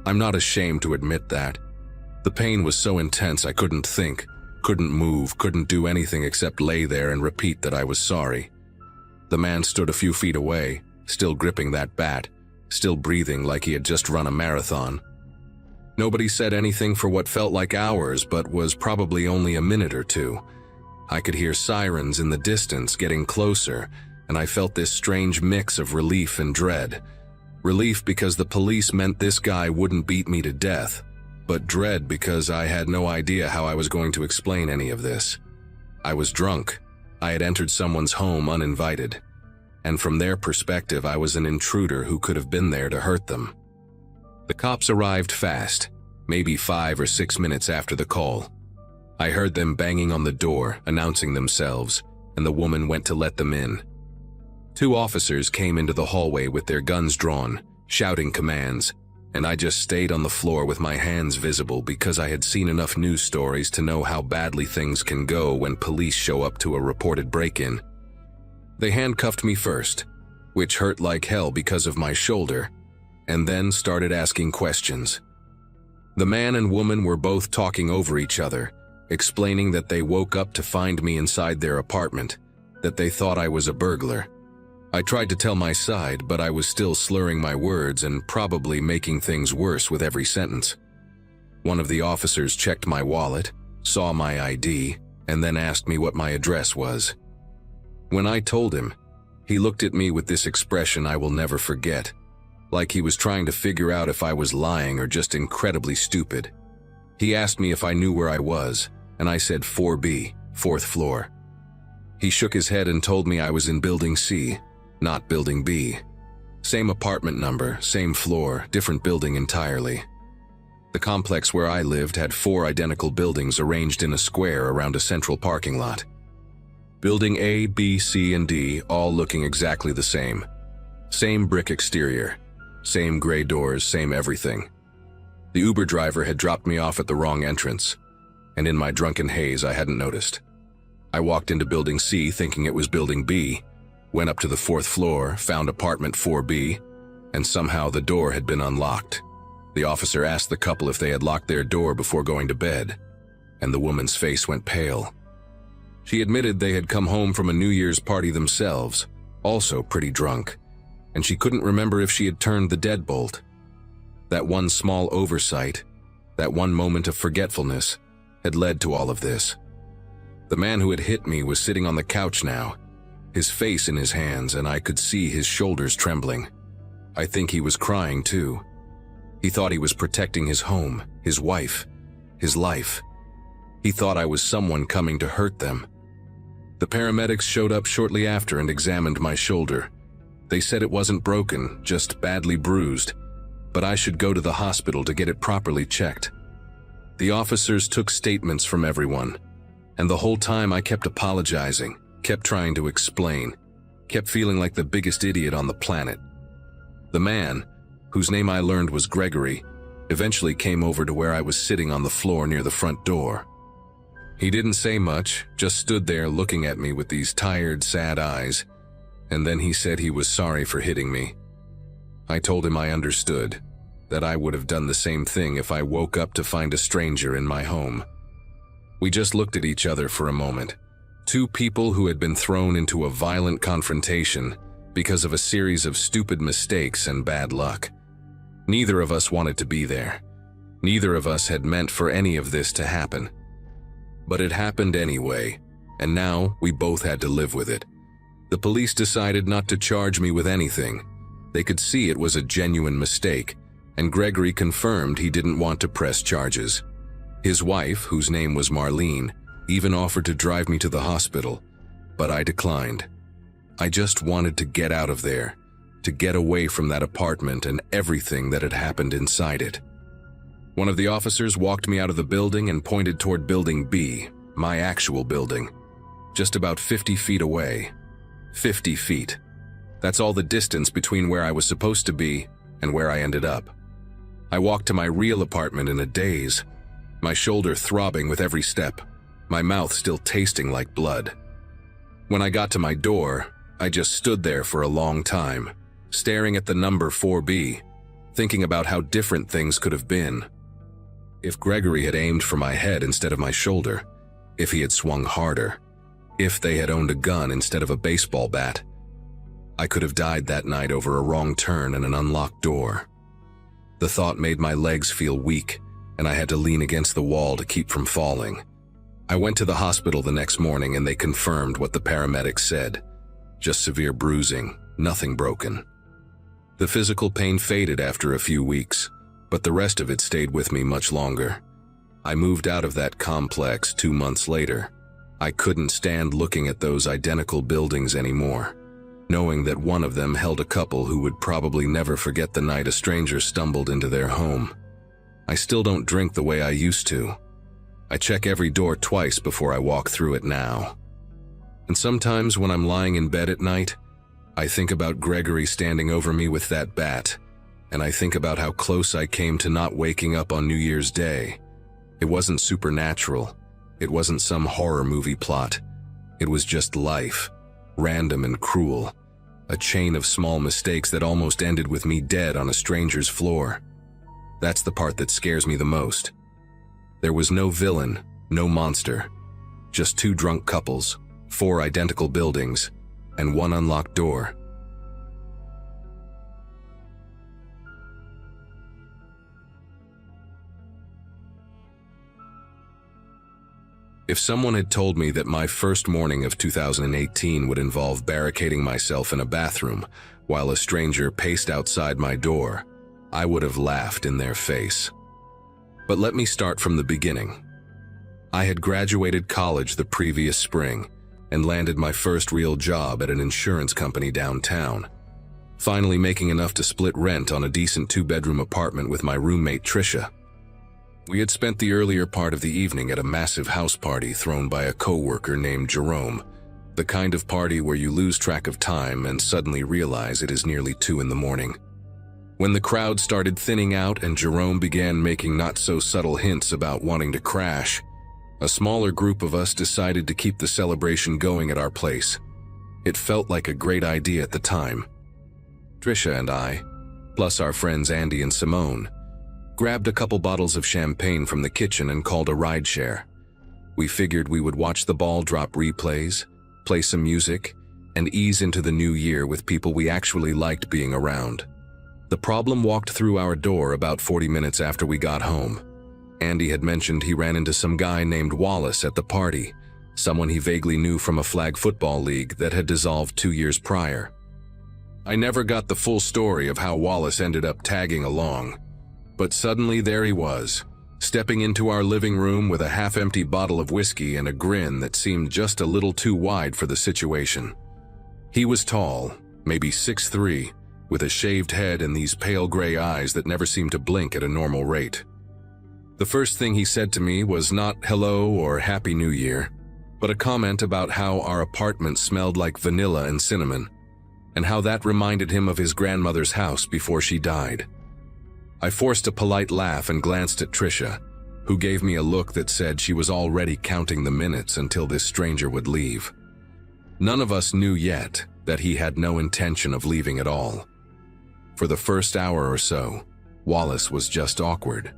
I'm not ashamed to admit that. The pain was so intense I couldn't think, couldn't move, couldn't do anything except lay there and repeat that I was sorry. The man stood a few feet away, still gripping that bat, still breathing like he had just run a marathon. Nobody said anything for what felt like hours, but was probably only a minute or two. I could hear sirens in the distance getting closer, and I felt this strange mix of relief and dread. Relief because the police meant this guy wouldn't beat me to death, but dread because I had no idea how I was going to explain any of this. I was drunk. I had entered someone's home uninvited, and from their perspective I was an intruder who could have been there to hurt them. The cops arrived fast, maybe 5 or 6 minutes after the call. I heard them banging on the door, announcing themselves, and the woman went to let them in. 2 officers came into the hallway with their guns drawn, shouting commands, and I just stayed on the floor with my hands visible because I had seen enough news stories to know how badly things can go when police show up to a reported break-in. They handcuffed me first, which hurt like hell because of my shoulder, and then started asking questions. The man and woman were both talking over each other, explaining that they woke up to find me inside their apartment, that they thought I was a burglar. I tried to tell my side, but I was still slurring my words and probably making things worse with every sentence. One of the officers checked my wallet, saw my ID, and then asked me what my address was. When I told him, he looked at me with this expression I will never forget. like he was trying to figure out if I was lying or just incredibly stupid. He asked me if I knew where I was, and I said 4B, 4th floor. He shook his head and told me I was in Building C, not Building B. Same apartment number, same floor, different building entirely. The complex where I lived had 4 identical buildings arranged in a square around a central parking lot. Building A, B, C, and D all looking exactly the same. Same brick exterior, same gray doors, same everything. The Uber driver had dropped me off at the wrong entrance, and in my drunken haze I hadn't noticed. I walked into Building C thinking it was Building B, went up to the 4th floor, found apartment 4B, and somehow the door had been unlocked. The officer asked the couple if they had locked their door before going to bed, and the woman's face went pale. She admitted they had come home from a New Year's party themselves, also pretty drunk, and she couldn't remember if she had turned the deadbolt. That one small oversight, that one moment of forgetfulness, had led to all of this. The man who had hit me was sitting on the couch now, his face in his hands, and I could see his shoulders trembling. I think he was crying too. He thought he was protecting his home, his wife, his life. He thought I was someone coming to hurt them. The paramedics showed up shortly after and examined my shoulder. They said it wasn't broken, just badly bruised, but I should go to the hospital to get it properly checked. The officers took statements from everyone, and the whole time I kept apologizing, kept trying to explain, kept feeling like the biggest idiot on the planet. The man, whose name I learned was Gregory, eventually came over to where I was sitting on the floor near the front door. He didn't say much, just stood there looking at me with these tired, sad eyes, and then he said he was sorry for hitting me. I told him I understood, that I would have done the same thing if I woke up to find a stranger in my home. We just looked at each other for a moment. 2 people who had been thrown into a violent confrontation because of a series of stupid mistakes and bad luck. Neither of us wanted to be there. Neither of us had meant for any of this to happen. But it happened anyway, and now we both had to live with it. The police decided not to charge me with anything. They could see it was a genuine mistake, and Gregory confirmed he didn't want to press charges. His wife, whose name was Marlene, even offered to drive me to the hospital, but I declined. I just wanted to get out of there, to get away from that apartment and everything that had happened inside it. One of the officers walked me out of the building and pointed toward Building B, my actual building, just about 50 feet away. 50 feet. That's all the distance between where I was supposed to be and where I ended up. I walked to my real apartment in a daze, my shoulder throbbing with every step, my mouth still tasting like blood. When I got to my door, I just stood there for a long time, staring at the number 4B, thinking about how different things could have been. If Gregory had aimed for my head instead of my shoulder, if he had swung harder, if they had owned a gun instead of a baseball bat, I could have died that night over a wrong turn and an unlocked door. The thought made my legs feel weak, and I had to lean against the wall to keep from falling. I went to the hospital the next morning and they confirmed what the paramedics said. Just severe bruising, nothing broken. The physical pain faded after a few weeks, but the rest of it stayed with me much longer. I moved out of that complex 2 months later. I couldn't stand looking at those identical buildings anymore, knowing that one of them held a couple who would probably never forget the night a stranger stumbled into their home. I still don't drink the way I used to. I check every door twice before I walk through it now. And sometimes when I'm lying in bed at night, I think about Gregory standing over me with that bat, and I think about how close I came to not waking up on New Year's Day. It wasn't supernatural. It wasn't some horror movie plot. It was just life, random and cruel, a chain of small mistakes that almost ended with me dead on a stranger's floor. That's the part that scares me the most. There was no villain, no monster, just 2 drunk couples, 4 identical buildings, and 1 unlocked door. If someone had told me that my first morning of 2018 would involve barricading myself in a bathroom while a stranger paced outside my door, I would have laughed in their face. But let me start from the beginning. I had graduated college the previous spring and landed my first real job at an insurance company downtown, finally making enough to split rent on a decent 2-bedroom apartment with my roommate Trisha. We had spent the earlier part of the evening at a massive house party thrown by a coworker named Jerome, the kind of party where you lose track of time and suddenly realize it is nearly 2 in the morning. When the crowd started thinning out and Jerome began making not-so-subtle hints about wanting to crash, a smaller group of us decided to keep the celebration going at our place. It felt like a great idea at the time. Trisha and I, plus our friends Andy and Simone, grabbed a couple bottles of champagne from the kitchen and called a rideshare. We figured we would watch the ball drop replays, play some music, and ease into the new year with people we actually liked being around. The problem walked through our door about 40 minutes after we got home. Andy had mentioned he ran into some guy named Wallace at the party, someone he vaguely knew from a flag football league that had dissolved 2 years prior. I never got the full story of how Wallace ended up tagging along, but suddenly there he was, stepping into our living room with a half-empty bottle of whiskey and a grin that seemed just a little too wide for the situation. He was tall, maybe 6'3", with a shaved head and these pale gray eyes that never seemed to blink at a normal rate. The first thing he said to me was not hello or happy new year, but a comment about how our apartment smelled like vanilla and cinnamon, and how that reminded him of his grandmother's house before she died. I forced a polite laugh and glanced at Trisha, who gave me a look that said she was already counting the minutes until this stranger would leave. None of us knew yet that he had no intention of leaving at all. For the first hour or so, Wallace was just awkward.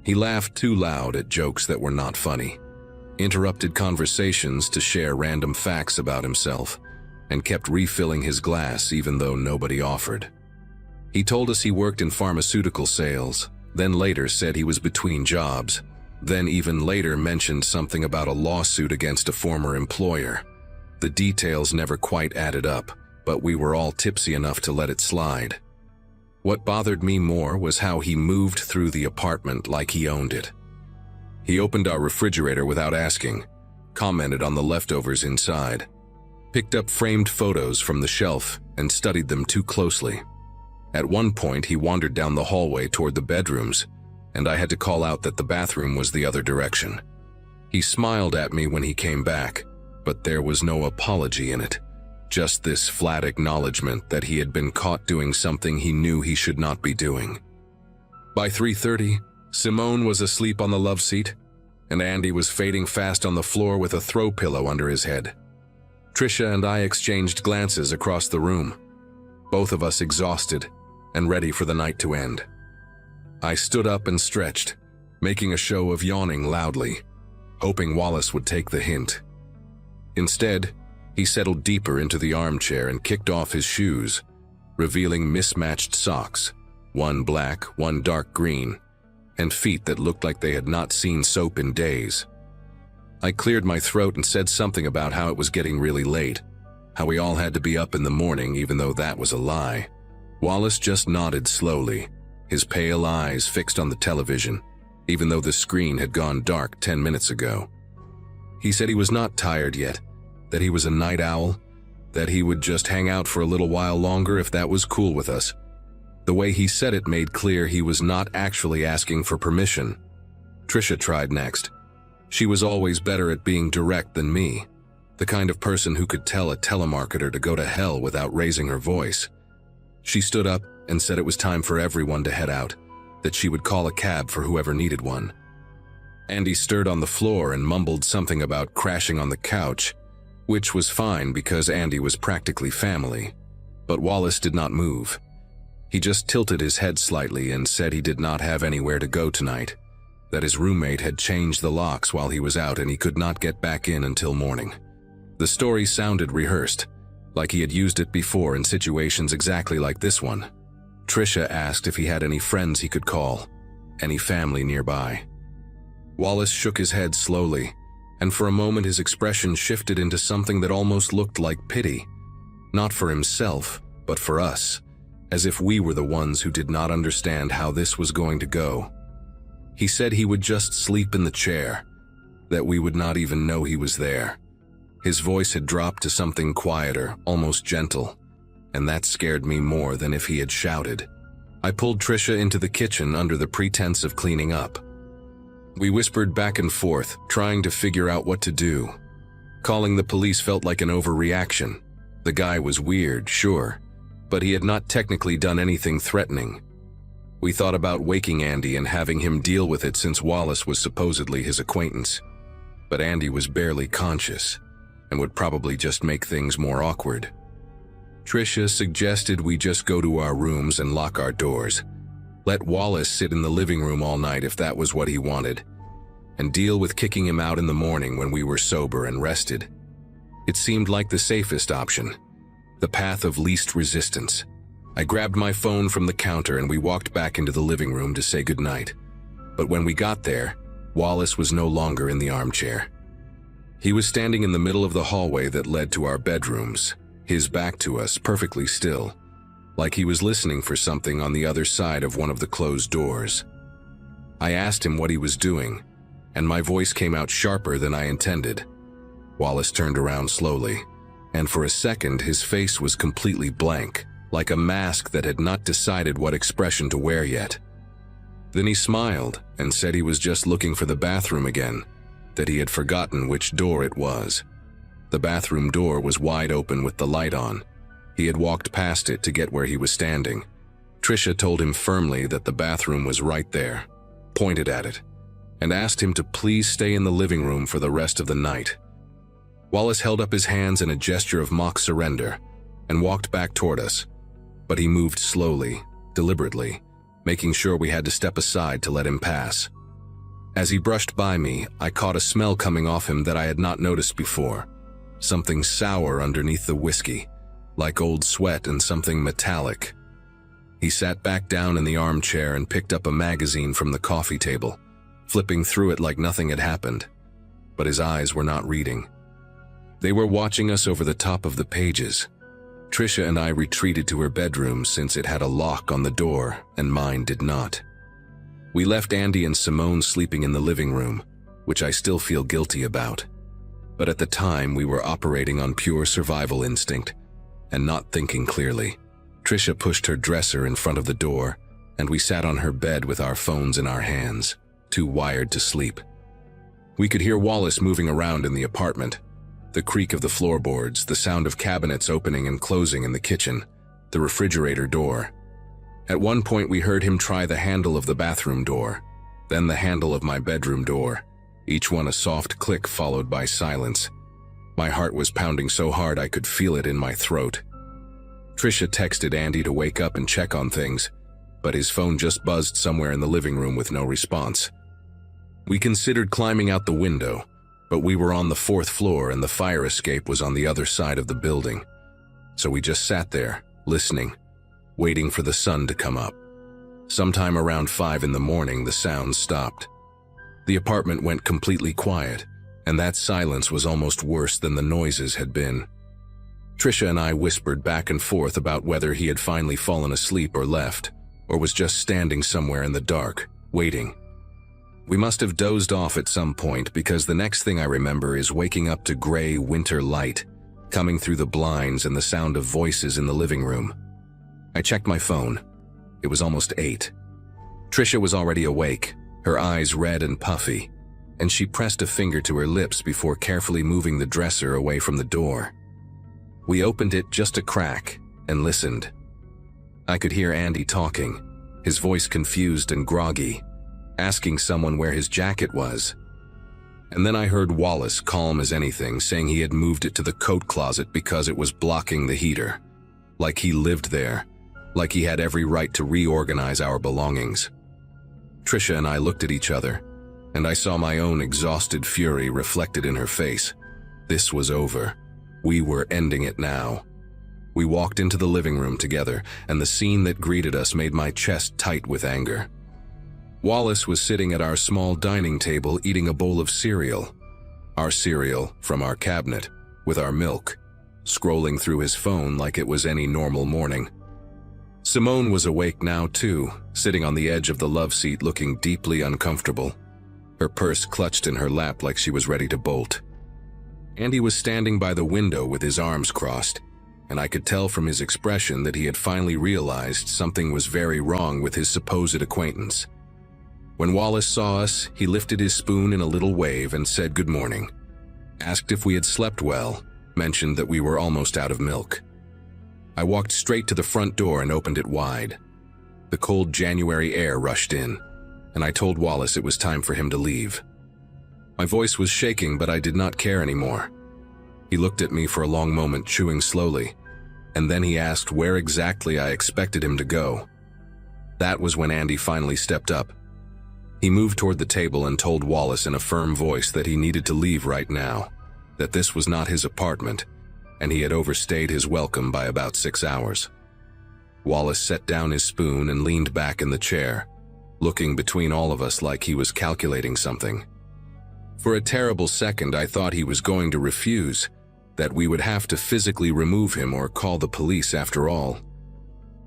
He laughed too loud at jokes that were not funny, interrupted conversations to share random facts about himself, and kept refilling his glass even though nobody offered. He told us he worked in pharmaceutical sales, then later said he was between jobs, then even later mentioned something about a lawsuit against a former employer. The details never quite added up, but we were all tipsy enough to let it slide. What bothered me more was how he moved through the apartment like he owned it. He opened our refrigerator without asking, commented on the leftovers inside, picked up framed photos from the shelf and studied them too closely. At one point, he wandered down the hallway toward the bedrooms, and I had to call out that the bathroom was the other direction. He smiled at me when he came back, but there was no apology in it. Just this flat acknowledgement that he had been caught doing something he knew he should not be doing. By 3:30, Simone was asleep on the love seat, and Andy was fading fast on the floor with a throw pillow under his head. Trisha and I exchanged glances across the room, both of us exhausted and ready for the night to end. I stood up and stretched, making a show of yawning loudly, hoping Wallace would take the hint. Instead, he settled deeper into the armchair and kicked off his shoes, revealing mismatched socks, one black, one dark green, and feet that looked like they had not seen soap in days. I cleared my throat and said something about how it was getting really late, how we all had to be up in the morning even though that was a lie. Wallace just nodded slowly, his pale eyes fixed on the television, even though the screen had gone dark 10 minutes ago. He said he was not tired yet, that he was a night owl, that he would just hang out for a little while longer if that was cool with us. The way he said it made clear he was not actually asking for permission. Trisha tried next. She was always better at being direct than me, the kind of person who could tell a telemarketer to go to hell without raising her voice. She stood up and said it was time for everyone to head out, that she would call a cab for whoever needed one. Andy stirred on the floor and mumbled something about crashing on the couch, which was fine because Andy was practically family, but Wallace did not move. He just tilted his head slightly and said he did not have anywhere to go tonight, that his roommate had changed the locks while he was out and he could not get back in until morning. The story sounded rehearsed, like he had used it before in situations exactly like this one. Trisha asked if he had any friends he could call, any family nearby. Wallace shook his head slowly, and for a moment his expression shifted into something that almost looked like pity. Not for himself, but for us, as if we were the ones who did not understand how this was going to go. He said he would just sleep in the chair, that we would not even know he was there. His voice had dropped to something quieter, almost gentle, and that scared me more than if he had shouted. I pulled Trisha into the kitchen under the pretense of cleaning up. We whispered back and forth, trying to figure out what to do. Calling the police felt like an overreaction. The guy was weird, sure, but he had not technically done anything threatening. We thought about waking Andy and having him deal with it since Wallace was supposedly his acquaintance. But Andy was barely conscious and would probably just make things more awkward. Trisha suggested we just go to our rooms and lock our doors. Let Wallace sit in the living room all night if that was what he wanted, and deal with kicking him out in the morning when we were sober and rested. It seemed like the safest option, the path of least resistance. I grabbed my phone from the counter and we walked back into the living room to say goodnight. But when we got there, Wallace was no longer in the armchair. He was standing in the middle of the hallway that led to our bedrooms, his back to us, perfectly still, like he was listening for something on the other side of one of the closed doors. I asked him what he was doing, and my voice came out sharper than I intended. Wallace turned around slowly, and for a second his face was completely blank, like a mask that had not decided what expression to wear yet. Then he smiled and said he was just looking for the bathroom again, that he had forgotten which door it was. The bathroom door was wide open with the light on. He had walked past it to get where he was standing. Trisha told him firmly that the bathroom was right there, pointed at it, and asked him to please stay in the living room for the rest of the night. Wallace held up his hands in a gesture of mock surrender and walked back toward us, but he moved slowly, deliberately, making sure we had to step aside to let him pass. As he brushed by me, I caught a smell coming off him that I had not noticed before, something sour underneath the whiskey, like old sweat and something metallic. He sat back down in the armchair and picked up a magazine from the coffee table, flipping through it like nothing had happened. But his eyes were not reading. They were watching us over the top of the pages. Trisha and I retreated to her bedroom since it had a lock on the door and mine did not. We left Andy and Simone sleeping in the living room, which I still feel guilty about. But at the time we were operating on pure survival instinct and not thinking clearly. Trisha pushed her dresser in front of the door and we sat on her bed with our phones in our hands, too wired to sleep. We could hear Wallace moving around in the apartment. The creak of the floorboards, the sound of cabinets opening and closing in the kitchen, the refrigerator door. At one point we heard him try the handle of the bathroom door, then the handle of my bedroom door, each one a soft click followed by silence. My heart was pounding so hard I could feel it in my throat. Trisha texted Andy to wake up and check on things, but his phone just buzzed somewhere in the living room with no response. We considered climbing out the window, but we were on the 4th floor and the fire escape was on the other side of the building. So we just sat there, listening, waiting for the sun to come up. Sometime around 5 in the morning, the sounds stopped. The apartment went completely quiet, and that silence was almost worse than the noises had been. Trisha and I whispered back and forth about whether he had finally fallen asleep or left, or was just standing somewhere in the dark, waiting. We must have dozed off at some point because the next thing I remember is waking up to gray winter light coming through the blinds and the sound of voices in the living room. I checked my phone. It was almost 8. Trisha was already awake, her eyes red and puffy, and she pressed a finger to her lips before carefully moving the dresser away from the door. We opened it just a crack and listened. I could hear Andy talking, his voice confused and groggy, asking someone where his jacket was. And then I heard Wallace, calm as anything, saying he had moved it to the coat closet because it was blocking the heater. Like he lived there, like he had every right to reorganize our belongings. Trisha and I looked at each other, and I saw my own exhausted fury reflected in her face. This was over. We were ending it now. We walked into the living room together, and the scene that greeted us made my chest tight with anger. Wallace was sitting at our small dining table eating a bowl of cereal. our cereal from our cabinet, with our milk, scrolling through his phone like it was any normal morning. Simone was awake now too, sitting on the edge of the love seat looking deeply uncomfortable, her purse clutched in her lap like she was ready to bolt. Andy was standing by the window with his arms crossed, and I could tell from his expression that he had finally realized something was very wrong with his supposed acquaintance. When Wallace saw us, he lifted his spoon in a little wave and said good morning, asked if we had slept well, mentioned that we were almost out of milk. I walked straight to the front door and opened it wide. The cold January air rushed in, and I told Wallace it was time for him to leave. My voice was shaking, but I did not care anymore. He looked at me for a long moment, chewing slowly, and then he asked where exactly I expected him to go. That was when Andy finally stepped up. He moved toward the table and told Wallace in a firm voice that he needed to leave right now, that this was not his apartment, and he had overstayed his welcome by about 6 hours. Wallace set down his spoon and leaned back in the chair, looking between all of us like he was calculating something. For a terrible second, I thought he was going to refuse, that we would have to physically remove him or call the police after all.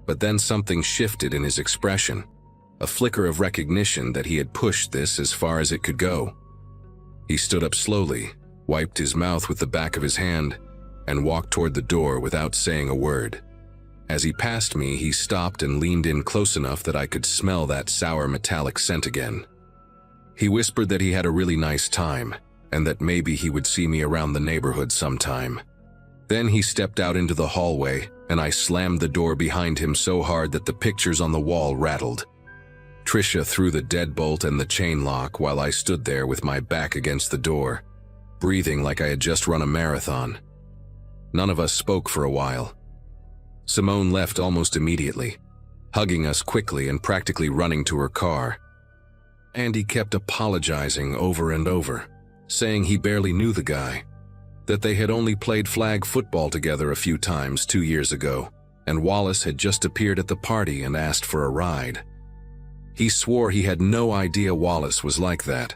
But then something shifted in his expression, a flicker of recognition that he had pushed this as far as it could go. He stood up slowly, wiped his mouth with the back of his hand, and walked toward the door without saying a word. As he passed me, he stopped and leaned in close enough that I could smell that sour metallic scent again. He whispered that he had a really nice time, and that maybe he would see me around the neighborhood sometime. Then he stepped out into the hallway, and I slammed the door behind him so hard that the pictures on the wall rattled. Tricia threw the deadbolt and the chain lock while I stood there with my back against the door, breathing like I had just run a marathon. None of us spoke for a while. Simone left almost immediately, hugging us quickly and practically running to her car. Andy kept apologizing over and over, saying he barely knew the guy, that they had only played flag football together a few times 2 years ago, and Wallace had just appeared at the party and asked for a ride. He swore he had no idea Wallace was like that,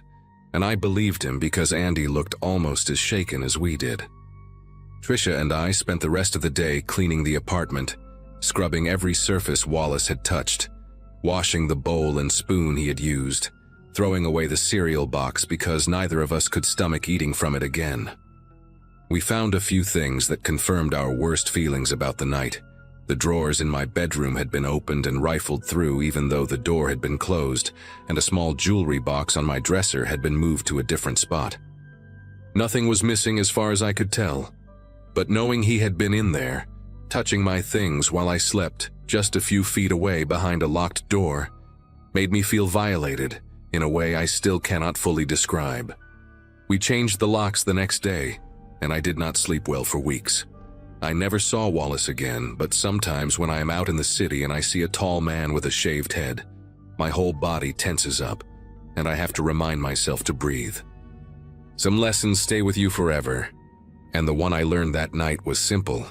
and I believed him because Andy looked almost as shaken as we did. Tricia and I spent the rest of the day cleaning the apartment, scrubbing every surface Wallace had touched, washing the bowl and spoon he had used, throwing away the cereal box because neither of us could stomach eating from it again. We found a few things that confirmed our worst feelings about the night. The drawers in my bedroom had been opened and rifled through even though the door had been closed, and a small jewelry box on my dresser had been moved to a different spot. Nothing was missing as far as I could tell, but knowing he had been in there, touching my things while I slept just a few feet away behind a locked door, made me feel violated in a way I still cannot fully describe. We changed the locks the next day, and I did not sleep well for weeks. I never saw Wallace again, but sometimes when I am out in the city and I see a tall man with a shaved head, my whole body tenses up, and I have to remind myself to breathe. Some lessons stay with you forever, and the one I learned that night was simple.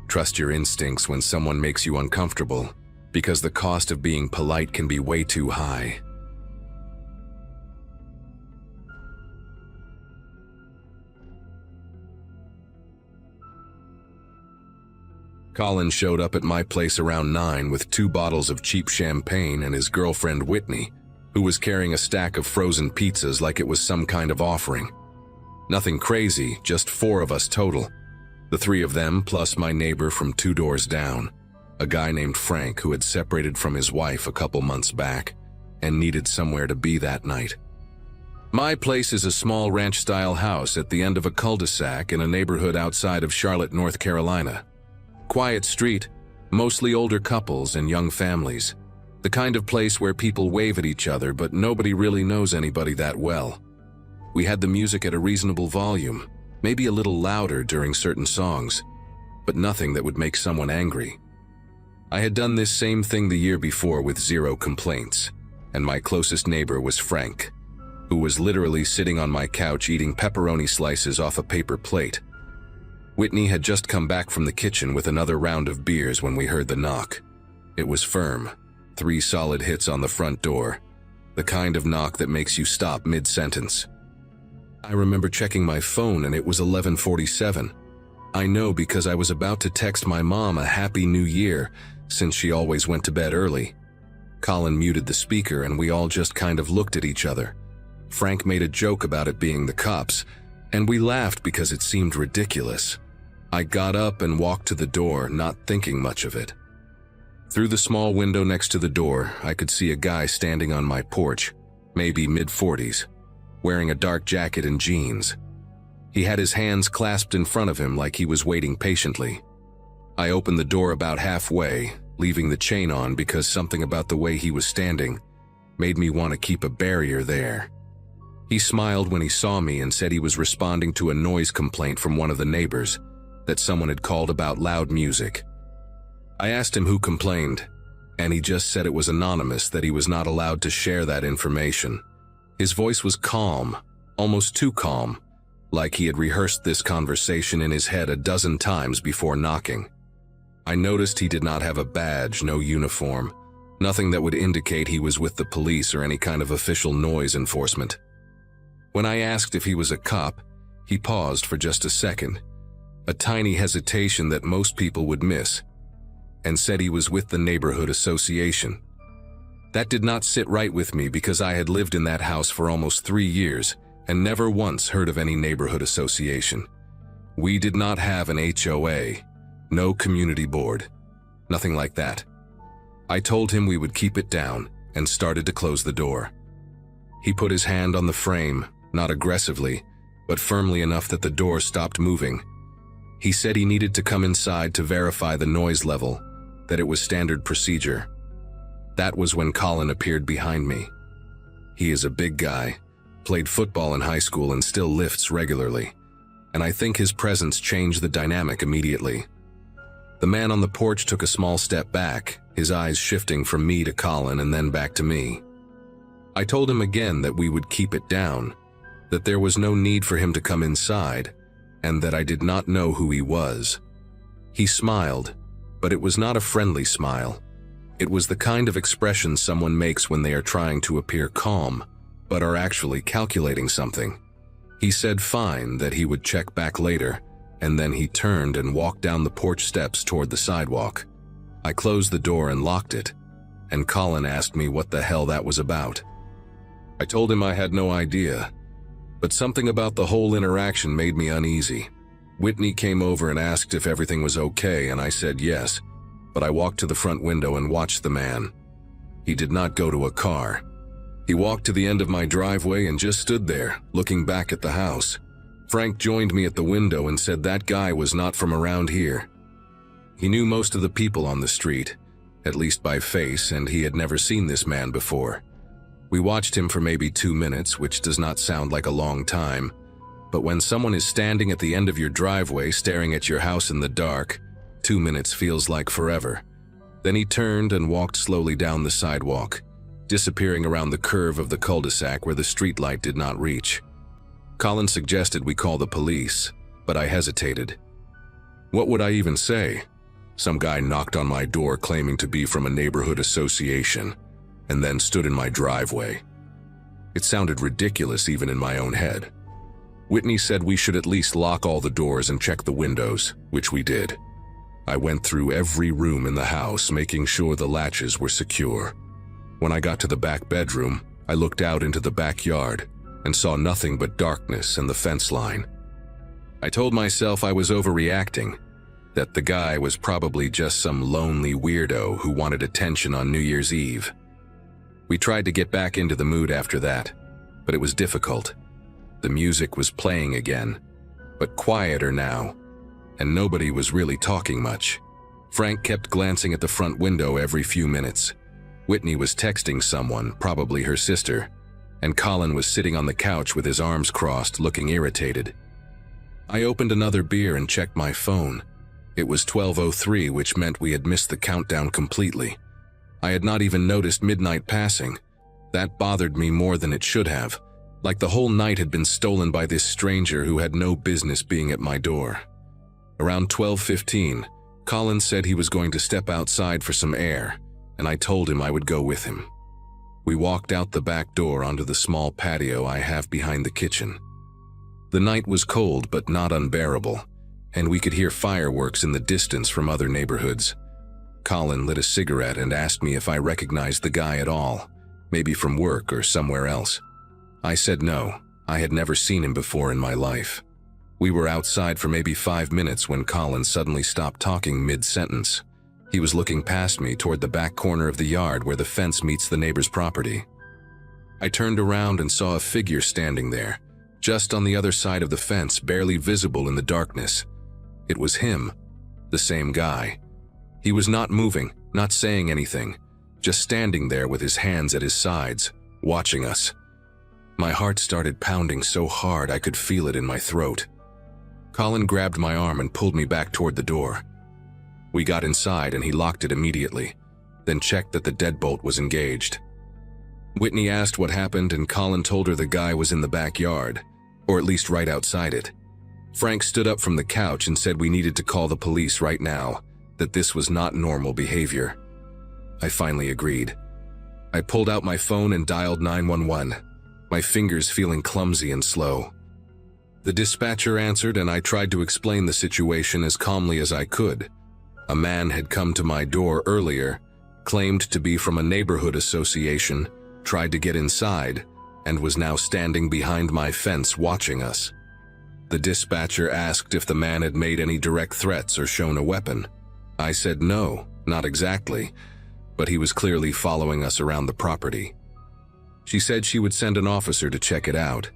Trust your instincts when someone makes you uncomfortable, because the cost of being polite can be way too high. Colin showed up at my place around 9 with 2 bottles of cheap champagne and his girlfriend Whitney, who was carrying a stack of frozen pizzas like it was some kind of offering. Nothing crazy, just 4 of us total. The 3 of them plus my neighbor from 2 doors down, a guy named Frank who had separated from his wife a couple months back and needed somewhere to be that night. My place is a small ranch-style house at the end of a cul-de-sac in a neighborhood outside of Charlotte, North Carolina. Quiet street, mostly older couples and young families. The kind of place where people wave at each other, but nobody really knows anybody that well. We had the music at a reasonable volume, maybe a little louder during certain songs, but nothing that would make someone angry. I had done this same thing the year before with 0 complaints, and my closest neighbor was Frank, who was literally sitting on my couch eating pepperoni slices off a paper plate. Whitney had just come back from the kitchen with another round of beers when we heard the knock. It was firm, 3 solid hits on the front door, the kind of knock that makes you stop mid-sentence. I remember checking my phone and it was 11:47. I know because I was about to text my mom a Happy New Year, since she always went to bed early. Colin muted the speaker and we all just kind of looked at each other. Frank made a joke about it being the cops, and we laughed because it seemed ridiculous. I got up and walked to the door, not thinking much of it. Through the small window next to the door, I could see a guy standing on my porch, maybe mid-40s, wearing a dark jacket and jeans. He had his hands clasped in front of him like he was waiting patiently. I opened the door about halfway, leaving the chain on because something about the way he was standing made me want to keep a barrier there. He smiled when he saw me and said he was responding to a noise complaint from one of the neighbors that someone had called about loud music. I asked him who complained, and he just said it was anonymous, that he was not allowed to share that information. His voice was calm, almost too calm, like he had rehearsed this conversation in his head a dozen times before knocking. I noticed he did not have a badge, no uniform, nothing that would indicate he was with the police or any kind of official noise enforcement. When I asked if he was a cop, he paused for just a second, a tiny hesitation that most people would miss, and said he was with the neighborhood association. That did not sit right with me because I had lived in that house for almost 3 years and never once heard of any neighborhood association. We did not have an HOA, no community board, nothing like that. I told him we would keep it down and started to close the door. He put his hand on the frame, not aggressively, but firmly enough that the door stopped moving. He said he needed to come inside to verify the noise level, that it was standard procedure. That was when Colin appeared behind me. He is a big guy, played football in high school and still lifts regularly, and I think his presence changed the dynamic immediately. The man on the porch took a small step back, his eyes shifting from me to Colin and then back to me. I told him again that we would keep it down, that there was no need for him to come inside, and that I did not know who he was. He smiled, but it was not a friendly smile. It was the kind of expression someone makes when they are trying to appear calm, but are actually calculating something. He said fine, that he would check back later, and then he turned and walked down the porch steps toward the sidewalk. I closed the door and locked it, and Colin asked me what the hell that was about. I told him I had no idea, but something about the whole interaction made me uneasy. Whitney came over and asked if everything was okay, and I said yes, but I walked to the front window and watched the man. He did not go to a car. He walked to the end of my driveway and just stood there, looking back at the house. Frank joined me at the window and said that guy was not from around here. He knew most of the people on the street, at least by face, and he had never seen this man before. We watched him for maybe 2 minutes, which does not sound like a long time, but when someone is standing at the end of your driveway staring at your house in the dark, 2 minutes feels like forever. Then he turned and walked slowly down the sidewalk, disappearing around the curve of the cul-de-sac where the streetlight did not reach. Colin suggested we call the police, but I hesitated. What would I even say? Some guy knocked on my door claiming to be from a neighborhood association, and then stood in my driveway. It sounded ridiculous even in my own head. Whitney said we should at least lock all the doors and check the windows, which we did. I went through every room in the house, making sure the latches were secure. When I got to the back bedroom, I looked out into the backyard and saw nothing but darkness and the fence line. I told myself I was overreacting, that the guy was probably just some lonely weirdo who wanted attention on New Year's Eve. We tried to get back into the mood after that, but it was difficult. The music was playing again, but quieter now, and nobody was really talking much. Frank kept glancing at the front window every few minutes. Whitney was texting someone, probably her sister, and Colin was sitting on the couch with his arms crossed, looking irritated. I opened another beer and checked my phone. It was 12:03, which meant we had missed the countdown completely. I had not even noticed midnight passing. That bothered me more than it should have, like the whole night had been stolen by this stranger who had no business being at my door. Around 12:15, Colin said he was going to step outside for some air, and I told him I would go with him. We walked out the back door onto the small patio I have behind the kitchen. The night was cold but not unbearable, and we could hear fireworks in the distance from other neighborhoods. Colin lit a cigarette and asked me if I recognized the guy at all, maybe from work or somewhere else. I said no, I had never seen him before in my life. We were outside for maybe 5 minutes when Colin suddenly stopped talking mid-sentence. He was looking past me toward the back corner of the yard where the fence meets the neighbor's property. I turned around and saw a figure standing there, just on the other side of the fence, barely visible in the darkness. It was him, the same guy. He was not moving, not saying anything, just standing there with his hands at his sides, watching us. My heart started pounding so hard I could feel it in my throat. Colin grabbed my arm and pulled me back toward the door. We got inside and he locked it immediately, then checked that the deadbolt was engaged. Whitney asked what happened and Colin told her the guy was in the backyard, or at least right outside it. Frank stood up from the couch and said we needed to call the police right now, that this was not normal behavior. I finally agreed. I pulled out my phone and dialed 911, my fingers feeling clumsy and slow. The dispatcher answered and I tried to explain the situation as calmly as I could. A man had come to my door earlier, claimed to be from a neighborhood association, tried to get inside, and was now standing behind my fence watching us. The dispatcher asked if the man had made any direct threats or shown a weapon. I said no, not exactly, but he was clearly following us around the property. She said she would send an officer to check it out,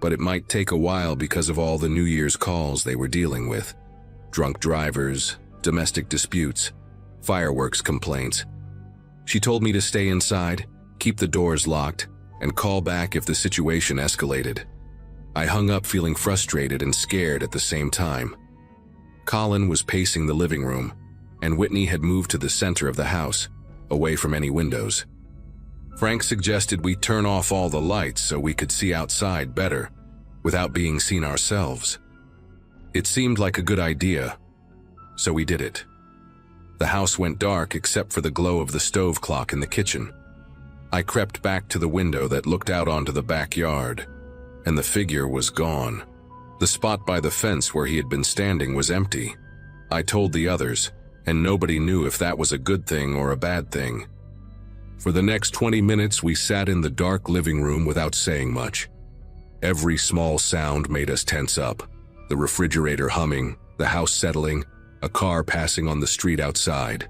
but it might take a while because of all the New Year's calls they were dealing with. Drunk drivers, domestic disputes, fireworks complaints. She told me to stay inside, keep the doors locked, and call back if the situation escalated. I hung up feeling frustrated and scared at the same time. Colin was pacing the living room, and Whitney had moved to the center of the house, away from any windows. Frank suggested we turn off all the lights so we could see outside better, without being seen ourselves. It seemed like a good idea, so we did it. The house went dark except for the glow of the stove clock in the kitchen. I crept back to the window that looked out onto the backyard, and the figure was gone. The spot by the fence where he had been standing was empty. I told the others, and nobody knew if that was a good thing or a bad thing. For the next 20 minutes, we sat in the dark living room without saying much. Every small sound made us tense up. The refrigerator humming, the house settling, a car passing on the street outside.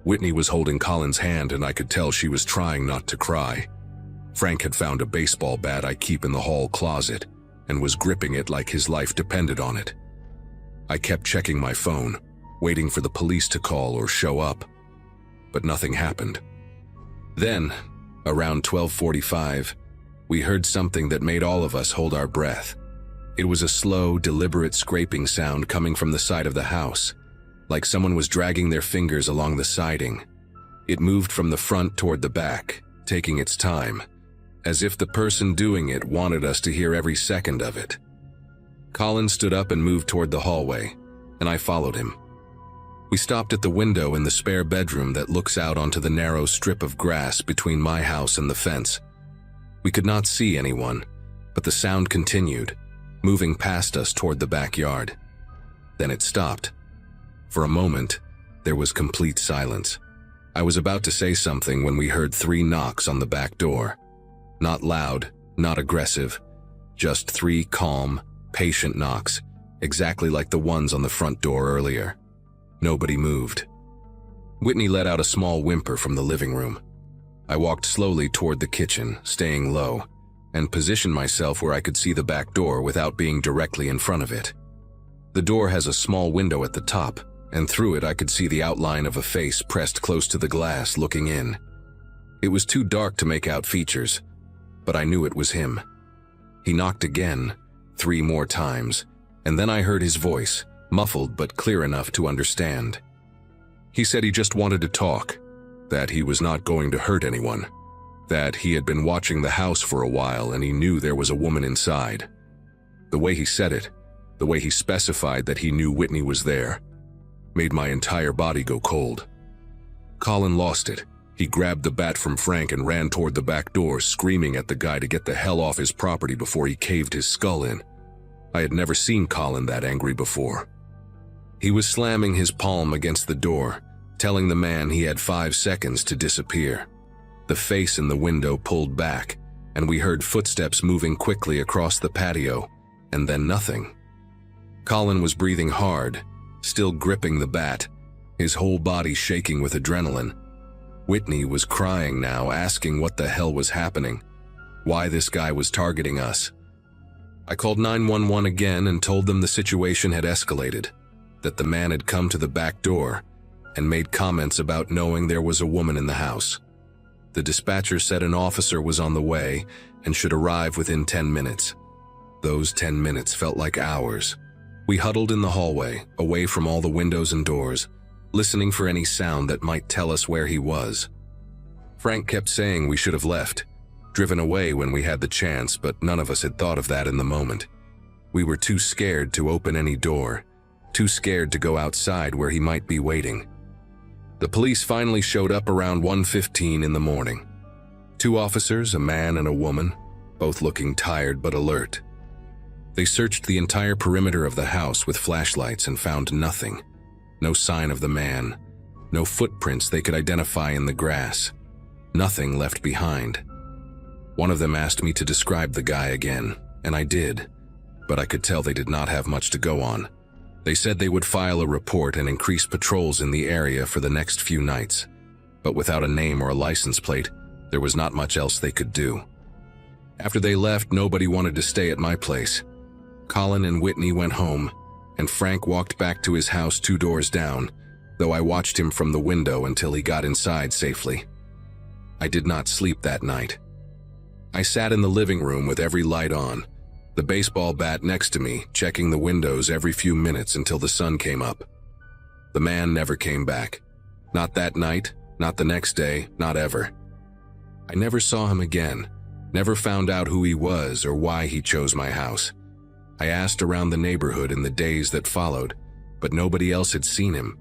Whitney was holding Colin's hand and I could tell she was trying not to cry. Frank had found a baseball bat I keep in the hall closet and was gripping it like his life depended on it. I kept checking my phone, waiting for the police to call or show up, but nothing happened. Then, around 12:45, we heard something that made all of us hold our breath. It was a slow, deliberate scraping sound coming from the side of the house, like someone was dragging their fingers along the siding. It moved from the front toward the back, taking its time, as if the person doing it wanted us to hear every second of it. Colin stood up and moved toward the hallway, and I followed him. We stopped at the window in the spare bedroom that looks out onto the narrow strip of grass between my house and the fence. We could not see anyone, but the sound continued, moving past us toward the backyard. Then it stopped. For a moment, there was complete silence. I was about to say something when we heard 3 knocks on the back door. Not loud, not aggressive, just 3 calm, patient knocks, exactly like the ones on the front door earlier. Nobody moved. Whitney let out a small whimper from the living room. I walked slowly toward the kitchen, staying low, and positioned myself where I could see the back door without being directly in front of it. The door has a small window at the top, and through it I could see the outline of a face pressed close to the glass looking in. It was too dark to make out features, but I knew it was him. He knocked again, 3 more times, and then I heard his voice, muffled but clear enough to understand. He said he just wanted to talk, that he was not going to hurt anyone, that he had been watching the house for a while and he knew there was a woman inside. The way he said it, the way he specified that he knew Whitney was there, made my entire body go cold. Colin lost it. He grabbed the bat from Frank and ran toward the back door, screaming at the guy to get the hell off his property before he caved his skull in. I had never seen Colin that angry before. He was slamming his palm against the door, telling the man he had 5 seconds to disappear. The face in the window pulled back, and we heard footsteps moving quickly across the patio, and then nothing. Colin was breathing hard, still gripping the bat, his whole body shaking with adrenaline. Whitney was crying now, asking what the hell was happening, why this guy was targeting us. I called 911 again and told them the situation had escalated, that the man had come to the back door and made comments about knowing there was a woman in the house. The dispatcher said an officer was on the way and should arrive within 10 minutes. Those 10 minutes felt like hours. We huddled in the hallway, away from all the windows and doors, listening for any sound that might tell us where he was. Frank kept saying we should have left, driven away when we had the chance, but none of us had thought of that in the moment. We were too scared to open any door, too scared to go outside where he might be waiting. The police finally showed up around 1:15 in the morning. 2 officers, a man and a woman, both looking tired but alert. They searched the entire perimeter of the house with flashlights and found nothing. No sign of the man, no footprints they could identify in the grass. Nothing left behind. One of them asked me to describe the guy again, and I did, but I could tell they did not have much to go on. They said they would file a report and increase patrols in the area for the next few nights, but without a name or a license plate, there was not much else they could do. After they left, nobody wanted to stay at my place. Colin and Whitney went home, and Frank walked back to his house 2 doors down, though I watched him from the window until he got inside safely. I did not sleep that night. I sat in the living room with every light on, the baseball bat next to me, checking the windows every few minutes until the sun came up. The man never came back. Not that night, not the next day, not ever. I never saw him again, never found out who he was or why he chose my house. I asked around the neighborhood in the days that followed, but nobody else had seen him.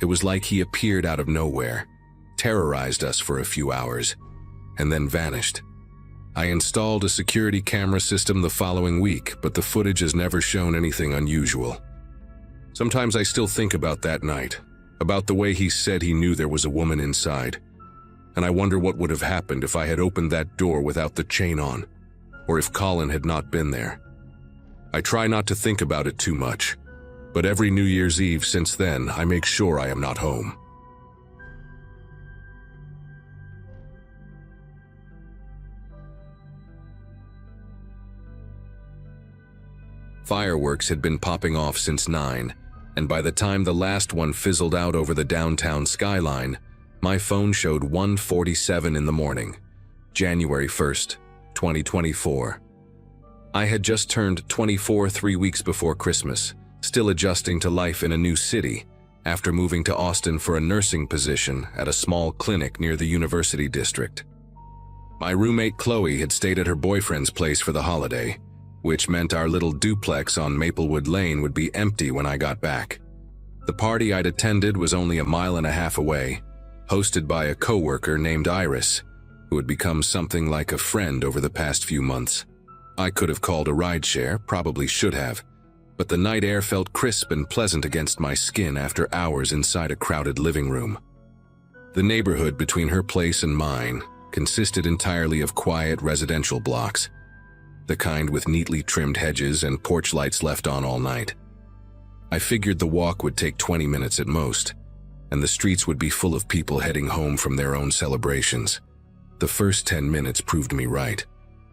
It was like he appeared out of nowhere, terrorized us for a few hours, and then vanished. I installed a security camera system the following week, but the footage has never shown anything unusual. Sometimes I still think about that night, about the way he said he knew there was a woman inside, and I wonder what would have happened if I had opened that door without the chain on, or if Colin had not been there. I try not to think about it too much, but every New Year's Eve since then, I make sure I am not home. Fireworks had been popping off since 9, and by the time the last one fizzled out over the downtown skyline, my phone showed 1:47 in the morning, January 1st, 2024. I had just turned 24 3 weeks before Christmas, still adjusting to life in a new city, after moving to Austin for a nursing position at a small clinic near the University District. My roommate Chloe had stayed at her boyfriend's place for the holiday, which meant our little duplex on Maplewood Lane would be empty when I got back. The party I'd attended was only a mile and a half away, hosted by a coworker named Iris, who had become something like a friend over the past few months. I could have called a rideshare, probably should have, but the night air felt crisp and pleasant against my skin after hours inside a crowded living room. The neighborhood between her place and mine consisted entirely of quiet residential blocks, the kind with neatly trimmed hedges and porch lights left on all night. I figured the walk would take 20 minutes at most, and the streets would be full of people heading home from their own celebrations. The first 10 minutes proved me right.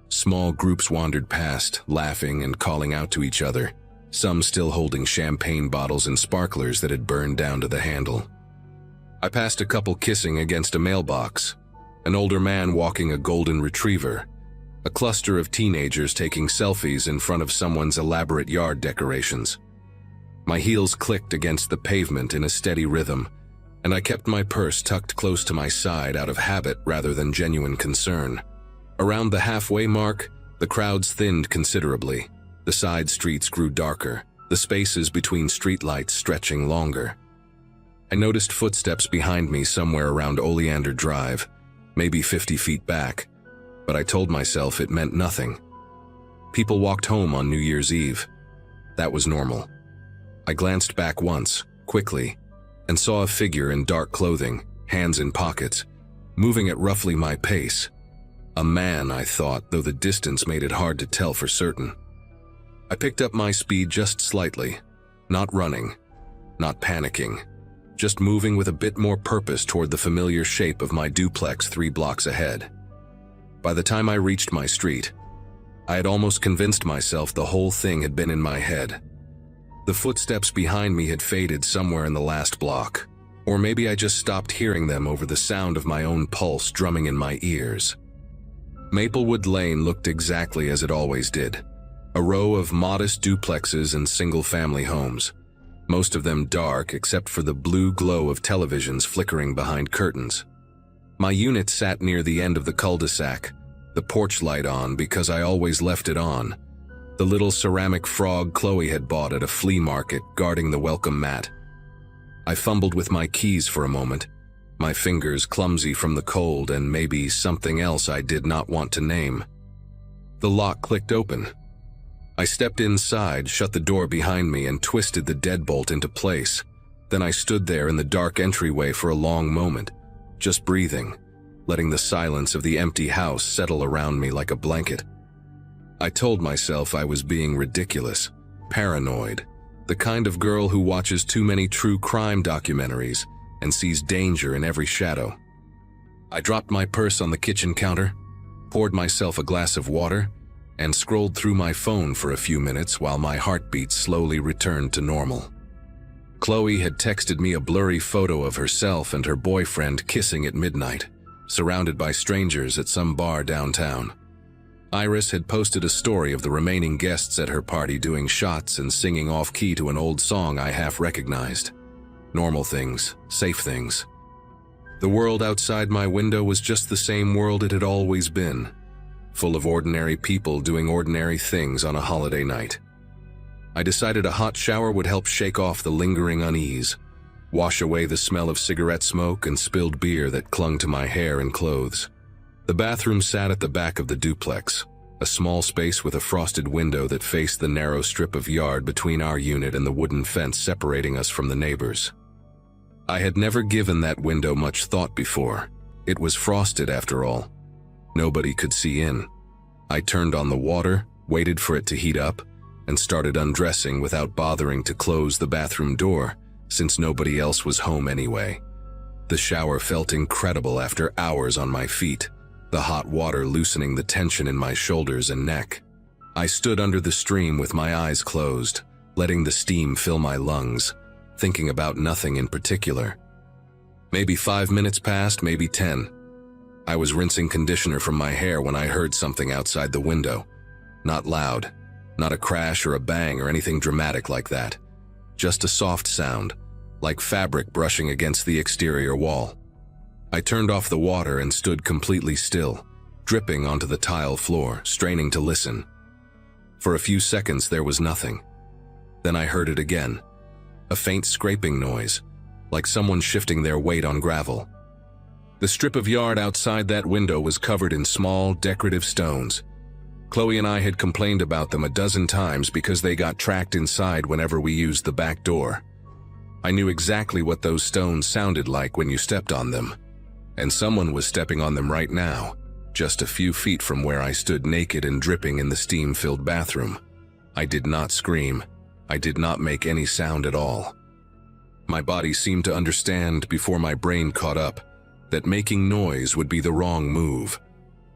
Small groups wandered past, laughing and calling out to each other, some still holding champagne bottles and sparklers that had burned down to the handle. I passed a couple kissing against a mailbox, an older man walking a golden retriever, a cluster of teenagers taking selfies in front of someone's elaborate yard decorations. My heels clicked against the pavement in a steady rhythm, and I kept my purse tucked close to my side out of habit rather than genuine concern. Around the halfway mark, the crowds thinned considerably. The side streets grew darker, the spaces between streetlights stretching longer. I noticed footsteps behind me somewhere around Oleander Drive, maybe 50 feet back, but I told myself it meant nothing. People walked home on New Year's Eve, That was normal. I glanced back once, quickly, and saw a figure in dark clothing, hands in pockets, moving at roughly my pace. A man, I thought, though the distance made it hard to tell for certain. I picked up my speed just slightly, not running, not panicking, just moving with a bit more purpose toward the familiar shape of my duplex 3 blocks ahead. By the time I reached my street, I had almost convinced myself the whole thing had been in my head. The footsteps behind me had faded somewhere in the last block, or maybe I just stopped hearing them over the sound of my own pulse drumming in my ears. Maplewood Lane looked exactly as it always did, a row of modest duplexes and single-family homes, most of them dark except for the blue glow of televisions flickering behind curtains. My unit sat near the end of the cul-de-sac, the porch light on because I always left it on, the little ceramic frog Chloe had bought at a flea market guarding the welcome mat. I fumbled with my keys for a moment, my fingers clumsy from the cold and maybe something else I did not want to name. The lock clicked open. I stepped inside, shut the door behind me, and twisted the deadbolt into place. Then I stood there in the dark entryway for a long moment, just breathing, letting the silence of the empty house settle around me like a blanket. I told myself I was being ridiculous, paranoid, the kind of girl who watches too many true crime documentaries and sees danger in every shadow. I dropped my purse on the kitchen counter, poured myself a glass of water, and scrolled through my phone for a few minutes while my heartbeat slowly returned to normal. Chloe had texted me a blurry photo of herself and her boyfriend kissing at midnight, surrounded by strangers at some bar downtown. Iris had posted a story of the remaining guests at her party doing shots and singing off-key to an old song I half recognized. Normal things, safe things. The world outside my window was just the same world it had always been, full of ordinary people doing ordinary things on a holiday night. I decided a hot shower would help shake off the lingering unease, wash away the smell of cigarette smoke and spilled beer that clung to my hair and clothes. The bathroom sat at the back of the duplex, a small space with a frosted window that faced the narrow strip of yard between our unit and the wooden fence separating us from the neighbors. I had never given that window much thought before. It was frosted after all. Nobody could see in. I turned on the water, waited for it to heat up, and started undressing without bothering to close the bathroom door, since nobody else was home anyway. The shower felt incredible after hours on my feet, the hot water loosening the tension in my shoulders and neck. I stood under the stream with my eyes closed, letting the steam fill my lungs, thinking about nothing in particular. Maybe 5 minutes passed, maybe 10. I was rinsing conditioner from my hair when I heard something outside the window. Not loud, not a crash or a bang or anything dramatic like that. Just a soft sound, like fabric brushing against the exterior wall. I turned off the water and stood completely still, dripping onto the tile floor, straining to listen. For a few seconds there was nothing. Then I heard it again. A faint scraping noise, like someone shifting their weight on gravel. The strip of yard outside that window was covered in small, decorative stones. Chloe and I had complained about them a dozen times because they got tracked inside whenever we used the back door. I knew exactly what those stones sounded like when you stepped on them. And someone was stepping on them right now, just a few feet from where I stood naked and dripping in the steam-filled bathroom. I did not scream. I did not make any sound at all. My body seemed to understand before my brain caught up that making noise would be the wrong move,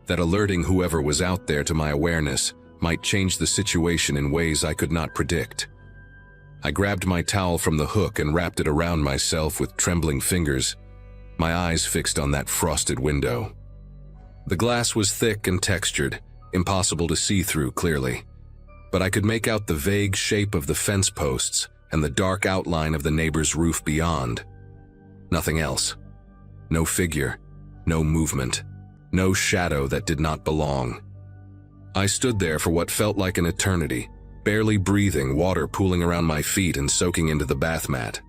that alerting whoever was out there to my awareness might change the situation in ways I could not predict. I grabbed my towel from the hook and wrapped it around myself with trembling fingers, my eyes fixed on that frosted window. The glass was thick and textured, impossible to see through clearly, but I could make out the vague shape of the fence posts and the dark outline of the neighbor's roof beyond. Nothing else. No figure, no movement, no shadow that did not belong. I stood there for what felt like an eternity, barely breathing, water pooling around my feet and soaking into the bath mat.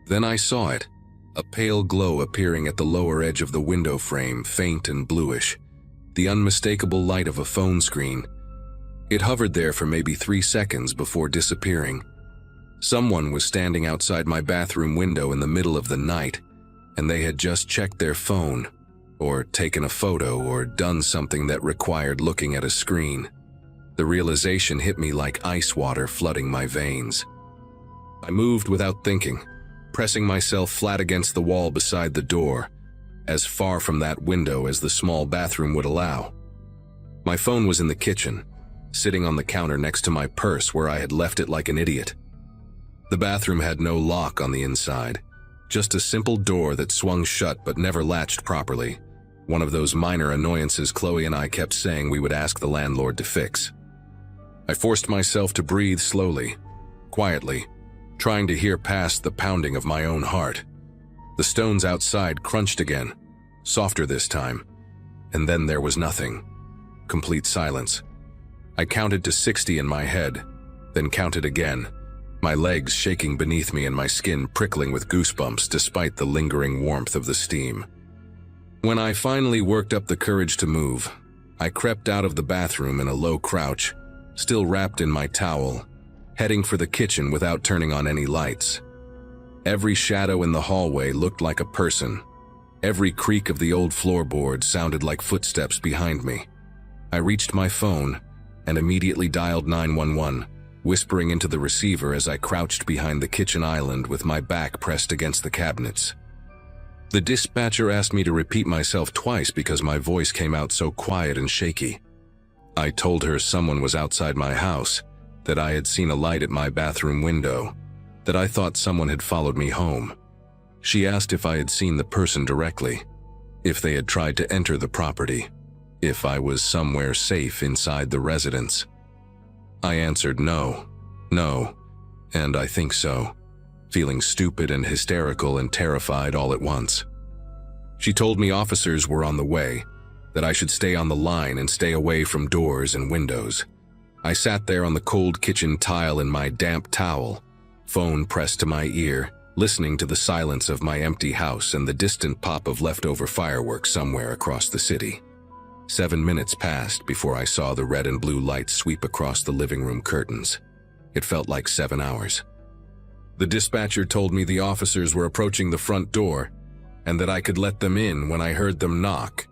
Then I saw it, a pale glow appearing at the lower edge of the window frame, faint and bluish, the unmistakable light of a phone screen. It hovered there for maybe 3 seconds before disappearing. Someone was standing outside my bathroom window in the middle of the night, and they had just checked their phone, or taken a photo, or done something that required looking at a screen. The realization hit me like ice water flooding my veins. I moved without thinking, pressing myself flat against the wall beside the door, as far from that window as the small bathroom would allow. My phone was in the kitchen, sitting on the counter next to my purse where I had left it like an idiot. The bathroom had no lock on the inside, just a simple door that swung shut but never latched properly, one of those minor annoyances Chloe and I kept saying we would ask the landlord to fix. I forced myself to breathe slowly, quietly, trying to hear past the pounding of my own heart. The stones outside crunched again, softer this time, and then there was nothing. Complete silence. I counted to 60 in my head, then counted again, my legs shaking beneath me and my skin prickling with goosebumps despite the lingering warmth of the steam. When I finally worked up the courage to move, I crept out of the bathroom in a low crouch, still wrapped in my towel, heading for the kitchen without turning on any lights. Every shadow in the hallway looked like a person. Every creak of the old floorboard sounded like footsteps behind me. I reached my phone and immediately dialed 911, whispering into the receiver as I crouched behind the kitchen island with my back pressed against the cabinets. The dispatcher asked me to repeat myself twice because my voice came out so quiet and shaky. I told her someone was outside my house, that I had seen a light at my bathroom window, that I thought someone had followed me home. She asked if I had seen the person directly, if they had tried to enter the property, if I was somewhere safe inside the residence. I answered no, and I think so, feeling stupid and hysterical and terrified all at once. She told me officers were on the way, that I should stay on the line and stay away from doors and windows. I sat there on the cold kitchen tile in my damp towel, phone pressed to my ear, listening to the silence of my empty house and the distant pop of leftover fireworks somewhere across the city. 7 minutes passed before I saw the red and blue lights sweep across the living room curtains. It felt like 7 hours. The dispatcher told me the officers were approaching the front door and that I could let them in when I heard them knock.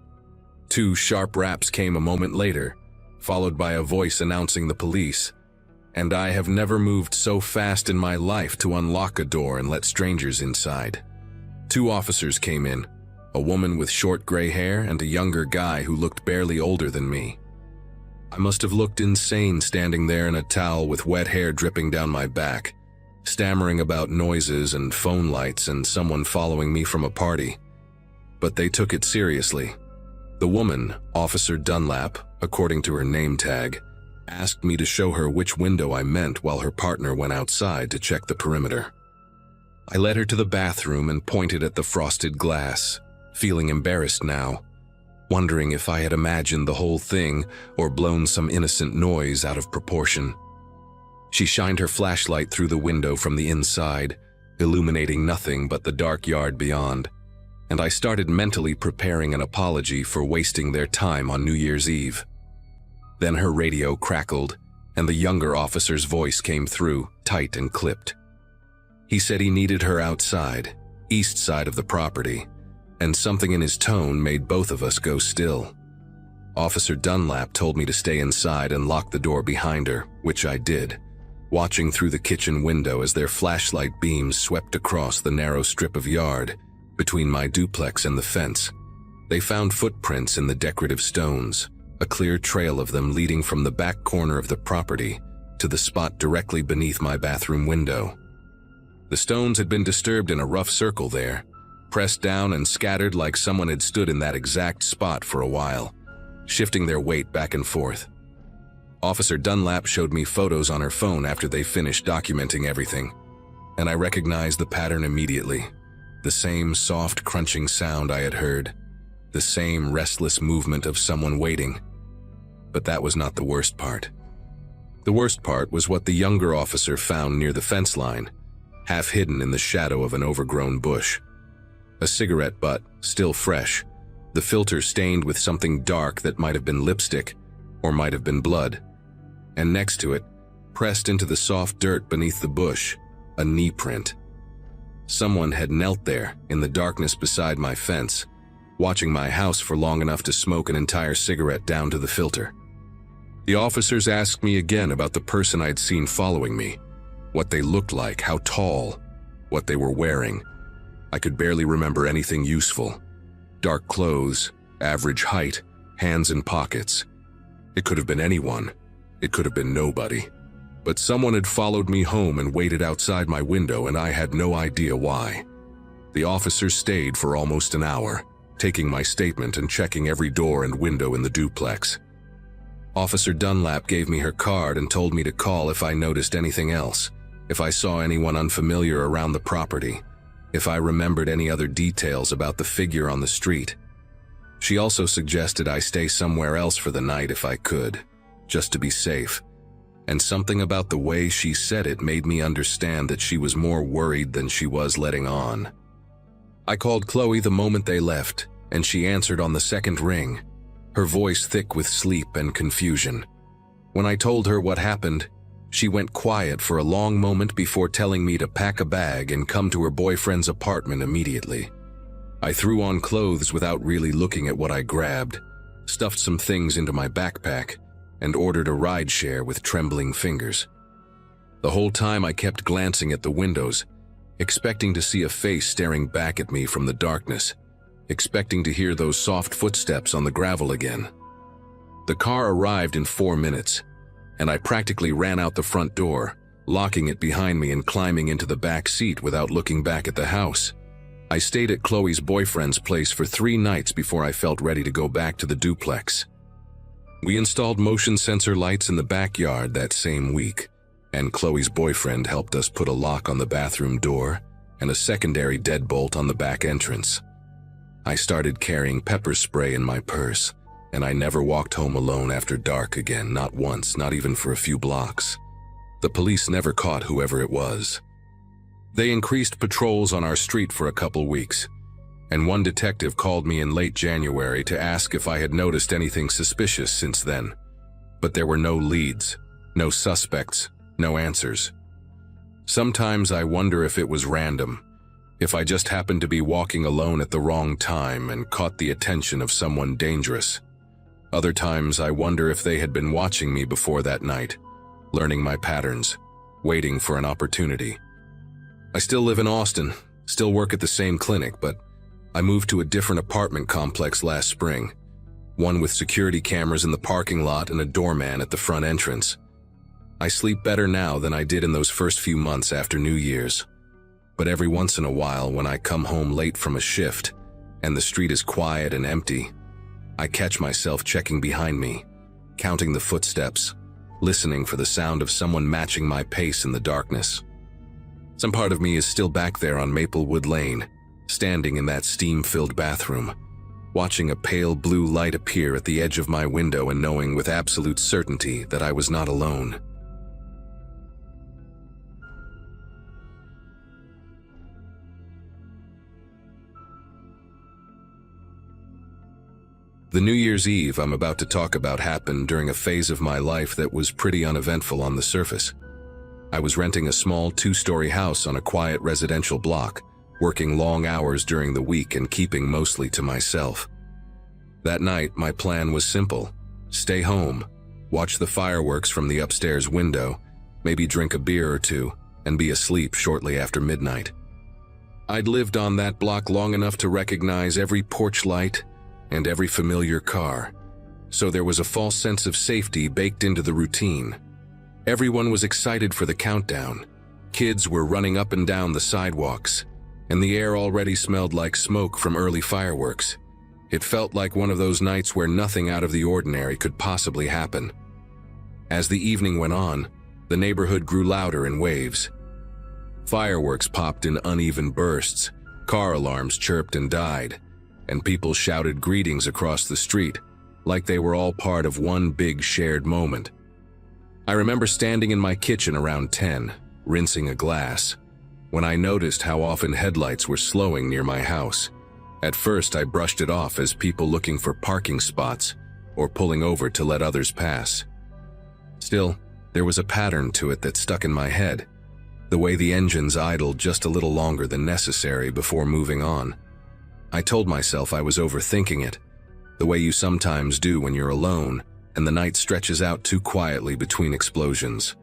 2 sharp raps came a moment later, followed by a voice announcing the police, and I have never moved so fast in my life to unlock a door and let strangers inside. 2 officers came in, a woman with short gray hair and a younger guy who looked barely older than me. I must have looked insane standing there in a towel with wet hair dripping down my back, stammering about noises and phone lights and someone following me from a party. But they took it seriously. The woman, Officer Dunlap, according to her name tag, asked me to show her which window I meant while her partner went outside to check the perimeter. I led her to the bathroom and pointed at the frosted glass, feeling embarrassed now, wondering if I had imagined the whole thing or blown some innocent noise out of proportion. She shined her flashlight through the window from the inside, illuminating nothing but the dark yard beyond, and I started mentally preparing an apology for wasting their time on New Year's Eve. Then her radio crackled, and the younger officer's voice came through, tight and clipped. He said he needed her outside, east side of the property, and something in his tone made both of us go still. Officer Dunlap told me to stay inside and lock the door behind her, which I did, watching through the kitchen window as their flashlight beams swept across the narrow strip of yard between my duplex and the fence. They found footprints in the decorative stones, a clear trail of them leading from the back corner of the property to the spot directly beneath my bathroom window. The stones had been disturbed in a rough circle there, pressed down and scattered like someone had stood in that exact spot for a while, shifting their weight back and forth. Officer Dunlap showed me photos on her phone after they finished documenting everything, and I recognized the pattern immediately. The same soft crunching sound I had heard, the same restless movement of someone waiting. But that was not the worst part. The worst part was what the younger officer found near the fence line, half hidden in the shadow of an overgrown bush. A cigarette butt, still fresh, the filter stained with something dark that might have been lipstick or might have been blood. and next to it, pressed into the soft dirt beneath the bush, a knee print. Someone had knelt there in the darkness beside my fence, watching my house for long enough to smoke an entire cigarette down to the filter. The officers asked me again about the person I'd seen following me, what they looked like, how tall, what they were wearing. I could barely remember anything useful. Dark clothes, average height, hands in pockets. It could have been anyone. It could have been nobody. But someone had followed me home and waited outside my window, and I had no idea why. The officers stayed for almost an hour, taking my statement and checking every door and window in the duplex. Officer Dunlap gave me her card and told me to call if I noticed anything else, if I saw anyone unfamiliar around the property, if I remembered any other details about the figure on the street. She also suggested I stay somewhere else for the night if I could, just to be safe. And something about the way she said it made me understand that she was more worried than she was letting on. I called Chloe the moment they left, and she answered on the second ring, her voice thick with sleep and confusion. When I told her what happened, she went quiet for a long moment before telling me to pack a bag and come to her boyfriend's apartment immediately. I threw on clothes without really looking at what I grabbed, stuffed some things into my backpack, and ordered a rideshare with trembling fingers. The whole time I kept glancing at the windows, expecting to see a face staring back at me from the darkness, expecting to hear those soft footsteps on the gravel again. The car arrived in 4 minutes, and I practically ran out the front door, locking it behind me and climbing into the back seat without looking back at the house. I stayed at Chloe's boyfriend's place for 3 nights before I felt ready to go back to the duplex. We installed motion sensor lights in the backyard that same week, and Chloe's boyfriend helped us put a lock on the bathroom door and a secondary deadbolt on the back entrance. I started carrying pepper spray in my purse, and I never walked home alone after dark again, not once, not even for a few blocks. The police never caught whoever it was. They increased patrols on our street for a couple weeks, and one detective called me in late January to ask if I had noticed anything suspicious since then. But there were no leads, no suspects, no answers. Sometimes I wonder if it was random, if I just happened to be walking alone at the wrong time and caught the attention of someone dangerous. Other times I wonder if they had been watching me before that night, learning my patterns, waiting for an opportunity. I still live in Austin, still work at the same clinic, but I moved to a different apartment complex last spring, one with security cameras in the parking lot and a doorman at the front entrance. I sleep better now than I did in those first few months after New Year's. But every once in a while, when I come home late from a shift and the street is quiet and empty, I catch myself checking behind me, counting the footsteps, listening for the sound of someone matching my pace in the darkness. Some part of me is still back there on Maplewood Lane, standing in that steam-filled bathroom, watching a pale blue light appear at the edge of my window and knowing with absolute certainty that I was not alone. The New Year's Eve I'm about to talk about happened during a phase of my life that was pretty uneventful on the surface. I was renting a small 2-story house on a quiet residential block, working long hours during the week and keeping mostly to myself. That night, my plan was simple: stay home, watch the fireworks from the upstairs window, maybe drink a beer or two, and be asleep shortly after midnight. I'd lived on that block long enough to recognize every porch light and every familiar car, so there was a false sense of safety baked into the routine. Everyone was excited for the countdown. Kids were running up and down the sidewalks, and the air already smelled like smoke from early fireworks. It felt like one of those nights where nothing out of the ordinary could possibly happen. As the evening went on, the neighborhood grew louder in waves. Fireworks popped in uneven bursts, car alarms chirped and died, and people shouted greetings across the street, like they were all part of one big shared moment. I remember standing in my kitchen around 10, rinsing a glass, when I noticed how often headlights were slowing near my house. At first, I brushed it off as people looking for parking spots or pulling over to let others pass. Still, There was a pattern to it that stuck in my head, the way the engines idled just a little longer than necessary before moving on. I told myself I was overthinking it, the way you sometimes do when you're alone and the night stretches out too quietly between explosions.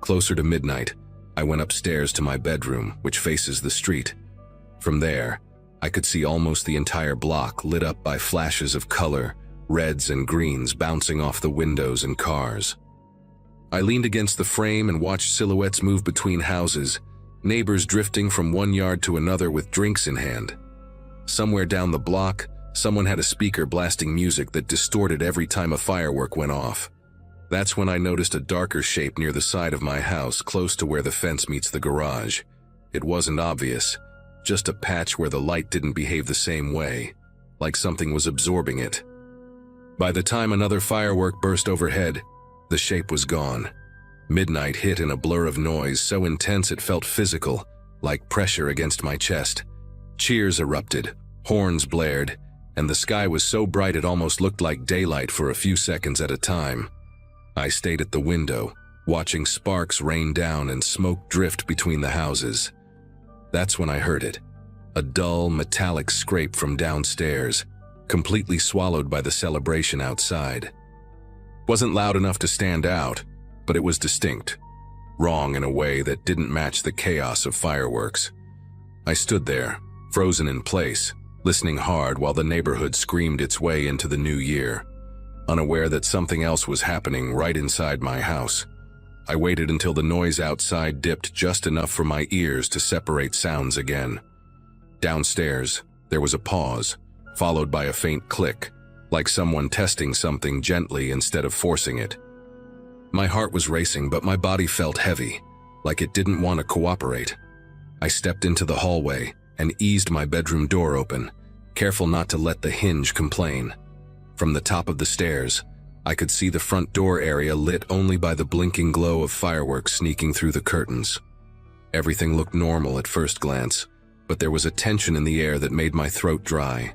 Closer to midnight, I went upstairs to my bedroom, which faces the street. From there, I could see almost the entire block lit up by flashes of color, reds and greens bouncing off the windows and cars. I leaned against the frame and watched silhouettes move between houses, neighbors drifting from one yard to another with drinks in hand. Somewhere down the block, someone had a speaker blasting music that distorted every time a firework went off. That's when I noticed a darker shape near the side of my house, close to where the fence meets the garage. It wasn't obvious, just a patch where the light didn't behave the same way, like something was absorbing it. By the time another firework burst overhead, the shape was gone. Midnight hit in a blur of noise so intense it felt physical, like pressure against my chest. Cheers erupted, horns blared, and the sky was so bright it almost looked like daylight for a few seconds at a time. I stayed at the window, watching sparks rain down and smoke drift between the houses. That's when I heard it, a dull, metallic scrape from downstairs, completely swallowed by the celebration outside. Wasn't loud enough to stand out, but it was distinct, wrong in a way that didn't match the chaos of fireworks. I stood there, frozen in place, listening hard while the neighborhood screamed its way into the new year, unaware that something else was happening right inside my house. I waited until the noise outside dipped just enough for my ears to separate sounds again. Downstairs, there was a pause, followed by a faint click, like someone testing something gently instead of forcing it. My heart was racing, but my body felt heavy, like it didn't want to cooperate. I stepped into the hallway and eased my bedroom door open, careful not to let the hinge complain. From the top of the stairs, I could see the front door area lit only by the blinking glow of fireworks sneaking through the curtains. Everything looked normal at first glance, but there was a tension in the air that made my throat dry.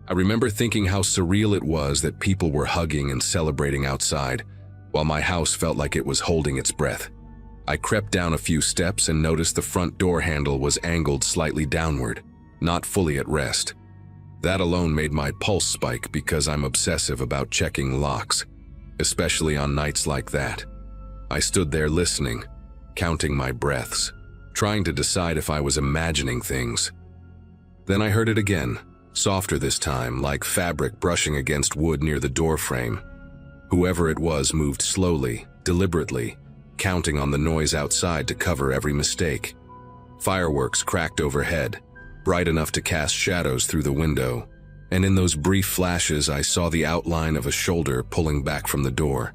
I remember thinking how surreal it was that people were hugging and celebrating outside, while my house felt like it was holding its breath. I crept down a few steps and noticed the front door handle was angled slightly downward, not fully at rest. That alone made my pulse spike because I'm obsessive about checking locks, especially on nights like that. I stood there listening, counting my breaths, trying to decide if I was imagining things. Then I heard it again, softer this time, like fabric brushing against wood near the door frame. Whoever it was moved slowly, deliberately, counting on the noise outside to cover every mistake. Fireworks cracked overhead, bright enough to cast shadows through the window, and in those brief flashes I saw the outline of a shoulder pulling back from the door.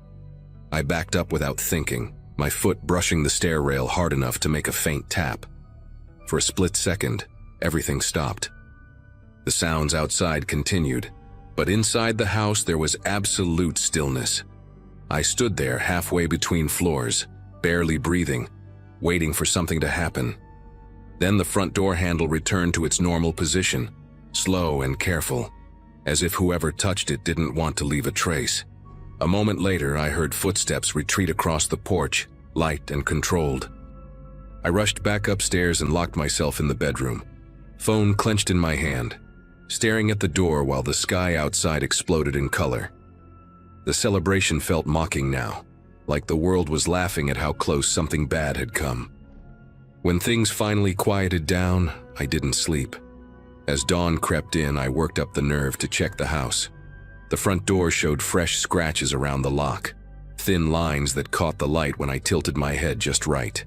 I backed up without thinking, my foot brushing the stair rail hard enough to make a faint tap. For a split second, everything stopped. The sounds outside continued, but inside the house there was absolute stillness. I stood there halfway between floors, barely breathing, waiting for something to happen. Then the front door handle returned to its normal position, slow and careful, as if whoever touched it didn't want to leave a trace. A moment later, I heard footsteps retreat across the porch, light and controlled. I rushed back upstairs and locked myself in the bedroom, phone clenched in my hand, staring at the door while the sky outside exploded in color. The celebration felt mocking now, like the world was laughing at how close something bad had come. When things finally quieted down, I didn't sleep. As dawn crept in, I worked up the nerve to check the house. The front door showed fresh scratches around the lock, thin lines that caught the light when I tilted my head just right.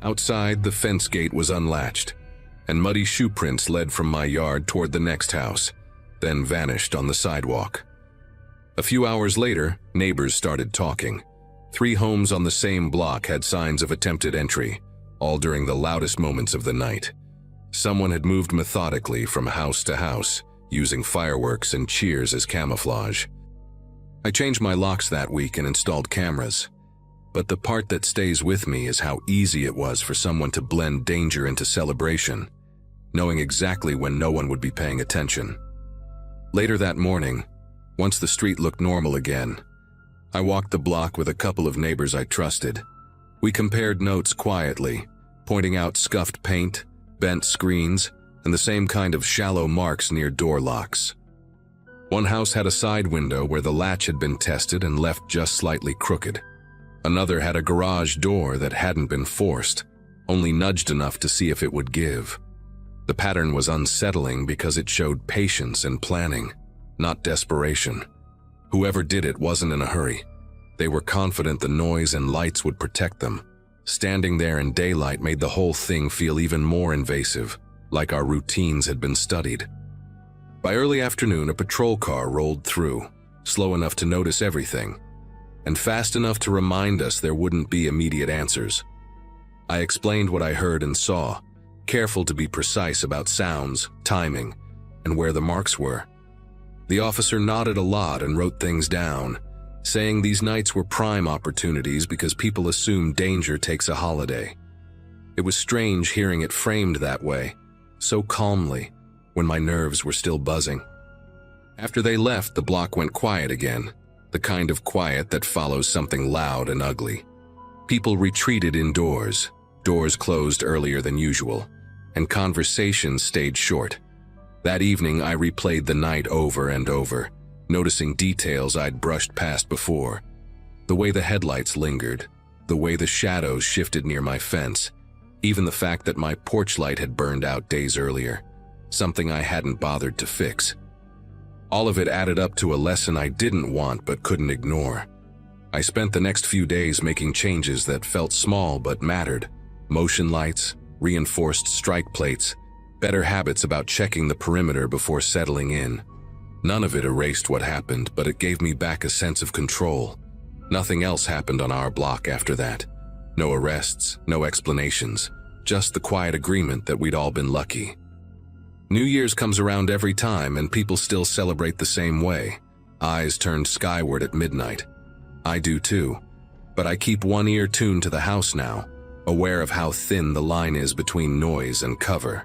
Outside, the fence gate was unlatched, and muddy shoe prints led from my yard toward the next house, then vanished on the sidewalk. A few hours later, neighbors started talking. 3 homes on the same block had signs of attempted entry, all during the loudest moments of the night. Someone had moved methodically from house to house, using fireworks and cheers as camouflage. I changed my locks that week and installed cameras. But the part that stays with me is how easy it was for someone to blend danger into celebration, knowing exactly when no one would be paying attention. Later that morning, once the street looked normal again, I walked the block with a couple of neighbors I trusted. We compared notes quietly, pointing out scuffed paint, bent screens, and the same kind of shallow marks near door locks. One house had a side window where the latch had been tested and left just slightly crooked. Another had a garage door that hadn't been forced, only nudged enough to see if it would give. The pattern was unsettling because it showed patience and planning, not desperation. Whoever did it wasn't in a hurry. They were confident the noise and lights would protect them. Standing there in daylight made the whole thing feel even more invasive, like our routines had been studied. By early afternoon, a patrol car rolled through, slow enough to notice everything, and fast enough to remind us there wouldn't be immediate answers. I explained what I heard and saw, careful to be precise about sounds, timing, and where the marks were. The officer nodded a lot and wrote things down, saying these nights were prime opportunities because people assume danger takes a holiday. It was strange hearing it framed that way, so calmly, when my nerves were still buzzing. After they left, the block went quiet again, the kind of quiet that follows something loud and ugly. People retreated indoors, doors closed earlier than usual, and conversations stayed short. That evening, I replayed the night over and over, noticing details I'd brushed past before. The way the headlights lingered, the way the shadows shifted near my fence, even the fact that my porch light had burned out days earlier, something I hadn't bothered to fix. All of it added up to a lesson I didn't want but couldn't ignore. I spent the next few days making changes that felt small but mattered. Motion lights, reinforced strike plates, better habits about checking the perimeter before settling in. None of it erased what happened, but it gave me back a sense of control. Nothing else happened on our block after that. No arrests, no explanations, just the quiet agreement that we'd all been lucky. New Year's comes around every time and people still celebrate the same way. Eyes turned skyward at midnight. I do too, but I keep one ear tuned to the house now, aware of how thin the line is between noise and cover.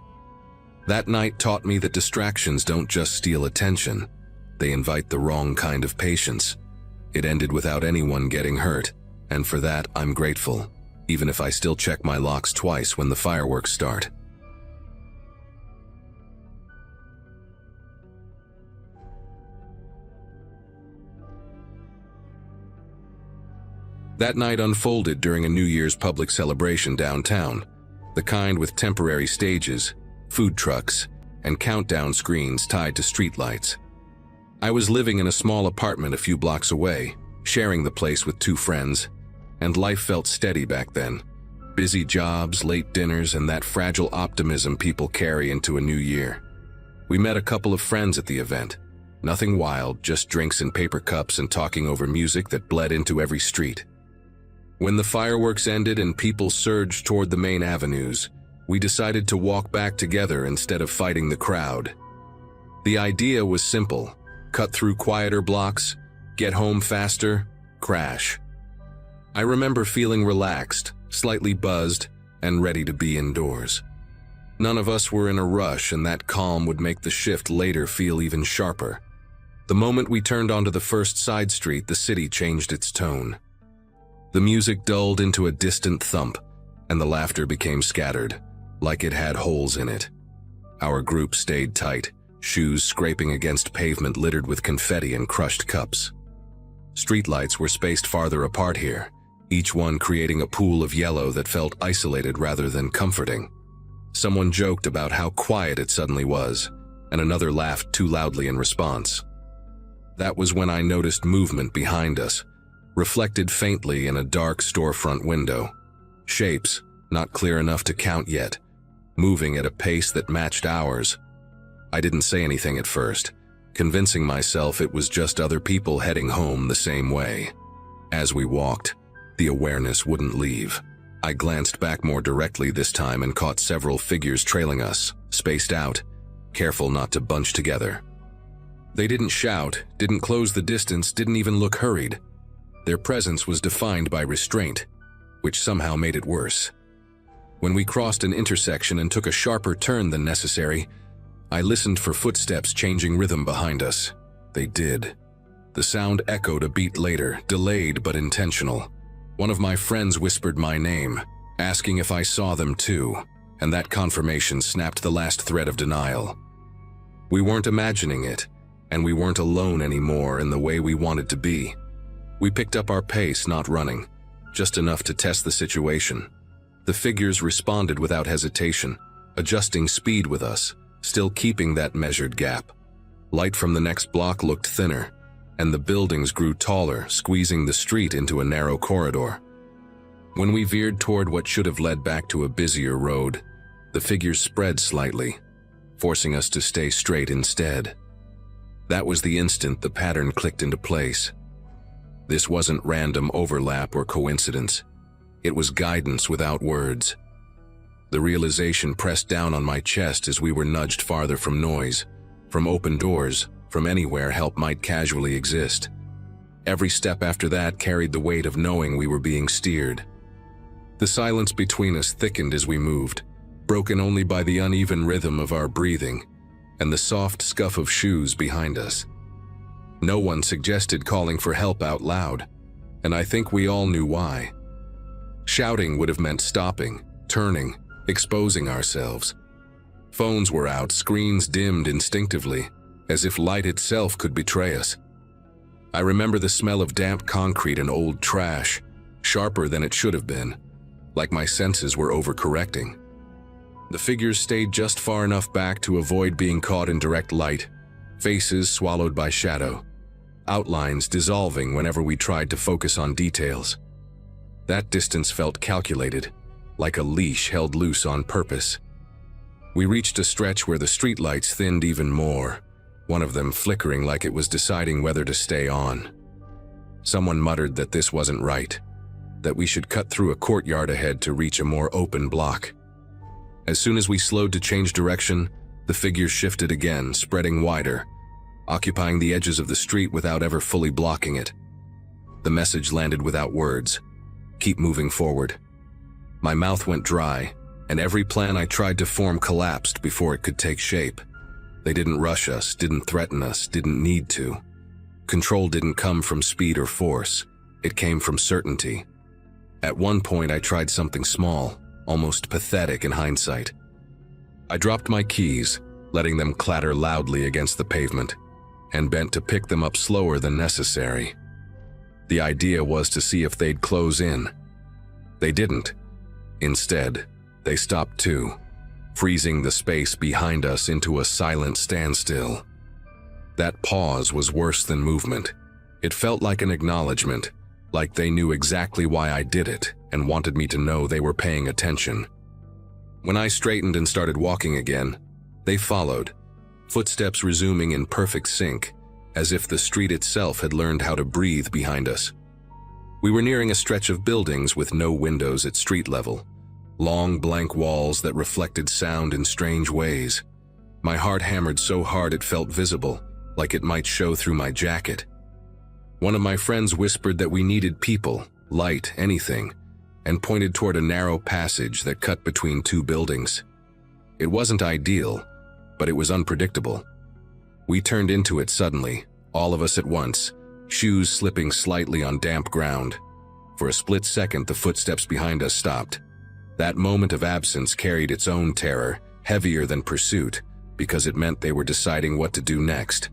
That night taught me that distractions don't just steal attention, they invite the wrong kind of patience. It ended without anyone getting hurt, and for that I'm grateful, even if I still check my locks twice when the fireworks start. That night unfolded during a New Year's public celebration downtown, the kind with temporary stages, food trucks, and countdown screens tied to streetlights. I was living in a small apartment a few blocks away, sharing the place with two friends, and life felt steady back then. Busy jobs, late dinners, and that fragile optimism people carry into a new year. We met a couple of friends at the event. Nothing wild, just drinks in paper cups and talking over music that bled into every street. When the fireworks ended and people surged toward the main avenues, we decided to walk back together instead of fighting the crowd. The idea was simple: cut through quieter blocks, get home faster, crash. I remember feeling relaxed, slightly buzzed, and ready to be indoors. None of us were in a rush, and that calm would make the shift later feel even sharper. The moment we turned onto the first side street, the city changed its tone. The music dulled into a distant thump, and the laughter became scattered, like it had holes in it. Our group stayed tight, shoes scraping against pavement littered with confetti and crushed cups. Streetlights were spaced farther apart here, each one creating a pool of yellow that felt isolated rather than comforting. Someone joked about how quiet it suddenly was, and another laughed too loudly in response. That was when I noticed movement behind us, reflected faintly in a dark storefront window. Shapes, not clear enough to count yet, moving at a pace that matched ours. I didn't say anything at first, convincing myself it was just other people heading home the same way. As we walked, the awareness wouldn't leave. I glanced back more directly this time and caught several figures trailing us, spaced out, careful not to bunch together. They didn't shout, didn't close the distance, didn't even look hurried. Their presence was defined by restraint, which somehow made it worse. When we crossed an intersection and took a sharper turn than necessary, I listened for footsteps changing rhythm behind us. They did. The sound echoed a beat later, delayed but intentional. One of my friends whispered my name, asking if I saw them too, and that confirmation snapped the last thread of denial. We weren't imagining it, and we weren't alone anymore in the way we wanted to be. We picked up our pace, not running, just enough to test the situation. The figures responded without hesitation, adjusting speed with us, still keeping that measured gap. Light from the next block looked thinner, and the buildings grew taller, squeezing the street into a narrow corridor. When we veered toward what should have led back to a busier road, the figures spread slightly, forcing us to stay straight instead. That was the instant the pattern clicked into place. This wasn't random overlap or coincidence. It was guidance without words. The realization pressed down on my chest as we were nudged farther from noise, from open doors, from anywhere help might casually exist. Every step after that carried the weight of knowing we were being steered. The silence between us thickened as we moved, broken only by the uneven rhythm of our breathing and the soft scuff of shoes behind us. No one suggested calling for help out loud, and I think we all knew why. Shouting would have meant stopping, turning, exposing ourselves. Phones were out, screens dimmed instinctively, as if light itself could betray us. I remember the smell of damp concrete and old trash, sharper than it should have been, like my senses were overcorrecting. The figures stayed just far enough back to avoid being caught in direct light, faces swallowed by shadow, outlines dissolving whenever we tried to focus on details. That distance felt calculated, like a leash held loose on purpose. We reached a stretch where the streetlights thinned even more, one of them flickering like it was deciding whether to stay on. Someone muttered that this wasn't right, that we should cut through a courtyard ahead to reach a more open block. As soon as we slowed to change direction, the figures shifted again, spreading wider, occupying the edges of the street without ever fully blocking it. The message landed without words. Keep moving forward. My mouth went dry, and every plan I tried to form collapsed before it could take shape. They didn't rush us, didn't threaten us, didn't need to. Control didn't come from speed or force. It came from certainty. At one point, I tried something small, almost pathetic in hindsight. I dropped my keys, letting them clatter loudly against the pavement, and bent to pick them up slower than necessary. The idea was to see if they'd close in. They didn't. Instead, they stopped too, freezing the space behind us into a silent standstill. That pause was worse than movement. It felt like an acknowledgement, like they knew exactly why I did it and wanted me to know they were paying attention. When I straightened and started walking again, they followed, footsteps resuming in perfect sync, as if the street itself had learned how to breathe behind us. We were nearing a stretch of buildings with no windows at street level, long blank walls that reflected sound in strange ways. My heart hammered so hard it felt visible, like it might show through my jacket. One of my friends whispered that we needed people, light, anything, and pointed toward a narrow passage that cut between two buildings. It wasn't ideal, but it was unpredictable. We turned into it suddenly, all of us at once, shoes slipping slightly on damp ground. For a split second, the footsteps behind us stopped. That moment of absence carried its own terror, heavier than pursuit, because it meant they were deciding what to do next.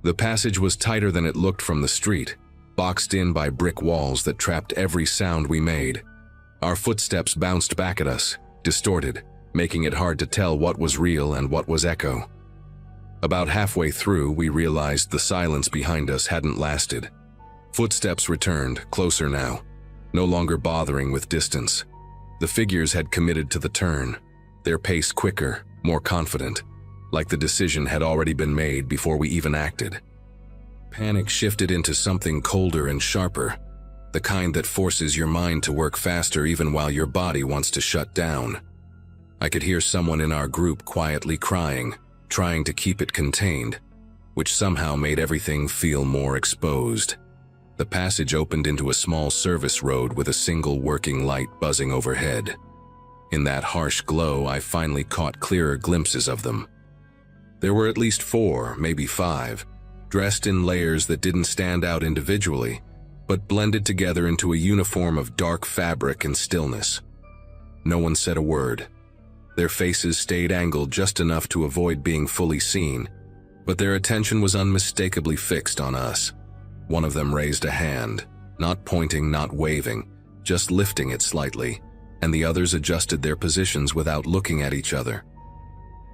The passage was tighter than it looked from the street, boxed in by brick walls that trapped every sound we made. Our footsteps bounced back at us, distorted, making it hard to tell what was real and what was echo. About halfway through, we realized the silence behind us hadn't lasted. Footsteps returned, closer now, no longer bothering with distance. The figures had committed to the turn, their pace quicker, more confident, like the decision had already been made before we even acted. Panic shifted into something colder and sharper, the kind that forces your mind to work faster even while your body wants to shut down. I could hear someone in our group quietly crying, trying to keep it contained, which somehow made everything feel more exposed. The passage opened into a small service road with a single working light buzzing overhead. In that harsh glow, I finally caught clearer glimpses of them. There were at least 4, maybe 5, dressed in layers that didn't stand out individually, but blended together into a uniform of dark fabric and stillness. No one said a word. Their faces stayed angled just enough to avoid being fully seen, but their attention was unmistakably fixed on us. One of them raised a hand, not pointing, not waving, just lifting it slightly, and the others adjusted their positions without looking at each other.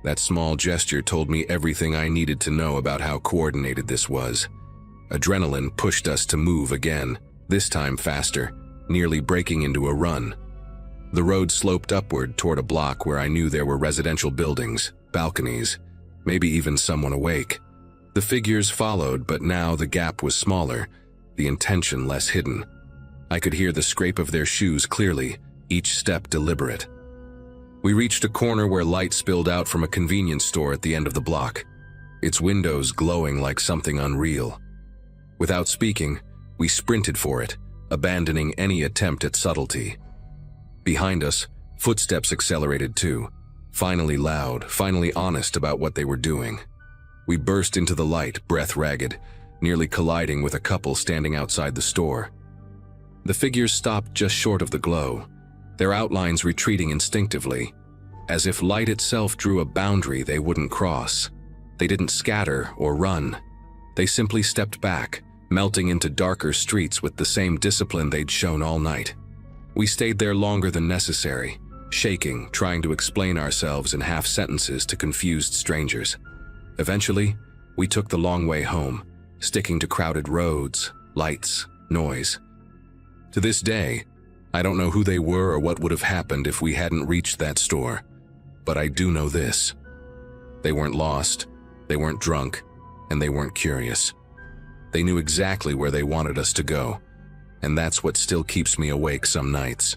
That small gesture told me everything I needed to know about how coordinated this was. Adrenaline pushed us to move again, this time faster, nearly breaking into a run. The road sloped upward toward a block where I knew there were residential buildings, balconies, maybe even someone awake. The figures followed, but now the gap was smaller, the intention less hidden. I could hear the scrape of their shoes clearly, each step deliberate. We reached a corner where light spilled out from a convenience store at the end of the block, its windows glowing like something unreal. Without speaking, we sprinted for it, abandoning any attempt at subtlety. Behind us, footsteps accelerated too, finally loud, finally honest about what they were doing. We burst into the light, breath ragged, nearly colliding with a couple standing outside the store. The figures stopped just short of the glow, their outlines retreating instinctively, as if light itself drew a boundary they wouldn't cross. They didn't scatter or run. They simply stepped back, melting into darker streets with the same discipline they'd shown all night. We stayed there longer than necessary, shaking, trying to explain ourselves in half sentences to confused strangers. Eventually, we took the long way home, sticking to crowded roads, lights, noise. To this day, I don't know who they were or what would have happened if we hadn't reached that store, but I do know this. They weren't lost, they weren't drunk, and they weren't curious. They knew exactly where they wanted us to go, and that's what still keeps me awake some nights.